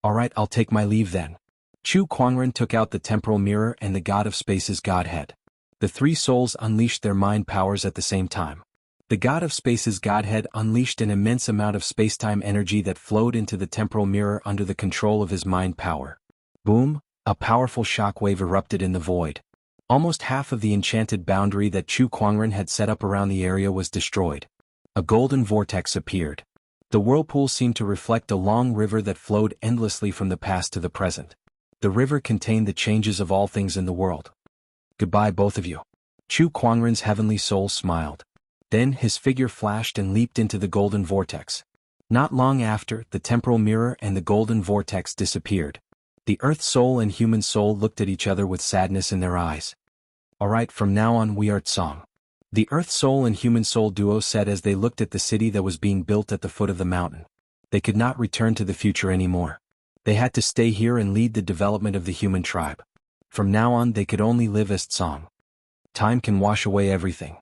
Alright, I'll take my leave then. Chu Kuangren took out the temporal mirror and the God of Space's Godhead. The 3 souls unleashed their mind powers at the same time. The God of Space's Godhead unleashed an immense amount of spacetime energy that flowed into the temporal mirror under the control of his mind power. Boom! A powerful shockwave erupted in the void. Almost half of the enchanted boundary that Chu Kuangren had set up around the area was destroyed. A golden vortex appeared. The whirlpool seemed to reflect a long river that flowed endlessly from the past to the present. The river contained the changes of all things in the world. Goodbye both of you. Chu Kuangren's heavenly soul smiled. Then his figure flashed and leaped into the golden vortex. Not long after, the temporal mirror and the golden vortex disappeared. The Earth Soul and Human Soul looked at each other with sadness in their eyes. Alright, from now on we are Tsang. The Earth Soul and Human Soul duo said as they looked at the city that was being built at the foot of the mountain. They could not return to the future anymore. They had to stay here and lead the development of the human tribe. From now on they could only live as Tsang. Time can wash away everything.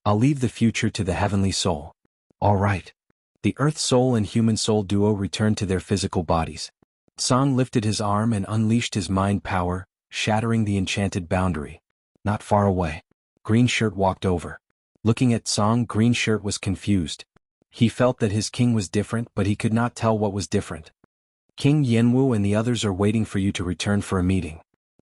I'll leave the future to the Heavenly Soul. Alright. The Earth Soul and Human Soul duo returned to their physical bodies. Tsang lifted his arm and unleashed his mind power, shattering the enchanted boundary. Not far away. Green Shirt walked over. Looking at Tsang, Green Shirt was confused. He felt that his king was different, but he could not tell what was different. King Yenwu and the others are waiting for you to return for a meeting.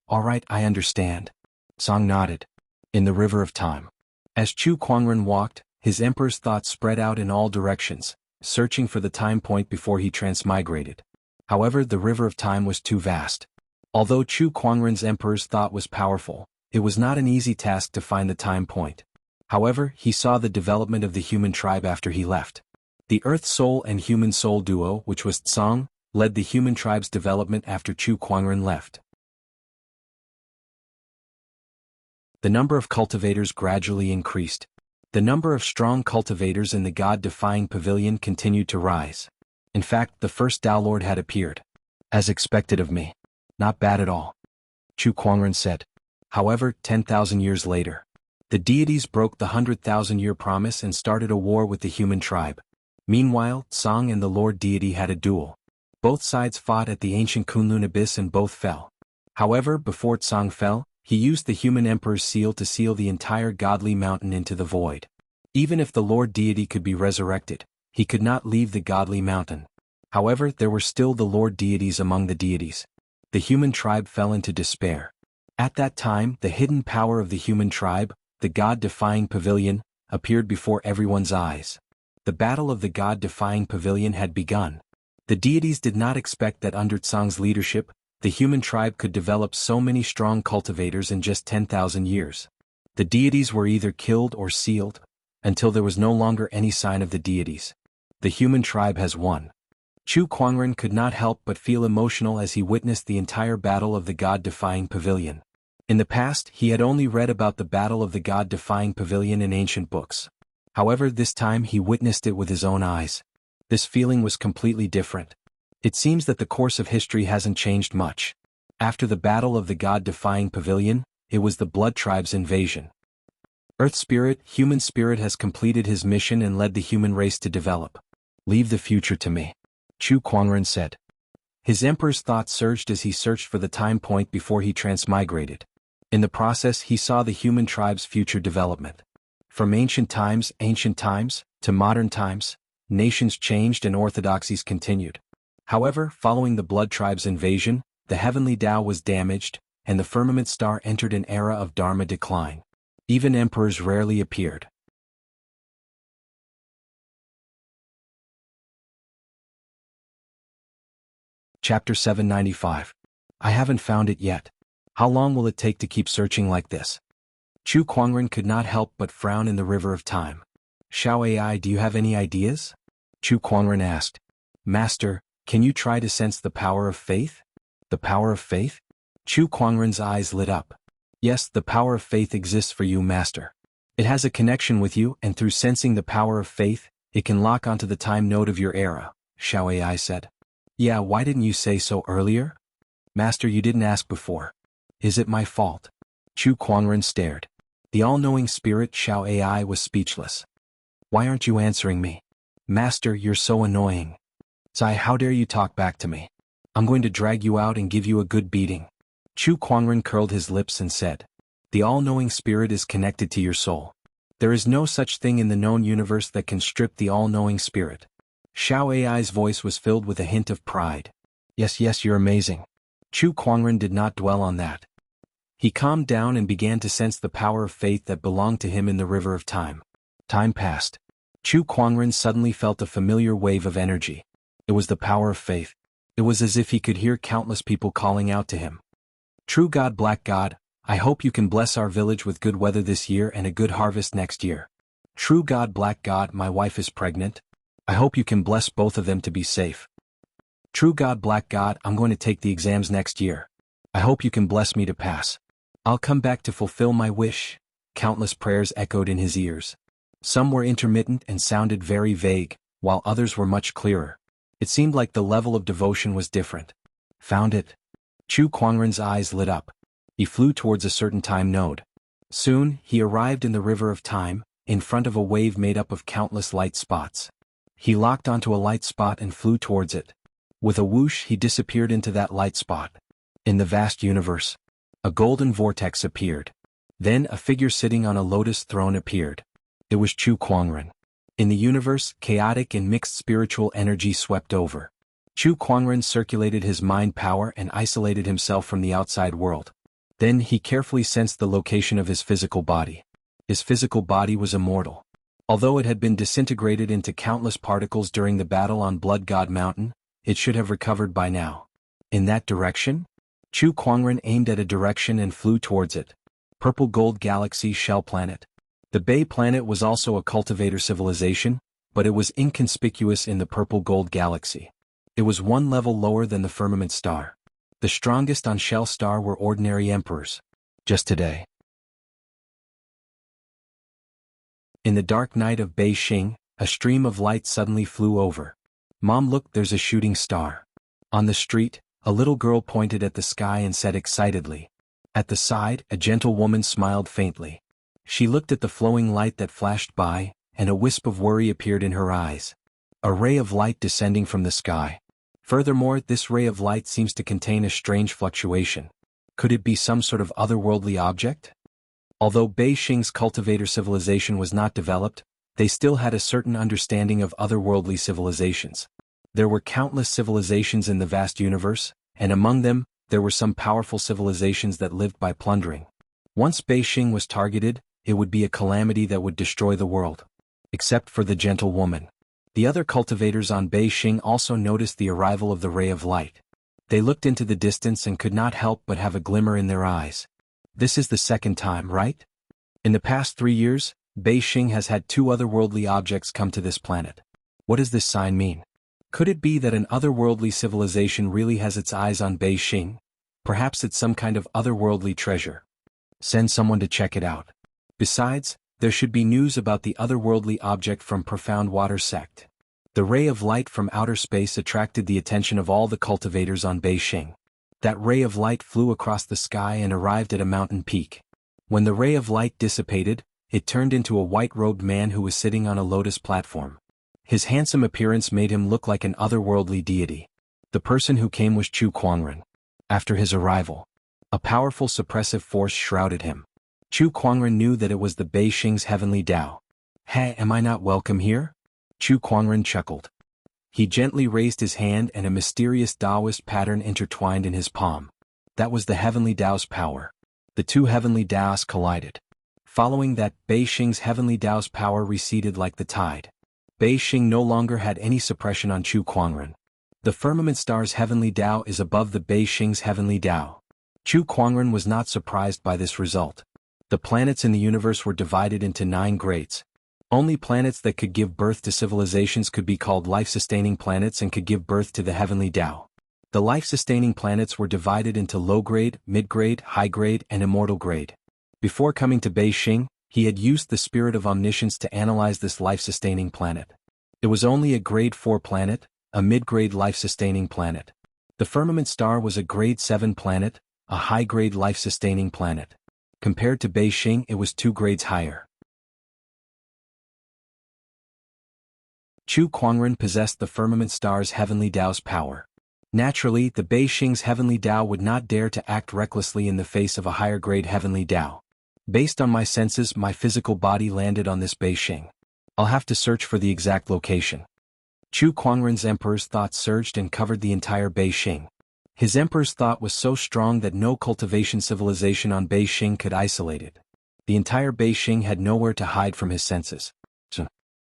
Alright, I understand. Tsang nodded. In the River of Time. As Chu Kuangren walked, his emperor's thoughts spread out in all directions, searching for the time point before he transmigrated. However, the River of Time was too vast. Although Chu Kuangren's emperor's thought was powerful, it was not an easy task to find the time point. However, he saw the development of the human tribe after he left. The Earth Soul and Human Soul duo, which was Tsang, led the human tribe's development after Chu Kuangren left. The number of cultivators gradually increased. The number of strong cultivators in the God-defying pavilion continued to rise. In fact, the first Tao Lord had appeared. As expected of me. Not bad at all. Chu Kuangren said. However, 10,000 years later, the deities broke the 100,000-year promise and started a war with the human tribe. Meanwhile, Tsang and the Lord deity had a duel. Both sides fought at the ancient Kunlun abyss and both fell. However, before Tsang fell, he used the human emperor's seal to seal the entire godly mountain into the void. Even if the Lord deity could be resurrected, he could not leave the godly mountain. However, there were still the Lord deities among the deities. The human tribe fell into despair. At that time, the hidden power of the human tribe, the God-defying pavilion, appeared before everyone's eyes. The battle of the God-defying pavilion had begun. The deities did not expect that under Tsang's leadership, the human tribe could develop so many strong cultivators in just 10,000 years. The deities were either killed or sealed, until there was no longer any sign of the deities. The human tribe has won. Chu Kuangren could not help but feel emotional as he witnessed the entire battle of the God-defying pavilion. In the past, he had only read about the battle of the God-defying pavilion in ancient books. However, this time he witnessed it with his own eyes. This feeling was completely different. It seems that the course of history hasn't changed much. After the battle of the God-defying pavilion, it was the Blood Tribe's invasion. Earth Spirit, Human Spirit has completed his mission and led the human race to develop. Leave the future to me. Chu Kuangren said. His emperor's thoughts surged as he searched for the time point before he transmigrated. In the process, he saw the human tribe's future development. From ancient times, to modern times, nations changed and orthodoxies continued. However, following the Blood Tribe's invasion, the heavenly Tao was damaged, and the firmament star entered an era of Dharma decline. Even emperors rarely appeared. Chapter 795. I haven't found it yet. How long will it take to keep searching like this? Chu Kuangren could not help but frown in the River of Time. Xiao AI, do you have any ideas? Chu Kuangren asked. Master, can you try to sense the power of faith? The power of faith? Chu Kuangren's eyes lit up. Yes, the power of faith exists for you, Master. It has a connection with you, and through sensing the power of faith, it can lock onto the time node of your era, Xiao AI said. Yeah, why didn't you say so earlier? Master, you didn't ask before. Is it my fault? Chu Kuangren stared. The all-knowing spirit Xiao AI was speechless. Why aren't you answering me? Master, you're so annoying. Zai, how dare you talk back to me? I'm going to drag you out and give you a good beating. Chu Kuangren curled his lips and said. The all-knowing spirit is connected to your soul. There is no such thing in the known universe that can strip the all-knowing spirit. Xiao AI's voice was filled with a hint of pride. Yes, you're amazing. Chu Kuangren did not dwell on that. He calmed down and began to sense the power of faith that belonged to him in the River of Time. Time passed. Chu Kuangren suddenly felt a familiar wave of energy. It was the power of faith. It was as if he could hear countless people calling out to him. True God, Black God, I hope you can bless our village with good weather this year and a good harvest next year. True God, Black God, my wife is pregnant. I hope you can bless both of them to be safe. True God, Black God, I'm going to take the exams next year. I hope you can bless me to pass. I'll come back to fulfill my wish. Countless prayers echoed in his ears. Some were intermittent and sounded very vague, while others were much clearer. It seemed like the level of devotion was different. Found it. Chu Kuangren's eyes lit up. He flew towards a certain time node. Soon, he arrived in the river of time, in front of a wave made up of countless light spots. He locked onto a light spot and flew towards it. With a whoosh, he disappeared into that light spot. In the vast universe, a golden vortex appeared. Then a figure sitting on a lotus throne appeared. It was Chu Kuangren. In the universe, chaotic and mixed spiritual energy swept over. Chu Kuangren circulated his mind power and isolated himself from the outside world. Then he carefully sensed the location of his physical body. His physical body was immortal. Although it had been disintegrated into countless particles during the battle on Blood God Mountain, it should have recovered by now. In that direction? Chu Kuangren aimed at a direction and flew towards it. Purple Gold Galaxy Shell Planet. The Bay Planet was also a cultivator civilization, but it was inconspicuous in the Purple Gold Galaxy. It was one level lower than the Firmament Star. The strongest on Shell Star were ordinary emperors. Just today. In the dark night of Beijing, a stream of light suddenly flew over. Mom, look, there's a shooting star. On the street, a little girl pointed at the sky and said excitedly. At the side, a gentle woman smiled faintly. She looked at the flowing light that flashed by, and a wisp of worry appeared in her eyes. A ray of light descending from the sky. Furthermore, this ray of light seems to contain a strange fluctuation. Could it be some sort of otherworldly object? Although Beijing's cultivator civilization was not developed, they still had a certain understanding of otherworldly civilizations. There were countless civilizations in the vast universe, and among them, there were some powerful civilizations that lived by plundering. Once Beijing was targeted, it would be a calamity that would destroy the world. Except for the gentle woman. The other cultivators on Beijing also noticed the arrival of the ray of light. They looked into the distance and could not help but have a glimmer in their eyes. This is the second time, right? In the past 3 years, Beijing has had 2 otherworldly objects come to this planet. What does this sign mean? Could it be that an otherworldly civilization really has its eyes on Beijing? Perhaps it's some kind of otherworldly treasure. Send someone to check it out. Besides, there should be news about the otherworldly object from Profound Water Sect. The ray of light from outer space attracted the attention of all the cultivators on Beijing. That ray of light flew across the sky and arrived at a mountain peak. When the ray of light dissipated, it turned into a white-robed man who was sitting on a lotus platform. His handsome appearance made him look like an otherworldly deity. The person who came was Chu Kuangren. After his arrival, a powerful suppressive force shrouded him. Chu Kuangren knew that it was the Beijing's heavenly Tao. Hey, am I not welcome here? Chu Kuangren chuckled. He gently raised his hand and a mysterious Taoist pattern intertwined in his palm. That was the heavenly Tao's power. The 2 heavenly Taos collided. Following that, Beijing's heavenly Tao's power receded like the tide. Beijing no longer had any suppression on Chu Kuangren. The Firmament Star's heavenly Tao is above the Beijing's heavenly Tao. Chu Kuangren was not surprised by this result. The planets in the universe were divided into 9 grades. Only planets that could give birth to civilizations could be called life-sustaining planets and could give birth to the heavenly Tao. The life-sustaining planets were divided into low-grade, mid-grade, high-grade, and immortal grade. Before coming to Beijing, he had used the spirit of omniscience to analyze this life-sustaining planet. It was only a grade 4 planet, a mid-grade life-sustaining planet. The Firmament Star was a grade 7 planet, a high-grade life-sustaining planet. Compared to Beijing, it was 2 grades higher. Chu Kuangren possessed the Firmament Star's heavenly Tao's power. Naturally, the Beijing's heavenly Tao would not dare to act recklessly in the face of a higher-grade heavenly Tao. Based on my senses, my physical body landed on this Beijing. I'll have to search for the exact location. Chu Kuangren's emperor's thought surged and covered the entire Beijing. His emperor's thought was so strong that no cultivation civilization on Beijing could isolate it. The entire Beijing had nowhere to hide from his senses.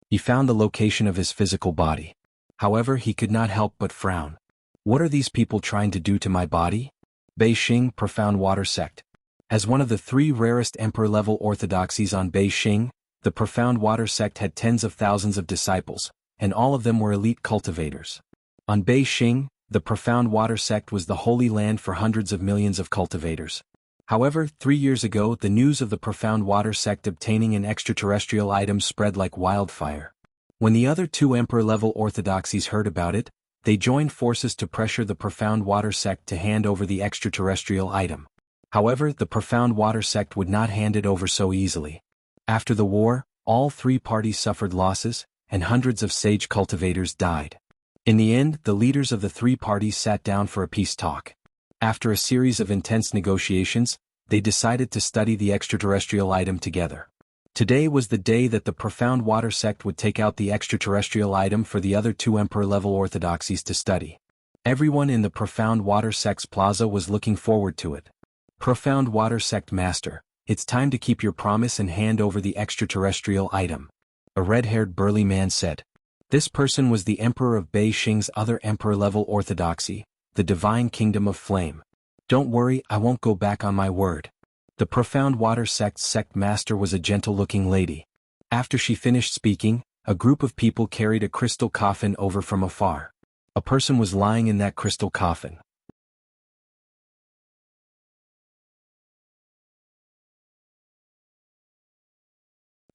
He found the location of his physical body. However, he could not help but frown. What are these people trying to do to my body? Beijing Profound Water Sect. As one of the 3 rarest emperor-level orthodoxies on Beijing, the Profound Water Sect had tens of thousands of disciples, and all of them were elite cultivators. On Beijing, The Profound Water sect was the holy land for hundreds of millions of cultivators. However, 3 years ago the news of the Profound Water sect obtaining an extraterrestrial item spread like wildfire. When the other two Emperor-level orthodoxies heard about it, they joined forces to pressure the Profound Water sect to hand over the extraterrestrial item. However, the Profound Water sect would not hand it over so easily. After the war, all three parties suffered losses, and hundreds of sage cultivators died. In the end, the leaders of the three parties sat down for a peace talk. After a series of intense negotiations, they decided to study the extraterrestrial item together. Today was the day that the Profound Water sect would take out the extraterrestrial item for the other two Emperor-level orthodoxies to study. Everyone in the Profound Water sect's plaza was looking forward to it. Profound Water sect master, it's time to keep your promise and hand over the extraterrestrial item. A red-haired burly man said. This person was the Emperor of Beijing's other Emperor-level orthodoxy, the Divine Kingdom of Flame. Don't worry, I won't go back on my word. The Profound Water sect's sect master was a gentle-looking lady. After she finished speaking, a group of people carried a crystal coffin over from afar. A person was lying in that crystal coffin.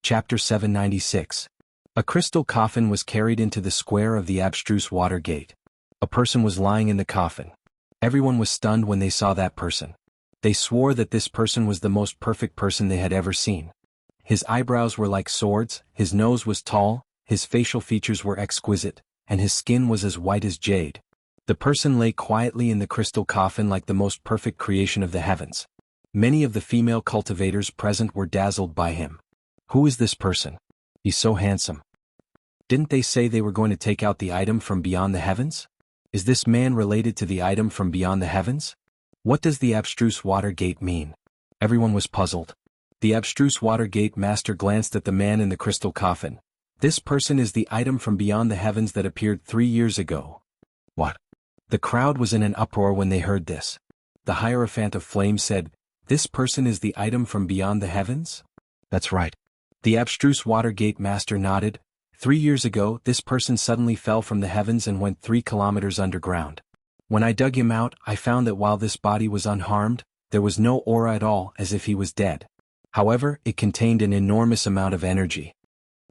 Chapter 796. A crystal coffin was carried into the square of the abstruse water gate. A person was lying in the coffin. Everyone was stunned when they saw that person. They swore that this person was the most perfect person they had ever seen. His eyebrows were like swords, his nose was tall, his facial features were exquisite, and his skin was as white as jade. The person lay quietly in the crystal coffin like the most perfect creation of the heavens. Many of the female cultivators present were dazzled by him. Who is this person? He's so handsome. Didn't they say they were going to take out the item from beyond the heavens? Is this man related to the item from beyond the heavens? What does the abstruse water gate mean? Everyone was puzzled. The abstruse water gate master glanced at the man in the crystal coffin. This person is the item from beyond the heavens that appeared 3 years ago. What? The crowd was in an uproar when they heard this. The Hierophant of Flame said, "This person is the item from beyond the heavens?" That's right. The abstruse water gate master nodded. 3 years ago, this person suddenly fell from the heavens and went 3 kilometers underground. When I dug him out, I found that while this body was unharmed, there was no aura at all, as if he was dead. However, it contained an enormous amount of energy.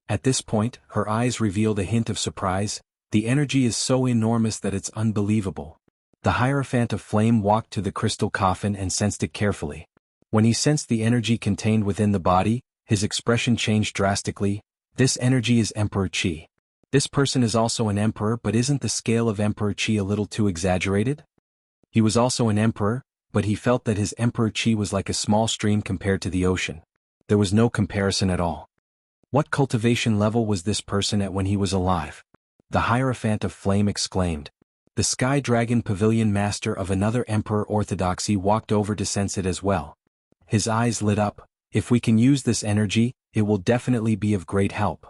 At this point, her eyes revealed a hint of surprise. The energy is so enormous that it's unbelievable. The Hierophant of Flame walked to the crystal coffin and sensed it carefully. When he sensed the energy contained within the body, his expression changed drastically. This energy is Emperor Qi. This person is also an emperor, but isn't the scale of Emperor Qi a little too exaggerated? He was also an emperor, but he felt that his Emperor Qi was like a small stream compared to the ocean. There was no comparison at all. What cultivation level was this person at when he was alive? The Hierophant of Flame exclaimed. The Sky Dragon Pavilion Master of another Emperor Orthodoxy walked over to sense it as well. His eyes lit up. If we can use this energy, it will definitely be of great help.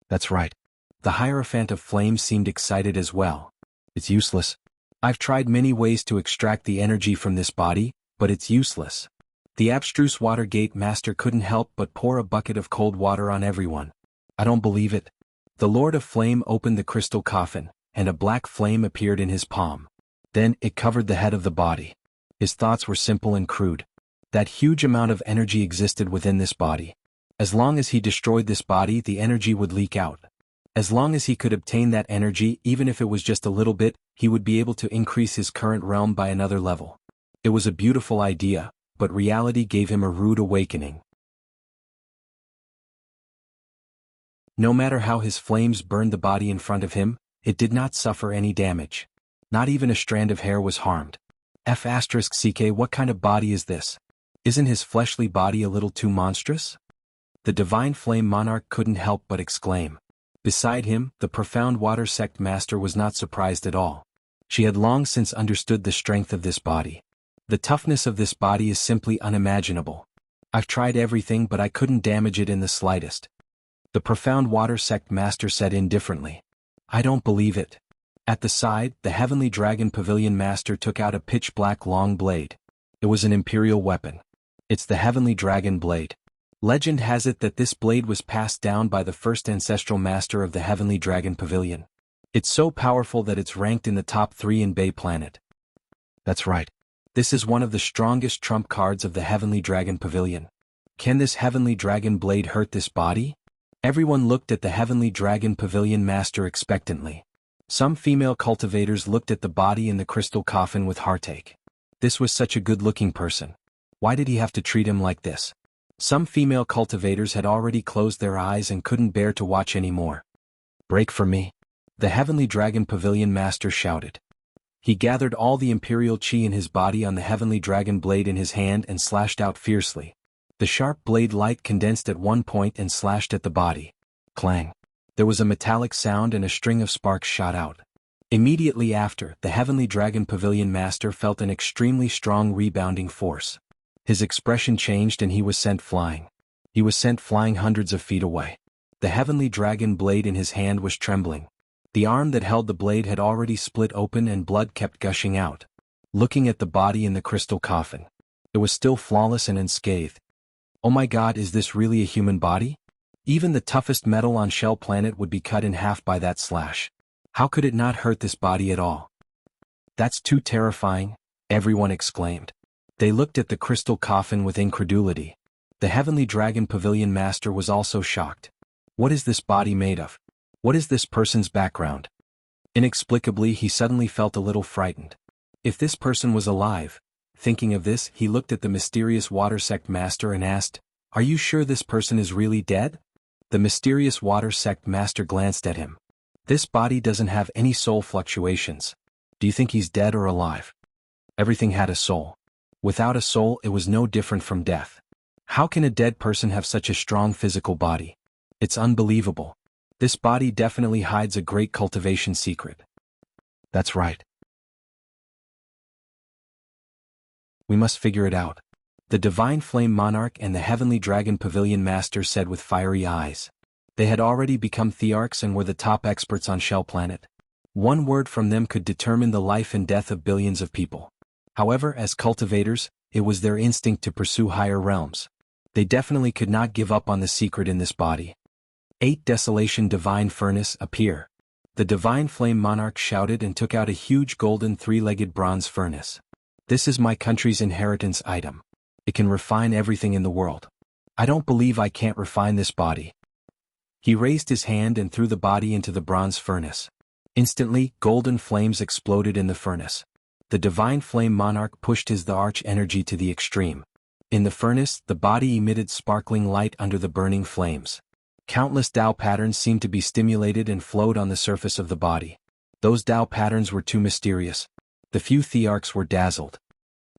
That's right. The Hierophant of Flame seemed excited as well. It's useless. I've tried many ways to extract the energy from this body, but it's useless. The abstruse water gate master couldn't help but pour a bucket of cold water on everyone. I don't believe it. The Lord of Flame opened the crystal coffin, and a black flame appeared in his palm. Then it covered the head of the body. His thoughts were simple and crude. That huge amount of energy existed within this body. As long as he destroyed this body, the energy would leak out. As long as he could obtain that energy, even if it was just a little bit, he would be able to increase his current realm by another level. It was a beautiful idea, but reality gave him a rude awakening. No matter how his flames burned the body in front of him, it did not suffer any damage. Not even a strand of hair was harmed. F***ck, what kind of body is this? Isn't his fleshly body a little too monstrous? The Divine Flame Monarch couldn't help but exclaim. Beside him, the Profound Water Sect Master was not surprised at all. She had long since understood the strength of this body. The toughness of this body is simply unimaginable. I've tried everything, but I couldn't damage it in the slightest. The Profound Water Sect Master said indifferently. I don't believe it. At the side, the Heavenly Dragon Pavilion Master took out a pitch-black long blade. It was an imperial weapon. It's the Heavenly Dragon Blade. Legend has it that this blade was passed down by the first ancestral master of the Heavenly Dragon Pavilion. It's so powerful that it's ranked in the top 3 in Bay Planet. That's right. This is one of the strongest trump cards of the Heavenly Dragon Pavilion. Can this Heavenly Dragon blade hurt this body? Everyone looked at the Heavenly Dragon Pavilion master expectantly. Some female cultivators looked at the body in the crystal coffin with heartache. This was such a good-looking person. Why did he have to treat him like this? Some female cultivators had already closed their eyes and couldn't bear to watch anymore. Break for me. The Heavenly Dragon Pavilion master shouted. He gathered all the imperial chi in his body on the Heavenly Dragon blade in his hand and slashed out fiercely. The sharp blade light condensed at one point and slashed at the body. Clang. There was a metallic sound and a string of sparks shot out. Immediately after, the Heavenly Dragon Pavilion master felt an extremely strong rebounding force. His expression changed and he was sent flying. He was sent flying hundreds of feet away. The Heavenly Dragon blade in his hand was trembling. The arm that held the blade had already split open and blood kept gushing out. Looking at the body in the crystal coffin, it was still flawless and unscathed. Oh my God, is this really a human body? Even the toughest metal on Shell Planet would be cut in half by that slash. How could it not hurt this body at all? That's too terrifying, everyone exclaimed. They looked at the crystal coffin with incredulity. The Heavenly Dragon Pavilion master was also shocked. What is this body made of? What is this person's background? Inexplicably, he suddenly felt a little frightened. If this person was alive, thinking of this, he looked at the mysterious water sect master and asked, "Are you sure this person is really dead?" The mysterious water sect master glanced at him. This body doesn't have any soul fluctuations. Do you think he's dead or alive? Everything had a soul. Without a soul, it was no different from death. How can a dead person have such a strong physical body? It's unbelievable. This body definitely hides a great cultivation secret. That's right. We must figure it out. The Divine Flame Monarch and the Heavenly Dragon Pavilion Master said with fiery eyes. They had already become thearchs and were the top experts on Shell Planet. One word from them could determine the life and death of billions of people. However, as cultivators, it was their instinct to pursue higher realms. They definitely could not give up on the secret in this body. 8 Desolation Divine Furnace appear. The Divine Flame Monarch shouted and took out a huge golden 3-legged bronze furnace. This is my country's inheritance item. It can refine everything in the world. I don't believe I can't refine this body. He raised his hand and threw the body into the bronze furnace. Instantly, golden flames exploded in the furnace. The Divine Flame Monarch pushed his arch energy to the extreme. In the furnace, the body emitted sparkling light under the burning flames. Countless Tao patterns seemed to be stimulated and flowed on the surface of the body. Those Tao patterns were too mysterious. The few thearchs were dazzled.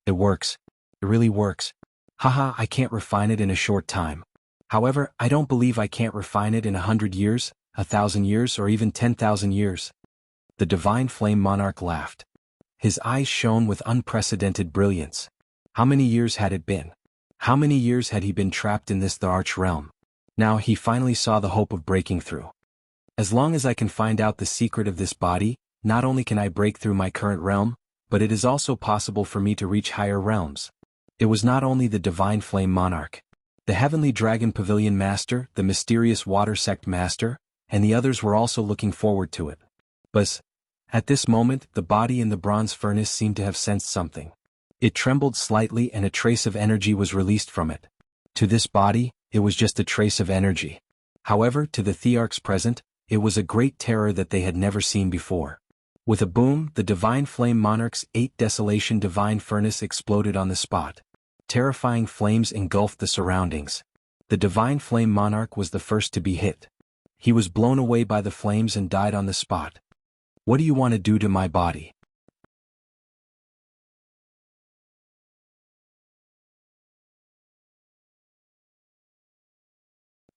It works. It really works. Haha, I can't refine it in a short time. However, I don't believe I can't refine it in 100 years, 1,000 years, or even 10,000 years. The Divine Flame Monarch laughed. His eyes shone with unprecedented brilliance. How many years had it been? How many years had he been trapped in this thearch realm? Now he finally saw the hope of breaking through. As long as I can find out the secret of this body, not only can I break through my current realm, but it is also possible for me to reach higher realms. It was not only the Divine Flame Monarch, the Heavenly Dragon Pavilion Master, the mysterious Water Sect Master, and the others were also looking forward to it. But at this moment, the body in the bronze furnace seemed to have sensed something. It trembled slightly and a trace of energy was released from it. To this body, it was just a trace of energy. However, to the thearchs present, it was a great terror that they had never seen before. With a boom, the Divine Flame Monarch's 8 Desolation Divine Furnace exploded on the spot. Terrifying flames engulfed the surroundings. The Divine Flame Monarch was the first to be hit. He was blown away by the flames and died on the spot. What do you want to do to my body?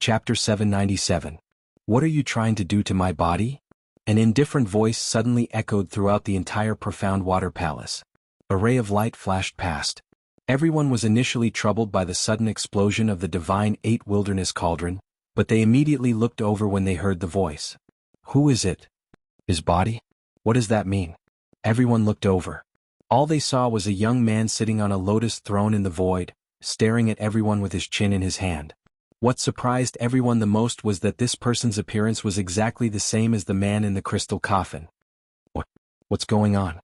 Chapter 797. What are you trying to do to my body? An indifferent voice suddenly echoed throughout the entire profound water palace. A ray of light flashed past. Everyone was initially troubled by the sudden explosion of the Divine 8 Wilderness Cauldron, but they immediately looked over when they heard the voice. Who is it? His body? What does that mean? Everyone looked over. All they saw was a young man sitting on a lotus throne in the void, staring at everyone with his chin in his hand. What surprised everyone the most was that this person's appearance was exactly the same as the man in the crystal coffin. What's going on?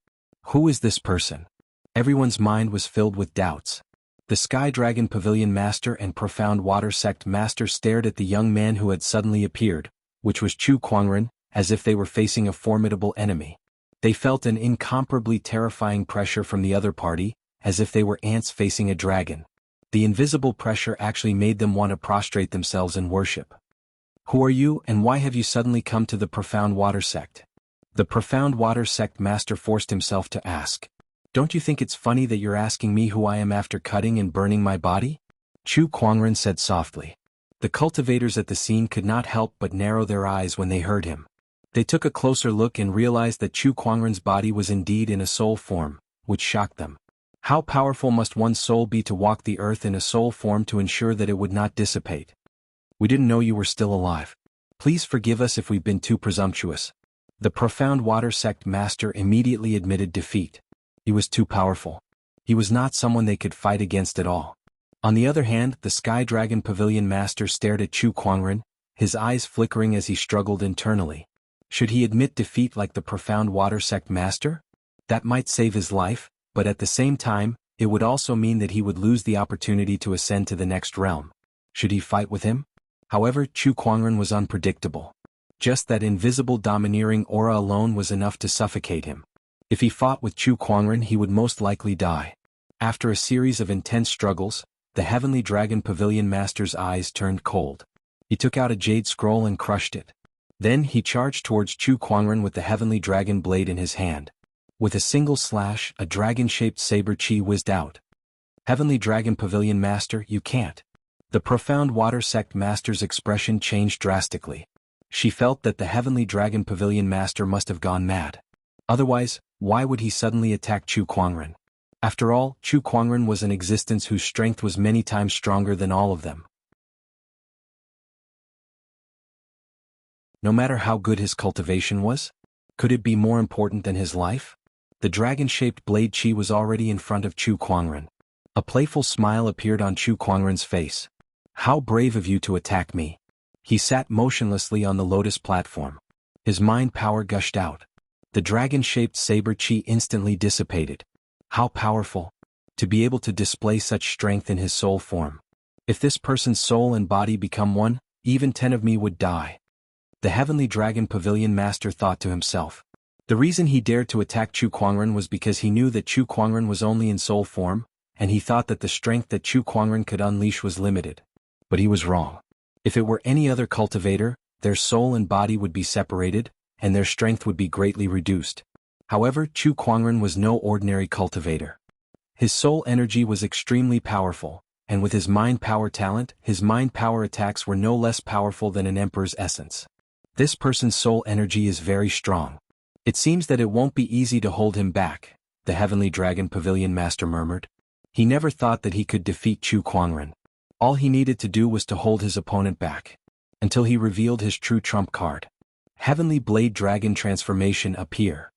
Who is this person? Everyone's mind was filled with doubts. The Sky Dragon Pavilion Master and Profound Water Sect Master stared at the young man who had suddenly appeared, which was Chu Kuangren, as if they were facing a formidable enemy. They felt an incomparably terrifying pressure from the other party, as if they were ants facing a dragon. The invisible pressure actually made them want to prostrate themselves in worship. Who are you, and why have you suddenly come to the Profound Water Sect? The Profound Water Sect Master forced himself to ask. Don't you think it's funny that you're asking me who I am after cutting and burning my body? Chu Kuangren said softly. The cultivators at the scene could not help but narrow their eyes when they heard him. They took a closer look and realized that Chu Kuangren's body was indeed in a soul form, which shocked them. How powerful must one's soul be to walk the earth in a soul form to ensure that it would not dissipate? We didn't know you were still alive. Please forgive us if we've been too presumptuous. The Profound Water Sect Master immediately admitted defeat. He was too powerful. He was not someone they could fight against at all. On the other hand, the Sky Dragon Pavilion Master stared at Chu Kuangren, his eyes flickering as he struggled internally. Should he admit defeat like the Profound Water Sect Master? That might save his life, but at the same time, it would also mean that he would lose the opportunity to ascend to the next realm. Should he fight with him? However, Chu Kuangren was unpredictable. Just that invisible domineering aura alone was enough to suffocate him. If he fought with Chu Kuangren, he would most likely die. After a series of intense struggles, the Heavenly Dragon Pavilion Master's eyes turned cold. He took out a jade scroll and crushed it. Then he charged towards Chu Kuangren with the Heavenly Dragon blade in his hand. With a single slash, a dragon-shaped saber chi whizzed out. Heavenly Dragon Pavilion Master, you can't. The Profound Water Sect Master's expression changed drastically. She felt that the Heavenly Dragon Pavilion Master must have gone mad. Otherwise, why would he suddenly attack Chu Kuangren? After all, Chu Kuangren was an existence whose strength was many times stronger than all of them. No matter how good his cultivation was, could it be more important than his life? The dragon-shaped blade chi was already in front of Chu Kuangren. A playful smile appeared on Chu Kuangren's face. How brave of you to attack me. He sat motionlessly on the lotus platform. His mind power gushed out. The dragon-shaped saber chi instantly dissipated. How powerful. To be able to display such strength in his soul form. If this person's soul and body become one, even 10 of me would die. The Heavenly Dragon Pavilion Master thought to himself. The reason he dared to attack Chu Kuangren was because he knew that Chu Kuangren was only in soul form, and he thought that the strength that Chu Kuangren could unleash was limited. But he was wrong. If it were any other cultivator, their soul and body would be separated, and their strength would be greatly reduced. However, Chu Kuangren was no ordinary cultivator. His soul energy was extremely powerful, and with his mind power talent, his mind power attacks were no less powerful than an emperor's essence. This person's soul energy is very strong. It seems that it won't be easy to hold him back, the Heavenly Dragon Pavilion Master murmured. He never thought that he could defeat Chu Kuangren. All he needed to do was to hold his opponent back. Until he revealed his true trump card. Heavenly Blade Dragon Transformation appear.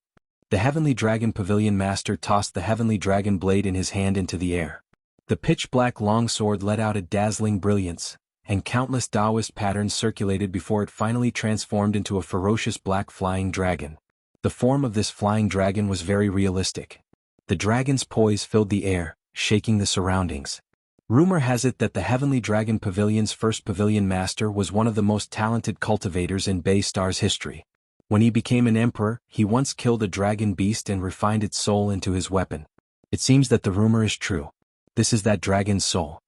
The Heavenly Dragon Pavilion Master tossed the Heavenly Dragon Blade in his hand into the air. The pitch-black longsword let out a dazzling brilliance, and countless Taoist patterns circulated before it finally transformed into a ferocious black flying dragon. The form of this flying dragon was very realistic. The dragon's poise filled the air, shaking the surroundings. Rumor has it that the Heavenly Dragon Pavilion's first pavilion master was one of the most talented cultivators in Bay Star's history. When he became an emperor, he once killed a dragon beast and refined its soul into his weapon. It seems that the rumor is true. This is that dragon's soul.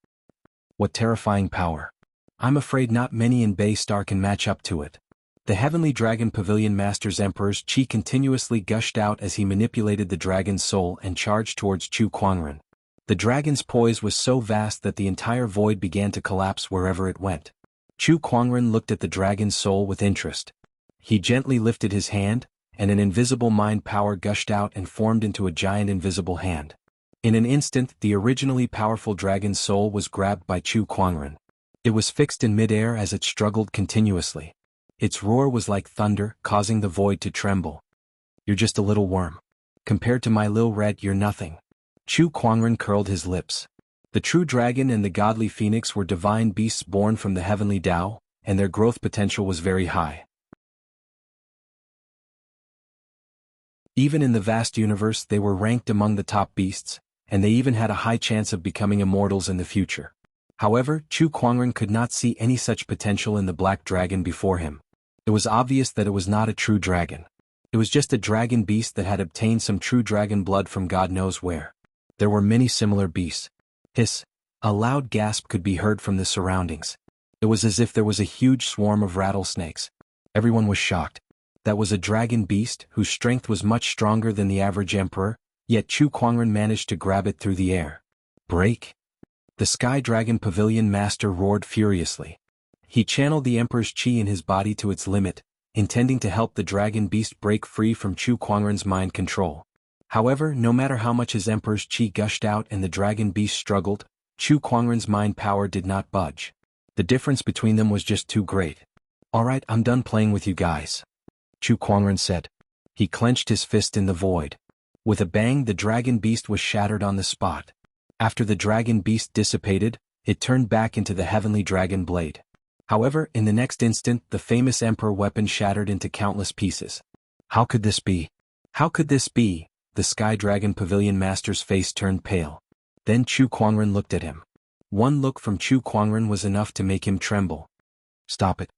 What terrifying power. I'm afraid not many in Bay Star can match up to it. The Heavenly Dragon Pavilion Master's Emperor's chi continuously gushed out as he manipulated the dragon's soul and charged towards Chu Kuangren. The dragon's poise was so vast that the entire void began to collapse wherever it went. Chu Kuangren looked at the dragon's soul with interest. He gently lifted his hand, and an invisible mind power gushed out and formed into a giant invisible hand. In an instant, the originally powerful dragon's soul was grabbed by Chu Kuangren. It was fixed in midair as it struggled continuously. Its roar was like thunder, causing the void to tremble. You're just a little worm. Compared to my lil red, you're nothing. Chu Kuangren curled his lips. The true dragon and the godly phoenix were divine beasts born from the heavenly Tao, and their growth potential was very high. Even in the vast universe they were ranked among the top beasts, and they even had a high chance of becoming immortals in the future. However, Chu Kuangren could not see any such potential in the black dragon before him. It was obvious that it was not a true dragon. It was just a dragon beast that had obtained some true dragon blood from God knows where. There were many similar beasts. Hiss! A loud gasp could be heard from the surroundings. It was as if there was a huge swarm of rattlesnakes. Everyone was shocked. That was a dragon beast whose strength was much stronger than the average emperor, yet Chu Kuangren managed to grab it through the air. Break! The Sky Dragon Pavilion Master roared furiously. He channeled the emperor's chi in his body to its limit, intending to help the dragon beast break free from Chu Kuangren's mind control. However, no matter how much his emperor's chi gushed out and the dragon beast struggled, Chu Kuangren's mind power did not budge. The difference between them was just too great. Alright, I'm done playing with you guys, Chu Kuangren said. He clenched his fist in the void. With a bang, the dragon beast was shattered on the spot. After the dragon beast dissipated, it turned back into the heavenly dragon blade. However, in the next instant, the famous emperor weapon shattered into countless pieces. How could this be? How could this be? The Sky Dragon Pavilion Master's face turned pale. Then Chu Kuangren looked at him. One look from Chu Kuangren was enough to make him tremble. Stop it.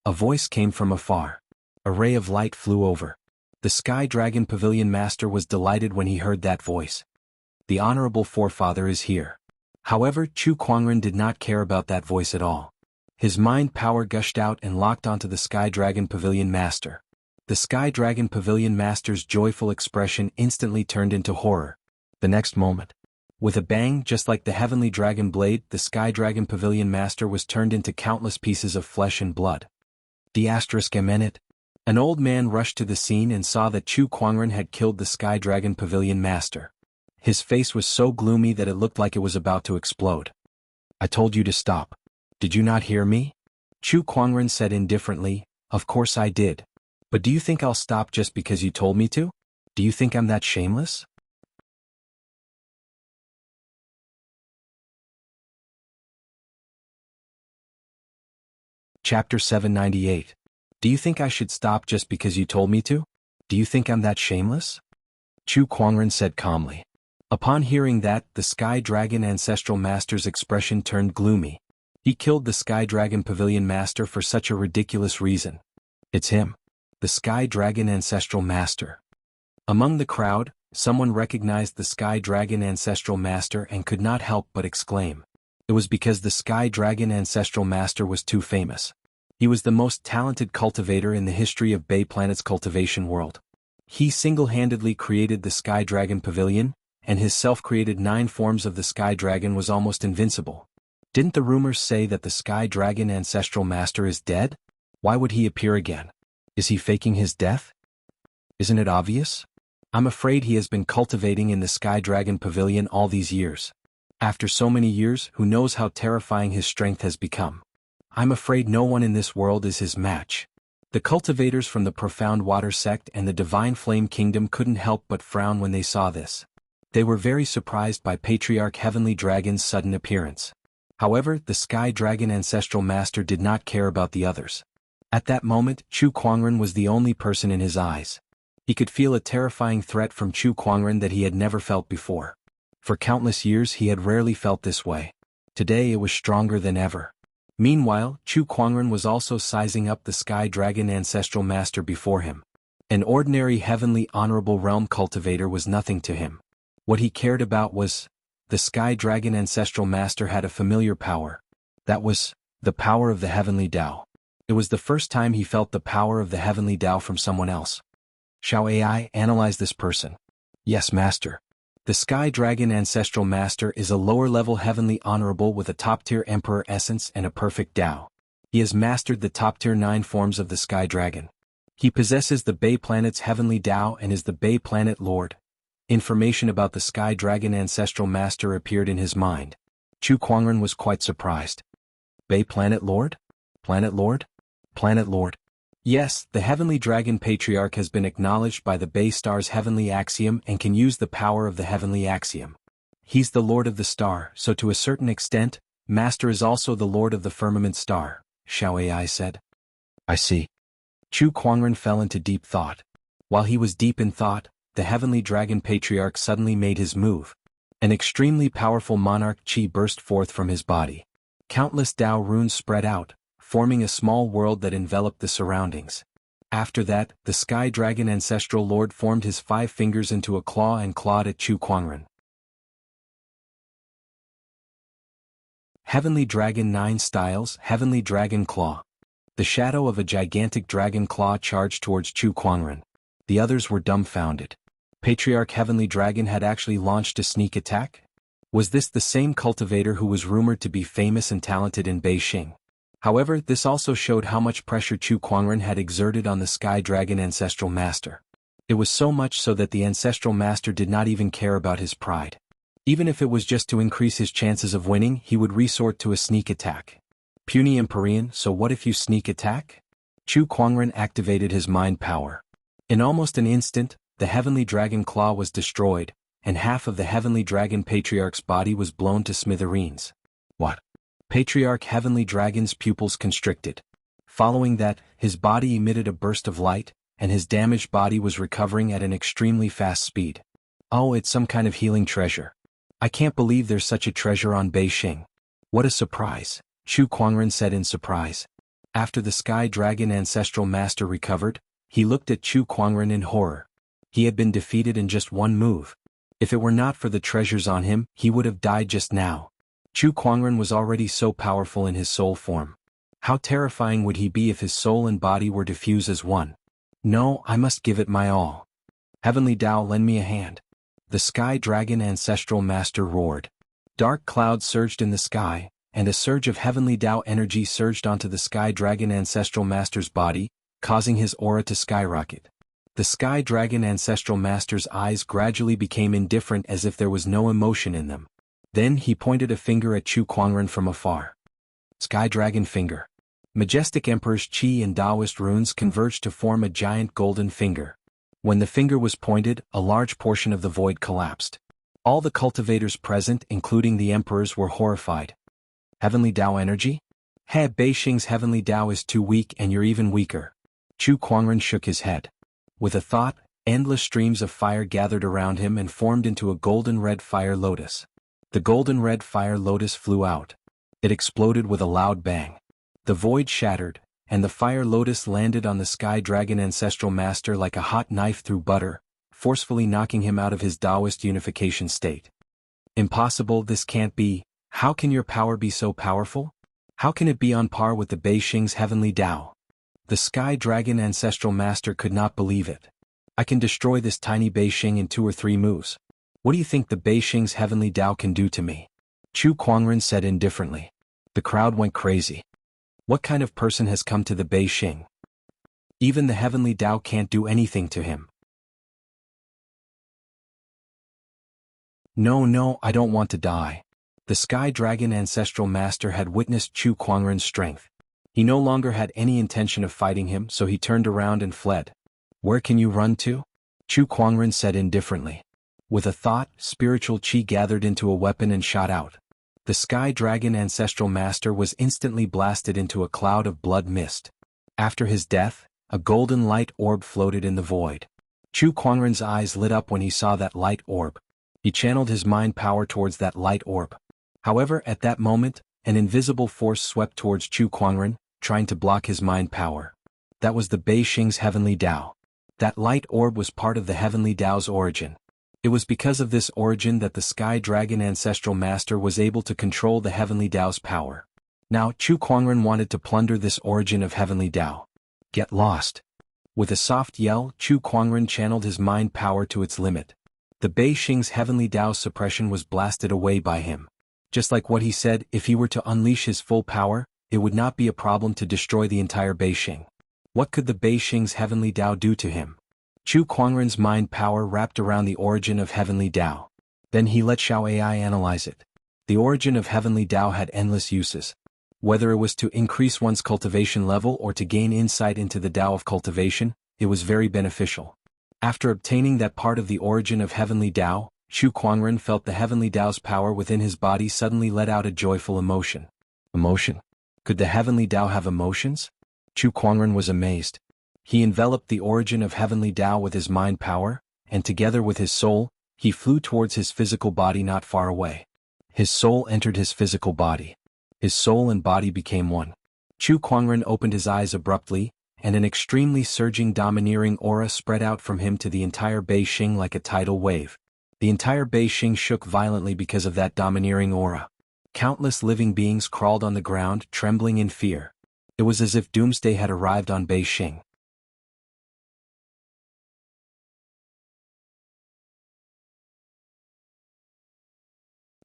A voice came from afar. A ray of light flew over. The Sky Dragon Pavilion Master was delighted when he heard that voice. The honorable forefather is here. However, Chu Kuangren did not care about that voice at all. His mind power gushed out and locked onto the Sky Dragon Pavilion Master. The Sky Dragon Pavilion Master's joyful expression instantly turned into horror. The next moment, with a bang, just like the heavenly dragon blade, the Sky Dragon Pavilion Master was turned into countless pieces of flesh and blood. ****. An old man rushed to the scene and saw that Chu Kuangren had killed the Sky Dragon Pavilion Master. His face was so gloomy that it looked like it was about to explode. I told you to stop. Did you not hear me? Chu Kuangren said indifferently, Of course I did. But do you think I'll stop just because you told me to? Do you think I'm that shameless? Chapter 798. Do you think I should stop just because you told me to? Do you think I'm that shameless? Chu Kuangren said calmly. Upon hearing that, the Sky Dragon Ancestral Master's expression turned gloomy. He killed the Sky Dragon Pavilion Master for such a ridiculous reason. It's him. The Sky Dragon Ancestral Master. Among the crowd, someone recognized the Sky Dragon Ancestral Master and could not help but exclaim. It was because the Sky Dragon Ancestral Master was too famous. He was the most talented cultivator in the history of Bay Planet's cultivation world. He single-handedly created the Sky Dragon Pavilion, and his self-created 9 forms of the Sky Dragon was almost invincible. Didn't the rumors say that the Sky Dragon Ancestral Master is dead? Why would he appear again? Is he faking his death? Isn't it obvious? I'm afraid he has been cultivating in the Sky Dragon Pavilion all these years. After so many years, who knows how terrifying his strength has become. I'm afraid no one in this world is his match. The cultivators from the Profound Water Sect and the Divine Flame Kingdom couldn't help but frown when they saw this. They were very surprised by Patriarch Heavenly Dragon's sudden appearance. However, the Sky Dragon Ancestral Master did not care about the others. At that moment, Chu Kuangren was the only person in his eyes. He could feel a terrifying threat from Chu Kuangren that he had never felt before. For countless years he had rarely felt this way. Today it was stronger than ever. Meanwhile, Chu Kuangren was also sizing up the Sky Dragon Ancestral Master before him. An ordinary heavenly honorable realm cultivator was nothing to him. What he cared about was, the Sky Dragon Ancestral Master had a familiar power. That was, the power of the heavenly Tao. It was the first time he felt the power of the heavenly Tao from someone else. Shall AI analyze this person? Yes, Master. The Sky Dragon Ancestral Master is a lower-level heavenly honorable with a top-tier emperor essence and a perfect Tao. He has mastered the top-tier 9 forms of the Sky Dragon. He possesses the Bay Planet's heavenly Tao and is the Bay Planet Lord. Information about the Sky Dragon Ancestral Master appeared in his mind. Chu Kuangren was quite surprised. Bay Planet Lord? Planet Lord? Planet Lord. Yes, the Heavenly Dragon Patriarch has been acknowledged by the Bay Star's Heavenly Axiom and can use the power of the Heavenly Axiom. He's the Lord of the Star, so to a certain extent, Master is also the Lord of the Firmament Star, Xiao Ai said. I see. Chu Kuangren fell into deep thought. While he was deep in thought, the Heavenly Dragon Patriarch suddenly made his move. An extremely powerful monarch chi burst forth from his body. Countless Tao runes spread out, forming a small world that enveloped the surroundings. After that, the Sky Dragon Ancestral Lord formed his 5 fingers into a claw and clawed at Chu Kuangren. Heavenly Dragon 9 Styles, Heavenly Dragon Claw. The shadow of a gigantic dragon claw charged towards Chu Kuangren. The others were dumbfounded. Patriarch Heavenly Dragon had actually launched a sneak attack? Was this the same cultivator who was rumored to be famous and talented in Beijing? However, this also showed how much pressure Chu Kuangren had exerted on the Sky Dragon Ancestral Master. It was so much so that the Ancestral Master did not even care about his pride. Even if it was just to increase his chances of winning, he would resort to a sneak attack. Puny Empyrean, so what if you sneak attack? Chu Kuangren activated his mind power. In almost an instant, the Heavenly Dragon Claw was destroyed, and half of the Heavenly Dragon Patriarch's body was blown to smithereens. What? Patriarch Heavenly Dragon's pupils constricted. Following that, his body emitted a burst of light, and his damaged body was recovering at an extremely fast speed. Oh, it's some kind of healing treasure. I can't believe there's such a treasure on Beijing. What a surprise, Chu Kuangren said in surprise. After the Sky Dragon Ancestral Master recovered, he looked at Chu Kuangren in horror. He had been defeated in just one move. If it were not for the treasures on him, he would have died just now. Chu Kuangren was already so powerful in his soul form. How terrifying would he be if his soul and body were to fuse as one? No, I must give it my all. Heavenly Tao, lend me a hand. The Sky Dragon Ancestral Master roared. Dark clouds surged in the sky, and a surge of Heavenly Tao energy surged onto the Sky Dragon Ancestral Master's body, causing his aura to skyrocket. The Sky Dragon Ancestral Master's eyes gradually became indifferent as if there was no emotion in them. Then he pointed a finger at Chu Kuangren from afar. Sky Dragon Finger. Majestic Emperor's Qi and Taoist runes converged to form a giant golden finger. When the finger was pointed, a large portion of the void collapsed. All the cultivators present, including the emperors, were horrified. Heavenly Tao energy? He, Beixing's Heavenly Tao is too weak and you're even weaker. Chu Kuangren shook his head. With a thought, endless streams of fire gathered around him and formed into a golden-red fire lotus. The golden-red fire lotus flew out. It exploded with a loud bang. The void shattered, and the fire lotus landed on the Sky Dragon Ancestral Master like a hot knife through butter, forcefully knocking him out of his Taoist unification state. Impossible, this can't be. How can your power be so powerful? How can it be on par with the Beixing's Heavenly Tao? The Sky Dragon Ancestral Master could not believe it. I can destroy this tiny Beixing in 2 or 3 moves. What do you think the Beixing's Heavenly Tao can do to me? Chu Kuangren said indifferently. The crowd went crazy. What kind of person has come to the Beixing? Even the Heavenly Tao can't do anything to him. No, I don't want to die. The Sky Dragon Ancestral Master had witnessed Chu Kuangren's strength. He no longer had any intention of fighting him, so he turned around and fled. Where can you run to? Chu Kuangren said indifferently. With a thought, spiritual chi gathered into a weapon and shot out. The Sky Dragon Ancestral Master was instantly blasted into a cloud of blood mist. After his death, a golden light orb floated in the void. Chu Kuangren's eyes lit up when he saw that light orb. He channeled his mind power towards that light orb. However, at that moment, an invisible force swept towards Chu Kuangren, trying to block his mind power. That was the Beixing's Heavenly Tao. That light orb was part of the Heavenly Tao's origin. It was because of this origin that the Sky Dragon Ancestral Master was able to control the Heavenly Tao's power. Now, Chu Kuangren wanted to plunder this origin of Heavenly Tao. Get lost. With a soft yell, Chu Kuangren channeled his mind power to its limit. The Beixing's Heavenly Tao's suppression was blasted away by him. Just like what he said, if he were to unleash his full power, it would not be a problem to destroy the entire Beixing. What could the Beixing's Heavenly Tao do to him? Chu Kuangren's mind power wrapped around the origin of Heavenly Tao. Then he let Xiao Ai analyze it. The origin of Heavenly Tao had endless uses. Whether it was to increase one's cultivation level or to gain insight into the Tao of cultivation, it was very beneficial. After obtaining that part of the origin of Heavenly Tao, Chu Kuangren felt the heavenly Tao's power within his body suddenly let out a joyful emotion. Emotion? Could the heavenly Tao have emotions? Chu Kuangren was amazed. He enveloped the origin of heavenly Tao with his mind power, and together with his soul, he flew towards his physical body not far away. His soul entered his physical body. His soul and body became one. Chu Kuangren opened his eyes abruptly, and an extremely surging domineering aura spread out from him to the entire Beijing like a tidal wave. The entire Beijing shook violently because of that domineering aura. Countless living beings crawled on the ground, trembling in fear. It was as if doomsday had arrived on Beijing.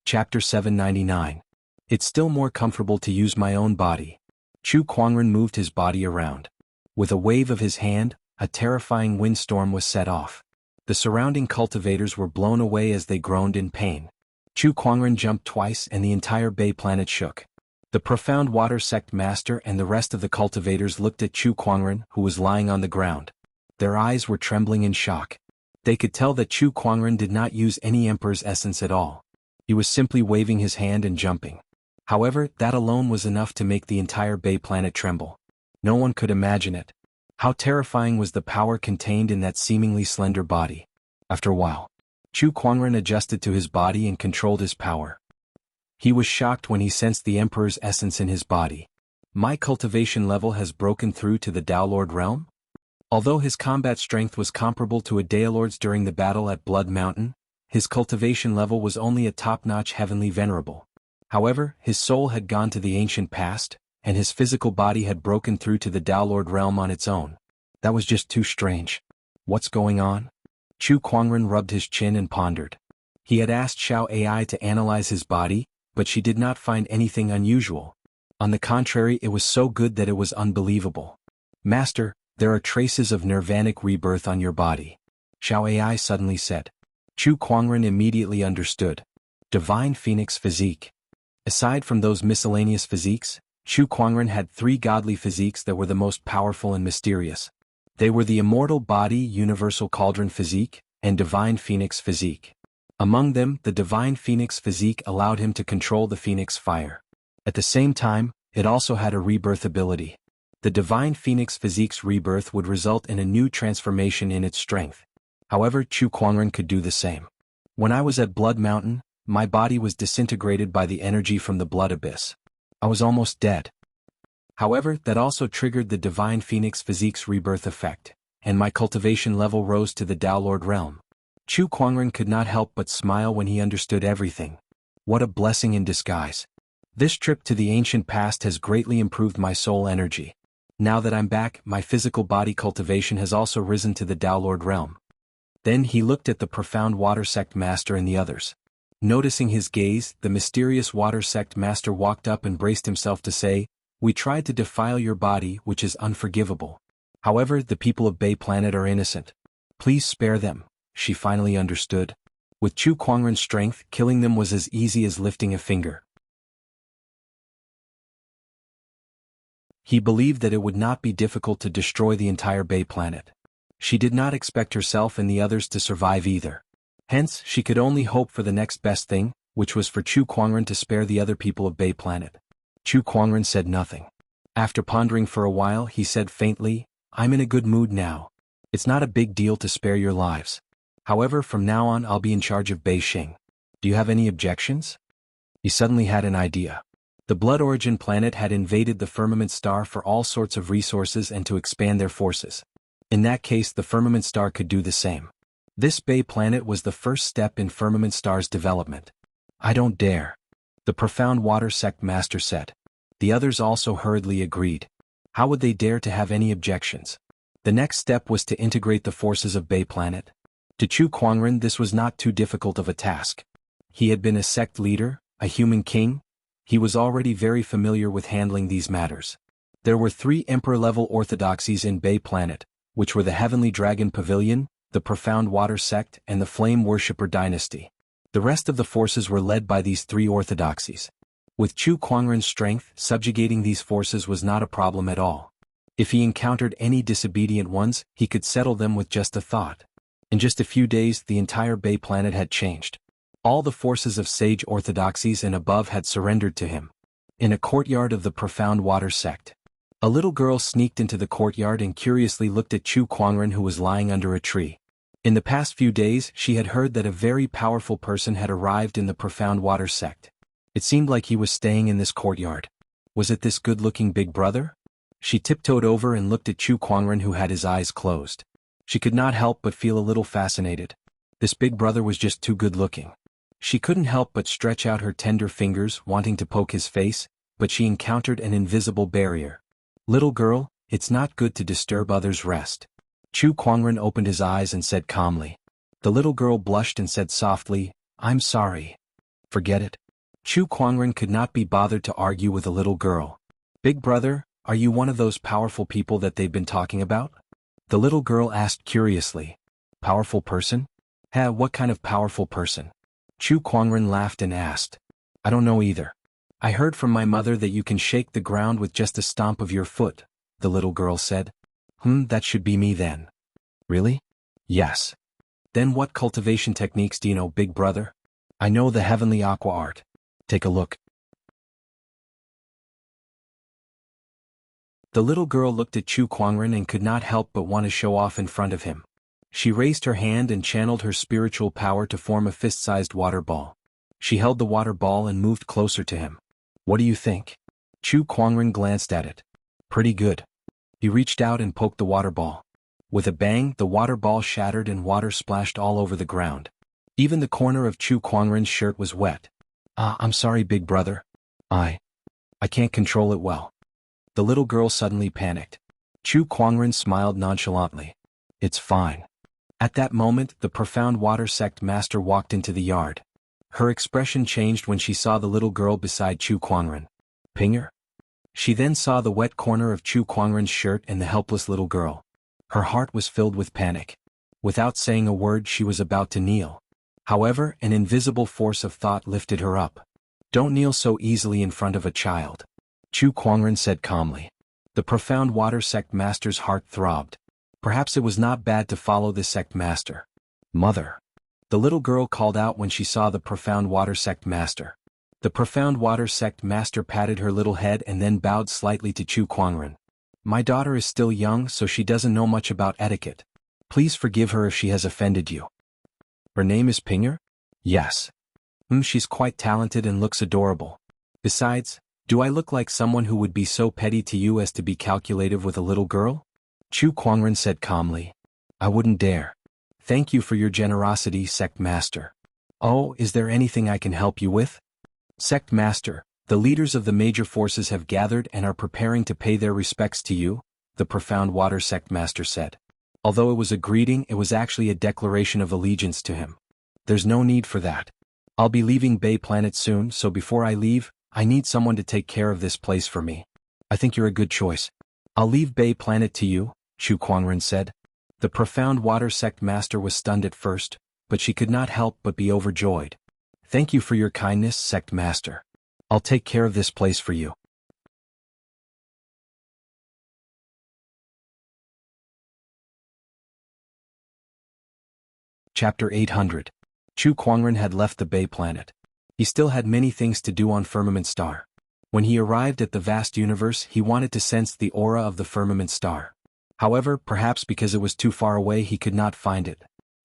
Chapter 799. It's still more comfortable to use my own body. Chu Kuangren moved his body around. With a wave of his hand, a terrifying windstorm was set off. The surrounding cultivators were blown away as they groaned in pain. Chu Kuangren jumped twice and the entire Bay planet shook. The profound water sect master and the rest of the cultivators looked at Chu Kuangren, who was lying on the ground. Their eyes were trembling in shock. They could tell that Chu Kuangren did not use any Emperor's essence at all. He was simply waving his hand and jumping. However, that alone was enough to make the entire Bay planet tremble. No one could imagine it. How terrifying was the power contained in that seemingly slender body. After a while, Chu Kuangren adjusted to his body and controlled his power. He was shocked when he sensed the Emperor's essence in his body. My cultivation level has broken through to the Tao Lord realm? Although his combat strength was comparable to a Daolord's during the battle at Blood Mountain, his cultivation level was only a top-notch heavenly venerable. However, his soul had gone to the ancient past, and his physical body had broken through to the Tao Lord realm on its own. That was just too strange. What's going on? Chu Kuangren rubbed his chin and pondered. He had asked Xiao AI to analyze his body, but she did not find anything unusual. On the contrary, it was so good that it was unbelievable. Master, there are traces of nirvanic rebirth on your body. Xiao AI suddenly said. Chu Kuangren immediately understood. Divine Phoenix Physique. Aside from those miscellaneous physiques, Chu Kuangren had 3 godly physiques that were the most powerful and mysterious. They were the Immortal Body Universal Cauldron Physique, and Divine Phoenix Physique. Among them, the Divine Phoenix Physique allowed him to control the Phoenix Fire. At the same time, it also had a rebirth ability. The Divine Phoenix Physique's rebirth would result in a new transformation in its strength. However, Chu Kuangren could do the same. When I was at Blood Mountain, my body was disintegrated by the energy from the blood abyss. I was almost dead. However, that also triggered the Divine Phoenix Physique's rebirth effect, and my cultivation level rose to the Tao Lord realm. Chu Kuangren could not help but smile when he understood everything. What a blessing in disguise. This trip to the ancient past has greatly improved my soul energy. Now that I'm back, my physical body cultivation has also risen to the Tao Lord realm. Then he looked at the profound water sect master and the others. Noticing his gaze, the mysterious water sect master walked up and braced himself to say, "We tried to defile your body, which is unforgivable. However, the people of Bay Planet are innocent. Please spare them." She finally understood. With Chu Kuangren's strength, killing them was as easy as lifting a finger. He believed that it would not be difficult to destroy the entire Bay Planet. She did not expect herself and the others to survive either. Hence, she could only hope for the next best thing, which was for Chu Kuangren to spare the other people of Bay Planet. Chu Kuangren said nothing. After pondering for a while, he said faintly, "I'm in a good mood now. It's not a big deal to spare your lives. However, from now on I'll be in charge of Beijing. Do you have any objections?" He suddenly had an idea. The Blood Origin planet had invaded the Firmament Star for all sorts of resources and to expand their forces. In that case, the Firmament Star could do the same. This Bay planet was the first step in Firmament Star's development. "I don't dare," the profound water sect master said. The others also hurriedly agreed. How would they dare to have any objections? The next step was to integrate the forces of Bay Planet. To Chu Kuangren, this was not too difficult of a task. He had been a sect leader, a human king. He was already very familiar with handling these matters. There were 3 emperor-level orthodoxies in Bay Planet, which were the Heavenly Dragon Pavilion, the Profound Water Sect, and the Flame Worshipper Dynasty. The rest of the forces were led by these 3 orthodoxies. With Chu Kuangren's strength, subjugating these forces was not a problem at all. If he encountered any disobedient ones, he could settle them with just a thought. In just a few days, the entire Bay planet had changed. All the forces of sage orthodoxies and above had surrendered to him. In a courtyard of the Profound Water sect, a little girl sneaked into the courtyard and curiously looked at Chu Kuangren, who was lying under a tree. In the past few days, she had heard that a very powerful person had arrived in the Profound Water sect. It seemed like he was staying in this courtyard. Was it this good-looking big brother? She tiptoed over and looked at Chu Kuangren, who had his eyes closed. She could not help but feel a little fascinated. This big brother was just too good-looking. She couldn't help but stretch out her tender fingers, wanting to poke his face, but she encountered an invisible barrier. "Little girl, it's not good to disturb others' rest." Chu Kuangren opened his eyes and said calmly. The little girl blushed and said softly, "I'm sorry." "Forget it." Chu Kuangren could not be bothered to argue with a little girl. "Big brother, are you one of those powerful people that they've been talking about?" The little girl asked curiously. "Powerful person? What kind of powerful person?" Chu Kuangren laughed and asked. "I don't know either. I heard from my mother that you can shake the ground with just a stomp of your foot," the little girl said. That should be me then." "Really?" "Yes." "Then what cultivation techniques do you know, big brother?" "I know the heavenly aqua art." "Take a look." The little girl looked at Chu Kuangren and could not help but want to show off in front of him. She raised her hand and channeled her spiritual power to form a fist-sized water ball. She held the water ball and moved closer to him. "What do you think?" Chu Kuangren glanced at it. "Pretty good." He reached out and poked the water ball. With a bang, the water ball shattered and water splashed all over the ground. Even the corner of Chu Kuangren's shirt was wet. I'm sorry, big brother. I can't control it well." The little girl suddenly panicked. Chu Kuangren smiled nonchalantly. "It's fine." At that moment, the Profound Water sect master walked into the yard. Her expression changed when she saw the little girl beside Chu Kuangren. "Pinger?" She then saw the wet corner of Chu Kuangren's shirt and the helpless little girl. Her heart was filled with panic. Without saying a word, she was about to kneel. However, an invisible force of thought lifted her up. "Don't kneel so easily in front of a child," Chu Kuangren said calmly. The Profound Water sect master's heart throbbed. Perhaps it was not bad to follow the sect master. "Mother," the little girl called out when she saw the Profound Water sect master. The Profound Water sect master patted her little head and then bowed slightly to Chu Kuangren. "My daughter is still young, so she doesn't know much about etiquette. Please forgive her if she has offended you." "Her name is Pinger?" "Yes." She's quite talented and looks adorable. Besides, do I look like someone who would be so petty to you as to be calculative with a little girl?" Chu Kuangren said calmly. "I wouldn't dare." "Thank you for your generosity, sect master." "Oh, is there anything I can help you with?" "Sect master, the leaders of the major forces have gathered and are preparing to pay their respects to you," the Profound Water sect master said. Although it was a greeting, it was actually a declaration of allegiance to him. "There's no need for that. I'll be leaving Bay Planet soon, so before I leave, I need someone to take care of this place for me. I think you're a good choice." "I'll leave Bay Planet to you," Chu Kuangren said. The Profound Water sect master was stunned at first, but she could not help but be overjoyed. "Thank you for your kindness, sect master. I'll take care of this place for you." Chapter 800. Chu Kuangren had left the Bay Planet. He still had many things to do on Firmament Star. When he arrived at the vast universe, he wanted to sense the aura of the Firmament Star. However, perhaps because it was too far away, he could not find it.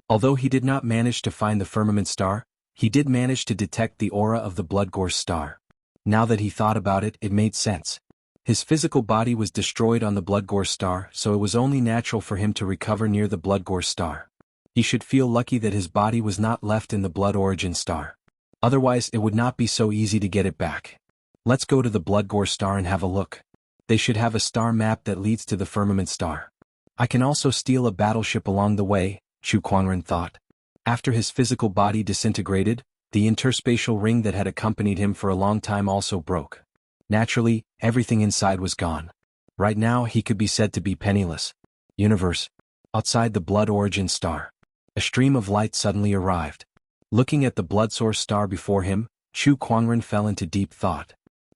Although he did not manage to find the Firmament Star, he did manage to detect the aura of the Bloodgorse Star. Now that he thought about it, it made sense. His physical body was destroyed on the Bloodgorse Star, so it was only natural for him to recover near the Bloodgorse Star. He should feel lucky that his body was not left in the Blood Origin Star. Otherwise, it would not be so easy to get it back. "Let's go to the Bloodgorse Star and have a look. They should have a star map that leads to the Firmament Star. I can also steal a battleship along the way," Chu Kuangren thought. After his physical body disintegrated, the interspatial ring that had accompanied him for a long time also broke. Naturally, everything inside was gone. Right now, he could be said to be penniless. Universe. Outside the Blood Origin Star. A stream of light suddenly arrived. Looking at the blood source star before him, Chu Kuangren fell into deep thought.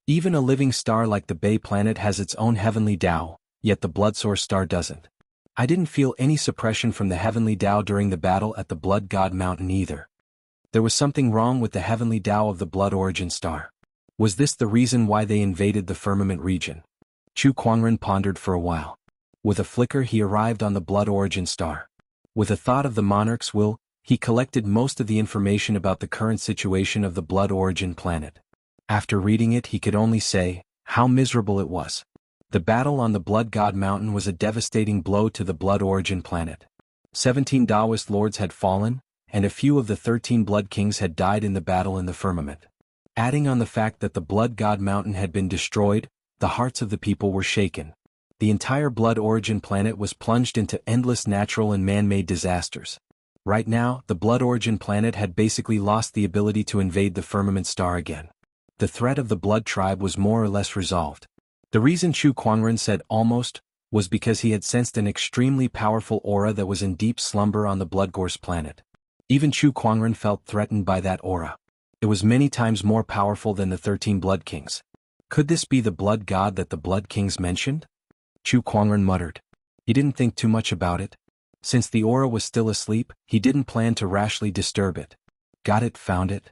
Even a living star like the Bay Planet has its own heavenly Tao, yet the blood source star doesn't. I didn't feel any suppression from the heavenly Tao during the battle at the Blood God Mountain either. There was something wrong with the heavenly Tao of the Blood Origin Star. Was this the reason why they invaded the firmament region? Chu Kuangren pondered for a while. With a flicker he arrived on the Blood Origin Star. With a thought of the monarch's will, he collected most of the information about the current situation of the Blood Origin planet. After reading it he could only say, how miserable it was. The battle on the Blood God Mountain was a devastating blow to the Blood Origin planet. 17 Taoist lords had fallen, and a few of the 13 Blood Kings had died in the battle in the firmament. Adding on the fact that the Blood God Mountain had been destroyed, the hearts of the people were shaken. The entire Blood Origin planet was plunged into endless natural and man-made disasters. Right now, the Blood Origin planet had basically lost the ability to invade the firmament star again. The threat of the Blood Tribe was more or less resolved. The reason Chu Kuangren said almost was because he had sensed an extremely powerful aura that was in deep slumber on the Bloodgorse planet. Even Chu Kuangren felt threatened by that aura. It was many times more powerful than the 13 Blood Kings. Could this be the Blood God that the Blood Kings mentioned? Chu Kuangren muttered. He didn't think too much about it. Since the aura was still asleep, he didn't plan to rashly disturb it. Got it, found it.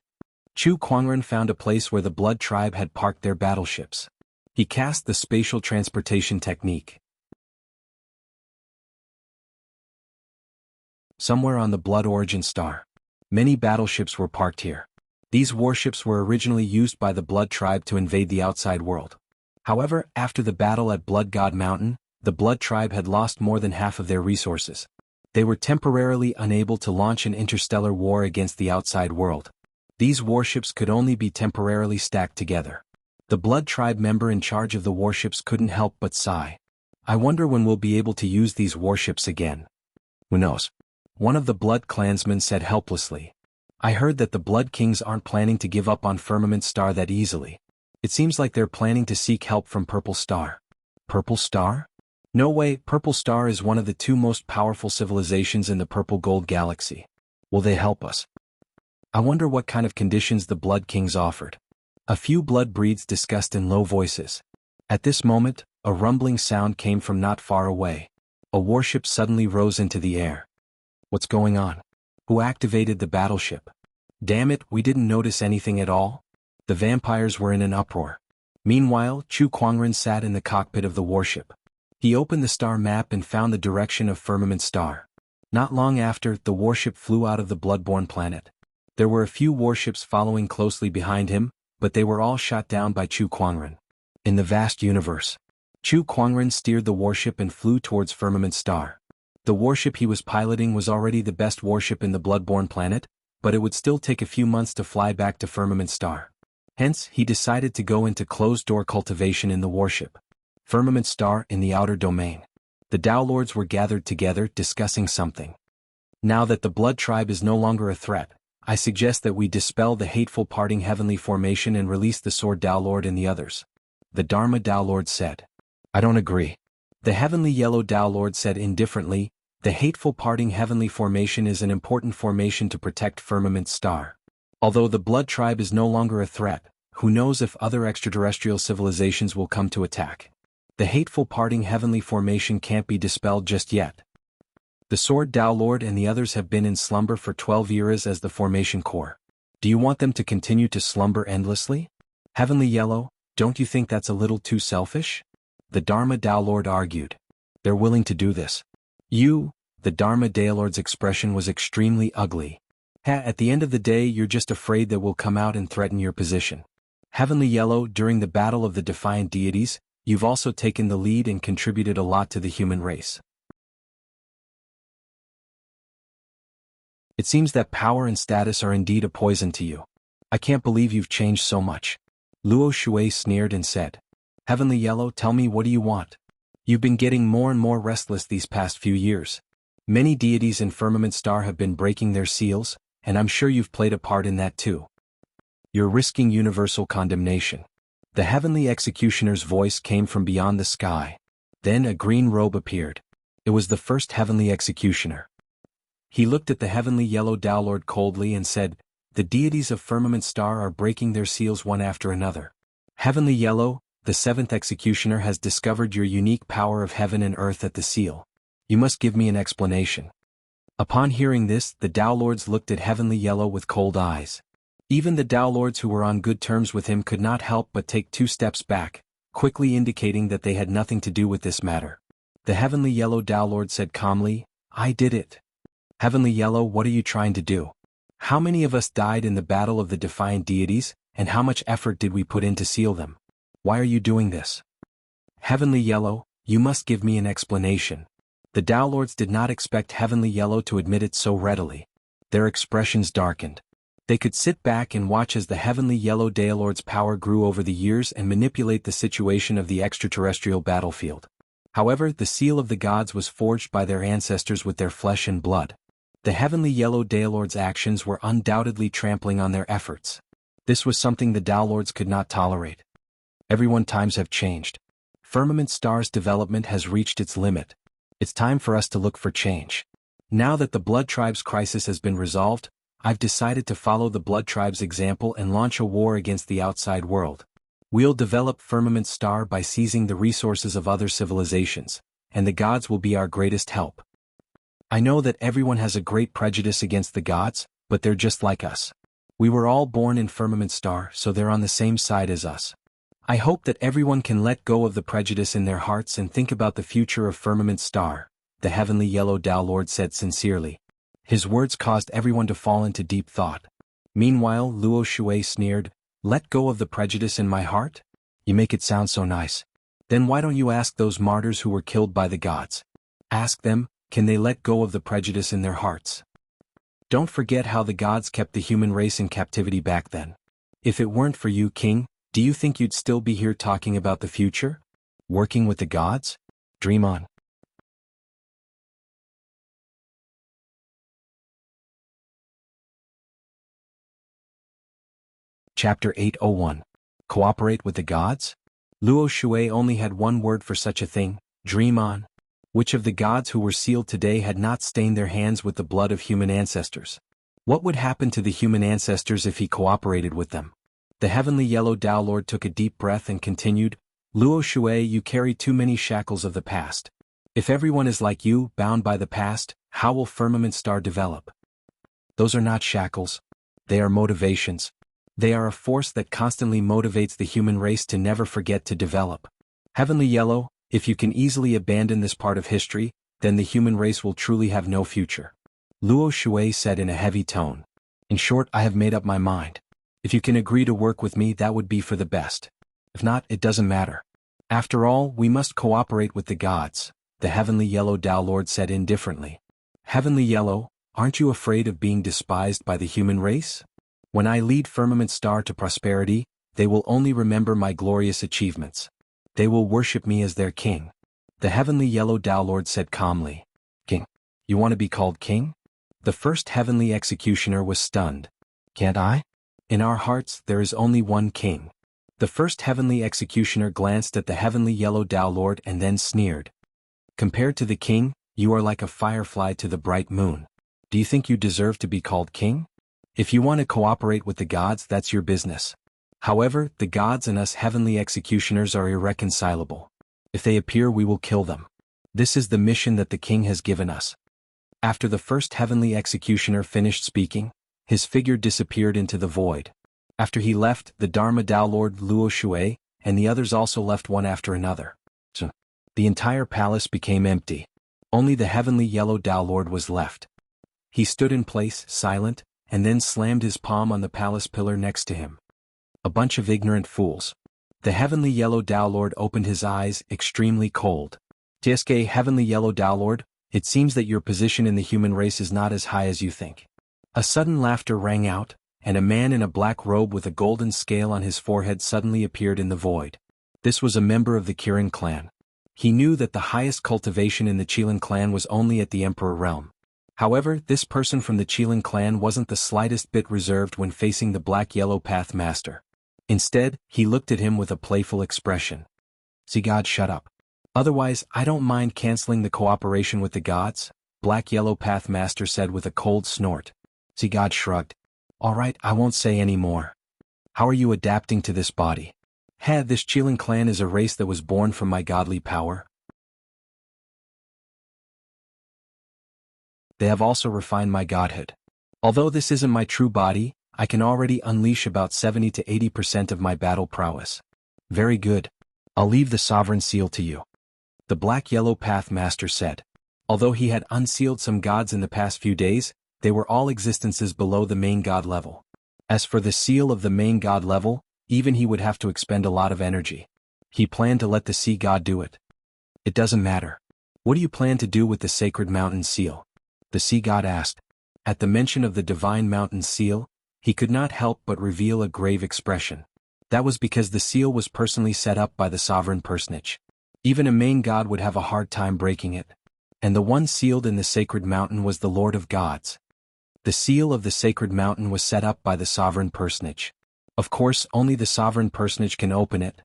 Chu Kuangren found a place where the Blood Tribe had parked their battleships. He cast the spatial transportation technique. Somewhere on the Blood Origin Star, many battleships were parked here. These warships were originally used by the Blood Tribe to invade the outside world. However, after the battle at Blood God Mountain, the Blood Tribe had lost more than half of their resources. They were temporarily unable to launch an interstellar war against the outside world. These warships could only be temporarily stacked together. The Blood Tribe member in charge of the warships couldn't help but sigh. I wonder when we'll be able to use these warships again. Who knows? One of the Blood clansmen said helplessly. I heard that the Blood Kings aren't planning to give up on Firmament Star that easily. It seems like they're planning to seek help from Purple Star. Purple Star? No way, Purple Star is one of the two most powerful civilizations in the Purple Gold Galaxy. Will they help us? I wonder what kind of conditions the Blood Kings offered. A few blood breeds discussed in low voices. At this moment, a rumbling sound came from not far away. A warship suddenly rose into the air. What's going on? Who activated the battleship? Damn it, we didn't notice anything at all? The vampires were in an uproar. Meanwhile, Chu Kuangren sat in the cockpit of the warship. He opened the star map and found the direction of Firmament Star. Not long after, the warship flew out of the Bloodborne planet. There were a few warships following closely behind him, but they were all shot down by Chu Kuangren. In the vast universe, Chu Kuangren steered the warship and flew towards Firmament Star. The warship he was piloting was already the best warship in the Bloodborne planet, but it would still take a few months to fly back to Firmament Star. Hence, he decided to go into closed-door cultivation in the warship. Firmament Star in the outer domain. The Tao Lords were gathered together discussing something. Now that the Blood Tribe is no longer a threat, I suggest that we dispel the hateful parting heavenly formation and release the Sword Tao Lord and the others. The Dharma Tao Lord said. I don't agree. The heavenly yellow Tao Lord said indifferently, the hateful parting heavenly formation is an important formation to protect Firmament Star. Although the Blood Tribe is no longer a threat, who knows if other extraterrestrial civilizations will come to attack. The hateful parting heavenly formation can't be dispelled just yet. The Sword Tao Lord and the others have been in slumber for 12 years as the formation core. Do you want them to continue to slumber endlessly? Heavenly Yellow, don't you think that's a little too selfish? The Dharma Tao Lord argued. They're willing to do this. The Dharma Tao Lord's expression was extremely ugly. At the end of the day you're just afraid that we'll come out and threaten your position. Heavenly Yellow, during the battle of the Defiant Deities, you've also taken the lead and contributed a lot to the human race. It seems that power and status are indeed a poison to you. I can't believe you've changed so much. Luo Shui sneered and said. Heavenly Yellow, tell me, what do you want? You've been getting more and more restless these past few years. Many deities in Firmament Star have been breaking their seals, and I'm sure you've played a part in that too. You're risking universal condemnation. The heavenly executioner's voice came from beyond the sky. Then a green robe appeared. It was the first heavenly executioner. He looked at the heavenly yellow Tao Lord coldly and said, the deities of Firmament Star are breaking their seals one after another. Heavenly Yellow, the seventh executioner has discovered your unique power of heaven and earth at the seal. You must give me an explanation. Upon hearing this, the Tao Lords looked at Heavenly Yellow with cold eyes. Even the Tao Lords who were on good terms with him could not help but take 2 steps back, quickly indicating that they had nothing to do with this matter. The Heavenly Yellow Tao Lord said calmly, "I did it." Heavenly Yellow, what are you trying to do? How many of us died in the battle of the defiant deities, and how much effort did we put in to seal them? Why are you doing this? Heavenly Yellow, you must give me an explanation. The Tao Lords did not expect Heavenly Yellow to admit it so readily. Their expressions darkened. They could sit back and watch as the Heavenly Yellow Tao Lord's power grew over the years and manipulate the situation of the extraterrestrial battlefield. However, the seal of the gods was forged by their ancestors with their flesh and blood. The Heavenly Yellow Tao Lord's actions were undoubtedly trampling on their efforts. This was something the Tao Lords could not tolerate. Everyone, times have changed. Firmament Star's development has reached its limit. It's time for us to look for change. Now that the Blood Tribe's crisis has been resolved, I've decided to follow the Blood Tribe's example and launch a war against the outside world. We'll develop Firmament Star by seizing the resources of other civilizations, and the gods will be our greatest help. I know that everyone has a great prejudice against the gods, but they're just like us. We were all born in Firmament Star, so they're on the same side as us. I hope that everyone can let go of the prejudice in their hearts and think about the future of Firmament Star, the Heavenly Yellow Tao Lord said sincerely. His words caused everyone to fall into deep thought. Meanwhile, Luo Shui sneered, "Let go of the prejudice in my heart? You make it sound so nice. Then why don't you ask those martyrs who were killed by the gods? Ask them, can they let go of the prejudice in their hearts? Don't forget how the gods kept the human race in captivity back then. If it weren't for you, King, do you think you'd still be here talking about the future? Working with the gods? Dream on." Chapter 801. Cooperate with the gods? Luo Shui only had one word for such a thing: dream on. Which of the gods who were sealed today had not stained their hands with the blood of human ancestors? What would happen to the human ancestors if he cooperated with them? The Heavenly Yellow Tao Lord took a deep breath and continued, "Luo Shui, you carry too many shackles of the past. If everyone is like you, bound by the past, how will Firmament Star develop? Those are not shackles. They are motivations. They are a force that constantly motivates the human race to never forget to develop. Heavenly Yellow, if you can easily abandon this part of history, then the human race will truly have no future." Luo Shui said in a heavy tone. "In short, I have made up my mind. If you can agree to work with me, that would be for the best. If not, it doesn't matter. After all, we must cooperate with the gods," the Heavenly Yellow Tao Lord said indifferently. "Heavenly Yellow, aren't you afraid of being despised by the human race? When I lead Firmament Star to prosperity, they will only remember my glorious achievements. They will worship me as their king." The Heavenly Yellow Tao Lord said calmly. "King? You want to be called king?" The first Heavenly Executioner was stunned. "Can't I? In our hearts, there is only one king." The first Heavenly Executioner glanced at the Heavenly Yellow Tao Lord and then sneered. "Compared to the king, you are like a firefly to the bright moon. Do you think you deserve to be called king? If you want to cooperate with the gods, that's your business. However, the gods and us Heavenly Executioners are irreconcilable. If they appear, we will kill them. This is the mission that the king has given us." After the first Heavenly Executioner finished speaking, his figure disappeared into the void. After he left, the Dharma Tao Lord Luo Shui and the others also left one after another. So, the entire palace became empty. Only the Heavenly Yellow Tao Lord was left. He stood in place, silent, and then slammed his palm on the palace pillar next to him. "A bunch of ignorant fools." The Heavenly Yellow Tao Lord opened his eyes, extremely cold. "TSK Heavenly Yellow Tao Lord, it seems that your position in the human race is not as high as you think." A sudden laughter rang out, and a man in a black robe with a golden scale on his forehead suddenly appeared in the void. This was a member of the Kirin clan. He knew that the highest cultivation in the Qilin clan was only at the Emperor realm. However, this person from the Qilin clan wasn't the slightest bit reserved when facing the Black-Yellow Path Master. Instead, he looked at him with a playful expression. "See, God, shut up. Otherwise, I don't mind canceling the cooperation with the gods," Black-Yellow Path Master said with a cold snort. See, God shrugged. "All right, I won't say any more. How are you adapting to this body? This Qilin clan is a race that was born from my godly power. they have also refined my godhood. Although this isn't my true body, I can already unleash about 70 to 80% of my battle prowess. Very good. I'll leave the sovereign seal to you. The Black-Yellow Path Master said. Although he had unsealed some gods in the past few days, they were all existences below the main god level. As for the seal of the main god level, even he would have to expend a lot of energy. He planned to let the sea god do it. It doesn't matter. What do you plan to do with the sacred mountain seal? The sea god asked. At the mention of the divine mountain seal, he could not help but reveal a grave expression. That was because the seal was personally set up by the sovereign personage. Even a main god would have a hard time breaking it. And the one sealed in the sacred mountain was the Lord of Gods. The seal of the sacred mountain was set up by the sovereign personage. Of course, only the sovereign personage can open it.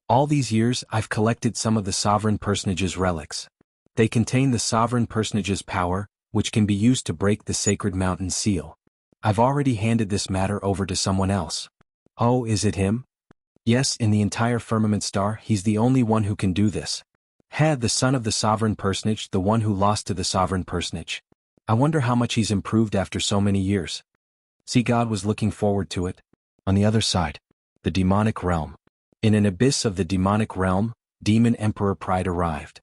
All these years, I've collected some of the sovereign personage's relics. They contain the sovereign personage's power, which can be used to break the sacred mountain seal. I've already handed this matter over to someone else. Oh, is it him? Yes, in the entire firmament star, he's the only one who can do this. Had the son of the sovereign personage, the one who lost to the sovereign personage. I wonder how much he's improved after so many years. Sea God was looking forward to it. On the other side, the demonic realm. In an abyss of the demonic realm, Demon Emperor Pride arrived.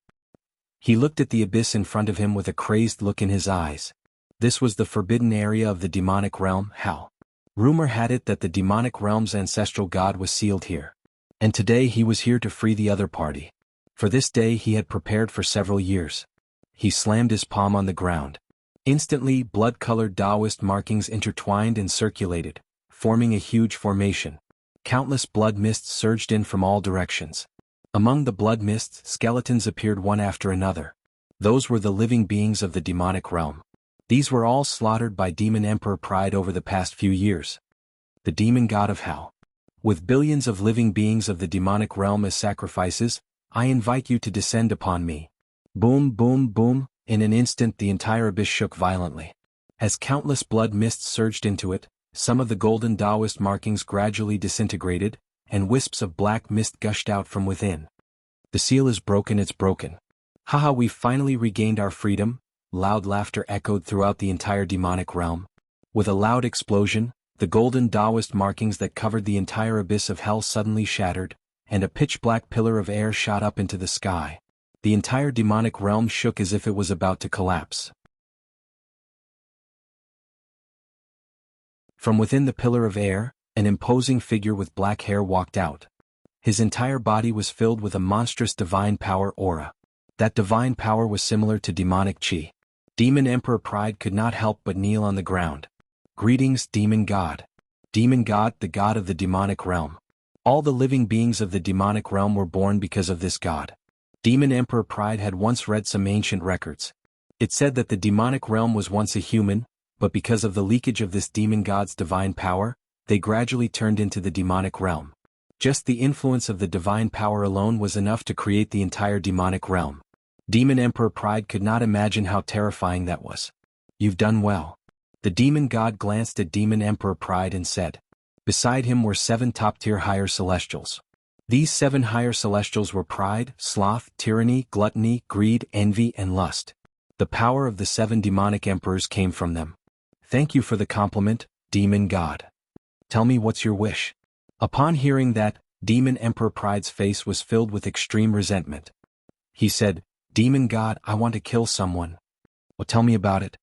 He looked at the abyss in front of him with a crazed look in his eyes. This was the forbidden area of the demonic realm, Hal. Rumor had it that the demonic realm's ancestral god was sealed here. And today he was here to free the other party. For this day he had prepared for several years. He slammed his palm on the ground. Instantly, blood-colored Taoist markings intertwined and circulated, forming a huge formation. Countless blood mists surged in from all directions. Among the blood mists, skeletons appeared one after another. Those were the living beings of the demonic realm. These were all slaughtered by Demon Emperor Pride over the past few years. The demon god of Hell. With billions of living beings of the demonic realm as sacrifices, I invite you to descend upon me. Boom, boom, boom. In an instant the entire abyss shook violently. As countless blood mists surged into it, some of the golden Taoist markings gradually disintegrated, and wisps of black mist gushed out from within. The seal is broken, it's broken. Haha, we've finally regained our freedom. Loud laughter echoed throughout the entire demonic realm. With a loud explosion, the golden Taoist markings that covered the entire abyss of hell suddenly shattered, and a pitch-black pillar of air shot up into the sky. The entire demonic realm shook as if it was about to collapse. From within the pillar of air, an imposing figure with black hair walked out. His entire body was filled with a monstrous divine power aura. That divine power was similar to demonic chi. Demon Emperor Pride could not help but kneel on the ground. Greetings, Demon God. Demon God, the god of the demonic realm. All the living beings of the demonic realm were born because of this god. Demon Emperor Pride had once read some ancient records. It said that the demonic realm was once a human, but because of the leakage of this demon god's divine power, they gradually turned into the demonic realm. Just the influence of the divine power alone was enough to create the entire demonic realm. Demon Emperor Pride could not imagine how terrifying that was. You've done well. The demon god glanced at Demon Emperor Pride and said. Beside him were 7 top-tier higher celestials. These 7 higher celestials were pride, sloth, tyranny, gluttony, greed, envy, and lust. The power of the 7 demonic emperors came from them. Thank you for the compliment, Demon God. Tell me what's your wish. Upon hearing that, Demon Emperor Pride's face was filled with extreme resentment. He said, Demon God, I want to kill someone. Well, tell me about it.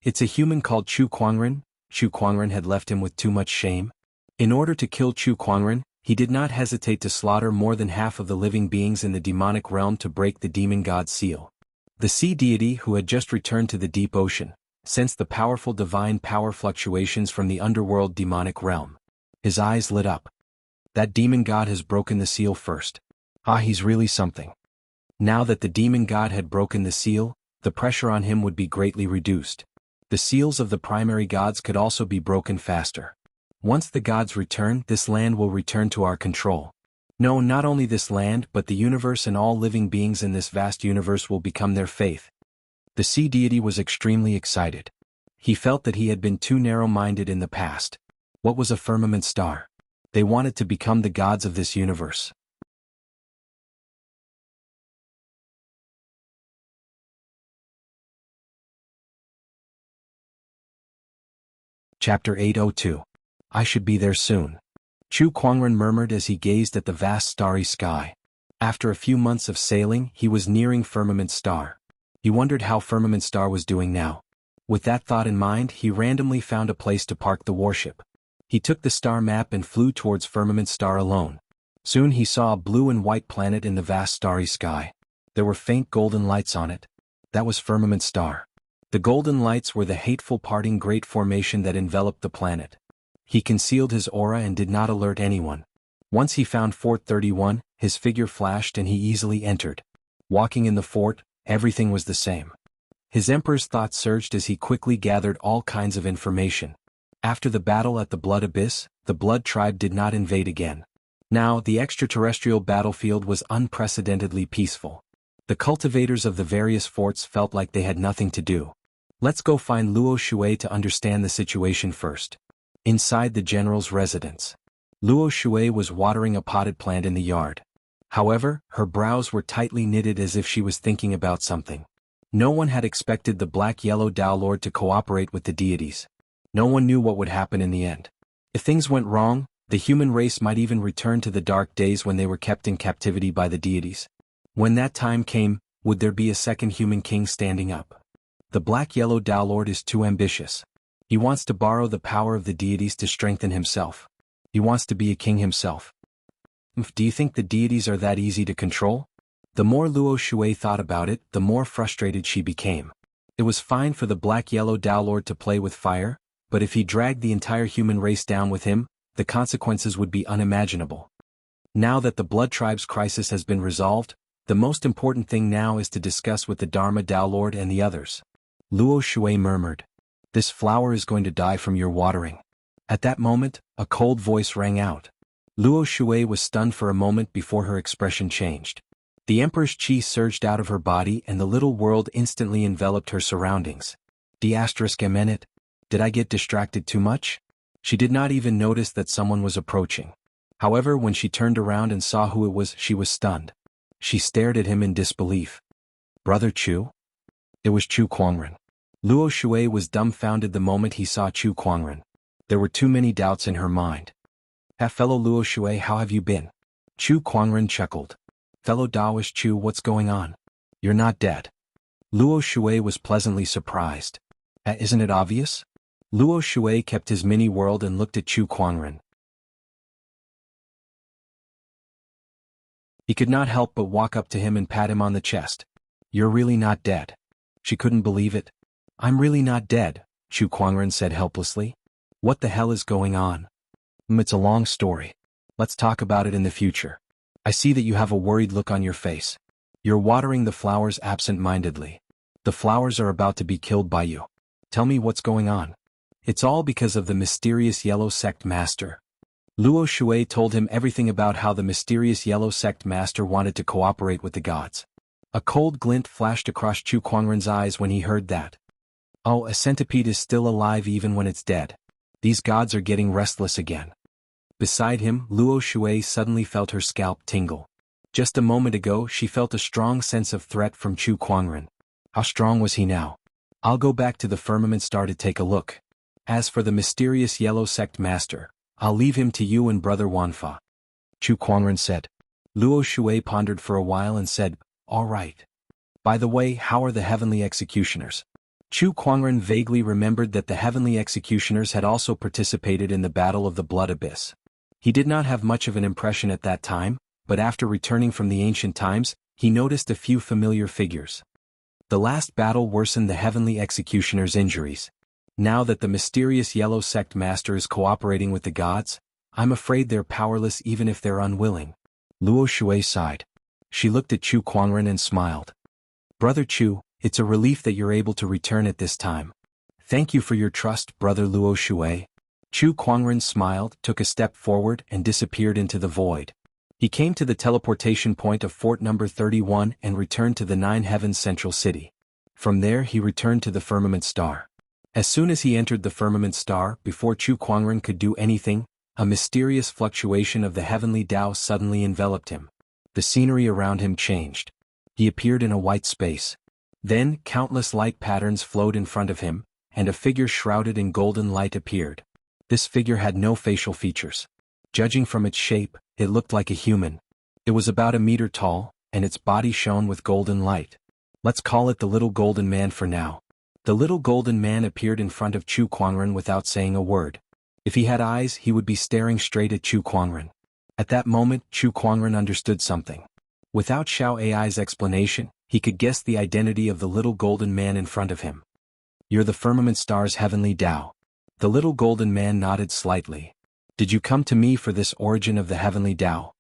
It's a human called Chu Kuangren. Chu Kuangren had left him with too much shame. In order to kill Chu Kuangren, he did not hesitate to slaughter more than half of the living beings in the demonic realm to break the demon god's seal. The sea deity, who had just returned to the deep ocean, sensed the powerful divine power fluctuations from the underworld demonic realm. His eyes lit up. That demon god has broken the seal first. Ah, he's really something. Now that the demon god had broken the seal, the pressure on him would be greatly reduced. The seals of the primary gods could also be broken faster. Once the gods return, this land will return to our control. No, not only this land, but the universe and all living beings in this vast universe will become their faith. The sea deity was extremely excited. He felt that he had been too narrow-minded in the past. What was a firmament star? They wanted to become the gods of this universe. Chapter 802. I should be there soon. Chu Kuangren murmured as he gazed at the vast starry sky. After a few months of sailing, he was nearing Firmament Star. He wondered how Firmament Star was doing now. With that thought in mind, he randomly found a place to park the warship. He took the star map and flew towards Firmament Star alone. Soon he saw a blue and white planet in the vast starry sky. There were faint golden lights on it. That was Firmament Star. The golden lights were the hateful parting great formation that enveloped the planet. He concealed his aura and did not alert anyone. Once he found Fort 31, his figure flashed and he easily entered. Walking in the fort, everything was the same. His emperor's thoughts surged as he quickly gathered all kinds of information. After the battle at the Blood Abyss, the Blood Tribe did not invade again. Now, the extraterrestrial battlefield was unprecedentedly peaceful. The cultivators of the various forts felt like they had nothing to do. Let's go find Luo Shui to understand the situation first. Inside the general's residence, Luo Shui was watering a potted plant in the yard. However, her brows were tightly knitted as if she was thinking about something. No one had expected the Black-Yellow Tao Lord to cooperate with the deities. No one knew what would happen in the end. If things went wrong, the human race might even return to the dark days when they were kept in captivity by the deities. When that time came, would there be a second human king standing up? The Black-Yellow Tao Lord is too ambitious. He wants to borrow the power of the deities to strengthen himself. He wants to be a king himself. Do you think the deities are that easy to control? The more Luo Shui thought about it, the more frustrated she became. It was fine for the Black-Yellow Tao Lord to play with fire, but if he dragged the entire human race down with him, the consequences would be unimaginable. Now that the Blood Tribe's crisis has been resolved, the most important thing now is to discuss with the Dharma Tao Lord and the others. Luo Shui murmured. This flower is going to die from your watering. At that moment, a cold voice rang out. Luo Shui was stunned for a moment before her expression changed. The Emperor's chi surged out of her body and the little world instantly enveloped her surroundings. ***, did I get distracted too much? She did not even notice that someone was approaching. However, when she turned around and saw who it was, she was stunned. She stared at him in disbelief. Brother Chu? It was Chu Kuangren. Luo Shui was dumbfounded the moment he saw Chu Kuangren. There were too many doubts in her mind. Fellow Luo Shui, how have you been? Chu Kuangren chuckled. Fellow Daoist Chu, what's going on? You're not dead. Luo Shui was pleasantly surprised. Isn't it obvious? Luo Shui kept his mini-world and looked at Chu Kuangren. He could not help but walk up to him and pat him on the chest. You're really not dead. She couldn't believe it. I'm really not dead, Chu Kuangren said helplessly. What the hell is going on? It's a long story. Let's talk about it in the future. I see that you have a worried look on your face. You're watering the flowers absent-mindedly. The flowers are about to be killed by you. Tell me what's going on. It's all because of the mysterious Yellow Sect Master. Luo Shui told him everything about how the mysterious Yellow Sect Master wanted to cooperate with the gods. A cold glint flashed across Chu Kuangren's eyes when he heard that. Oh, a centipede is still alive even when it's dead. These gods are getting restless again. Beside him, Luo Shui suddenly felt her scalp tingle. Just a moment ago, she felt a strong sense of threat from Chu Kuangren. How strong was he now? I'll go back to the Firmament Star to take a look. As for the mysterious Yellow Sect Master, I'll leave him to you and Brother Wanfa. Chu Kuangren said. Luo Shui pondered for a while and said, all right. By the way, how are the Heavenly Executioners? Chu Kuangren vaguely remembered that the Heavenly Executioners had also participated in the Battle of the Blood Abyss. He did not have much of an impression at that time, but after returning from the ancient times, he noticed a few familiar figures. The last battle worsened the Heavenly Executioner's injuries. Now that the mysterious Yellow Sect Master is cooperating with the gods, I'm afraid they're powerless even if they're unwilling. Luo Shui sighed. She looked at Chu Kuangren and smiled. Brother Chu, it's a relief that you're able to return at this time. Thank you for your trust, Brother Luo Shui. Chu Kuangren smiled, took a step forward and disappeared into the void. He came to the teleportation point of Fort number 31 and returned to the Nine Heavens Central City. From there he returned to the Firmament Star. As soon as he entered the Firmament Star, before Chu Kuangren could do anything, a mysterious fluctuation of the heavenly Tao suddenly enveloped him. The scenery around him changed. He appeared in a white space. Then, countless light patterns flowed in front of him, and a figure shrouded in golden light appeared. This figure had no facial features. Judging from its shape, it looked like a human. It was about a meter tall, and its body shone with golden light. Let's call it the Little Golden Man for now. The Little Golden Man appeared in front of Chu Kuangren without saying a word. If he had eyes, he would be staring straight at Chu Kuangren. At that moment, Chu Kuangren understood something. Without Xiao Ai's explanation, he could guess the identity of the Little Golden Man in front of him. You're the Firmament Star's Heavenly Tao. The Little Golden Man nodded slightly. Did you come to me for this origin of the Heavenly Tao?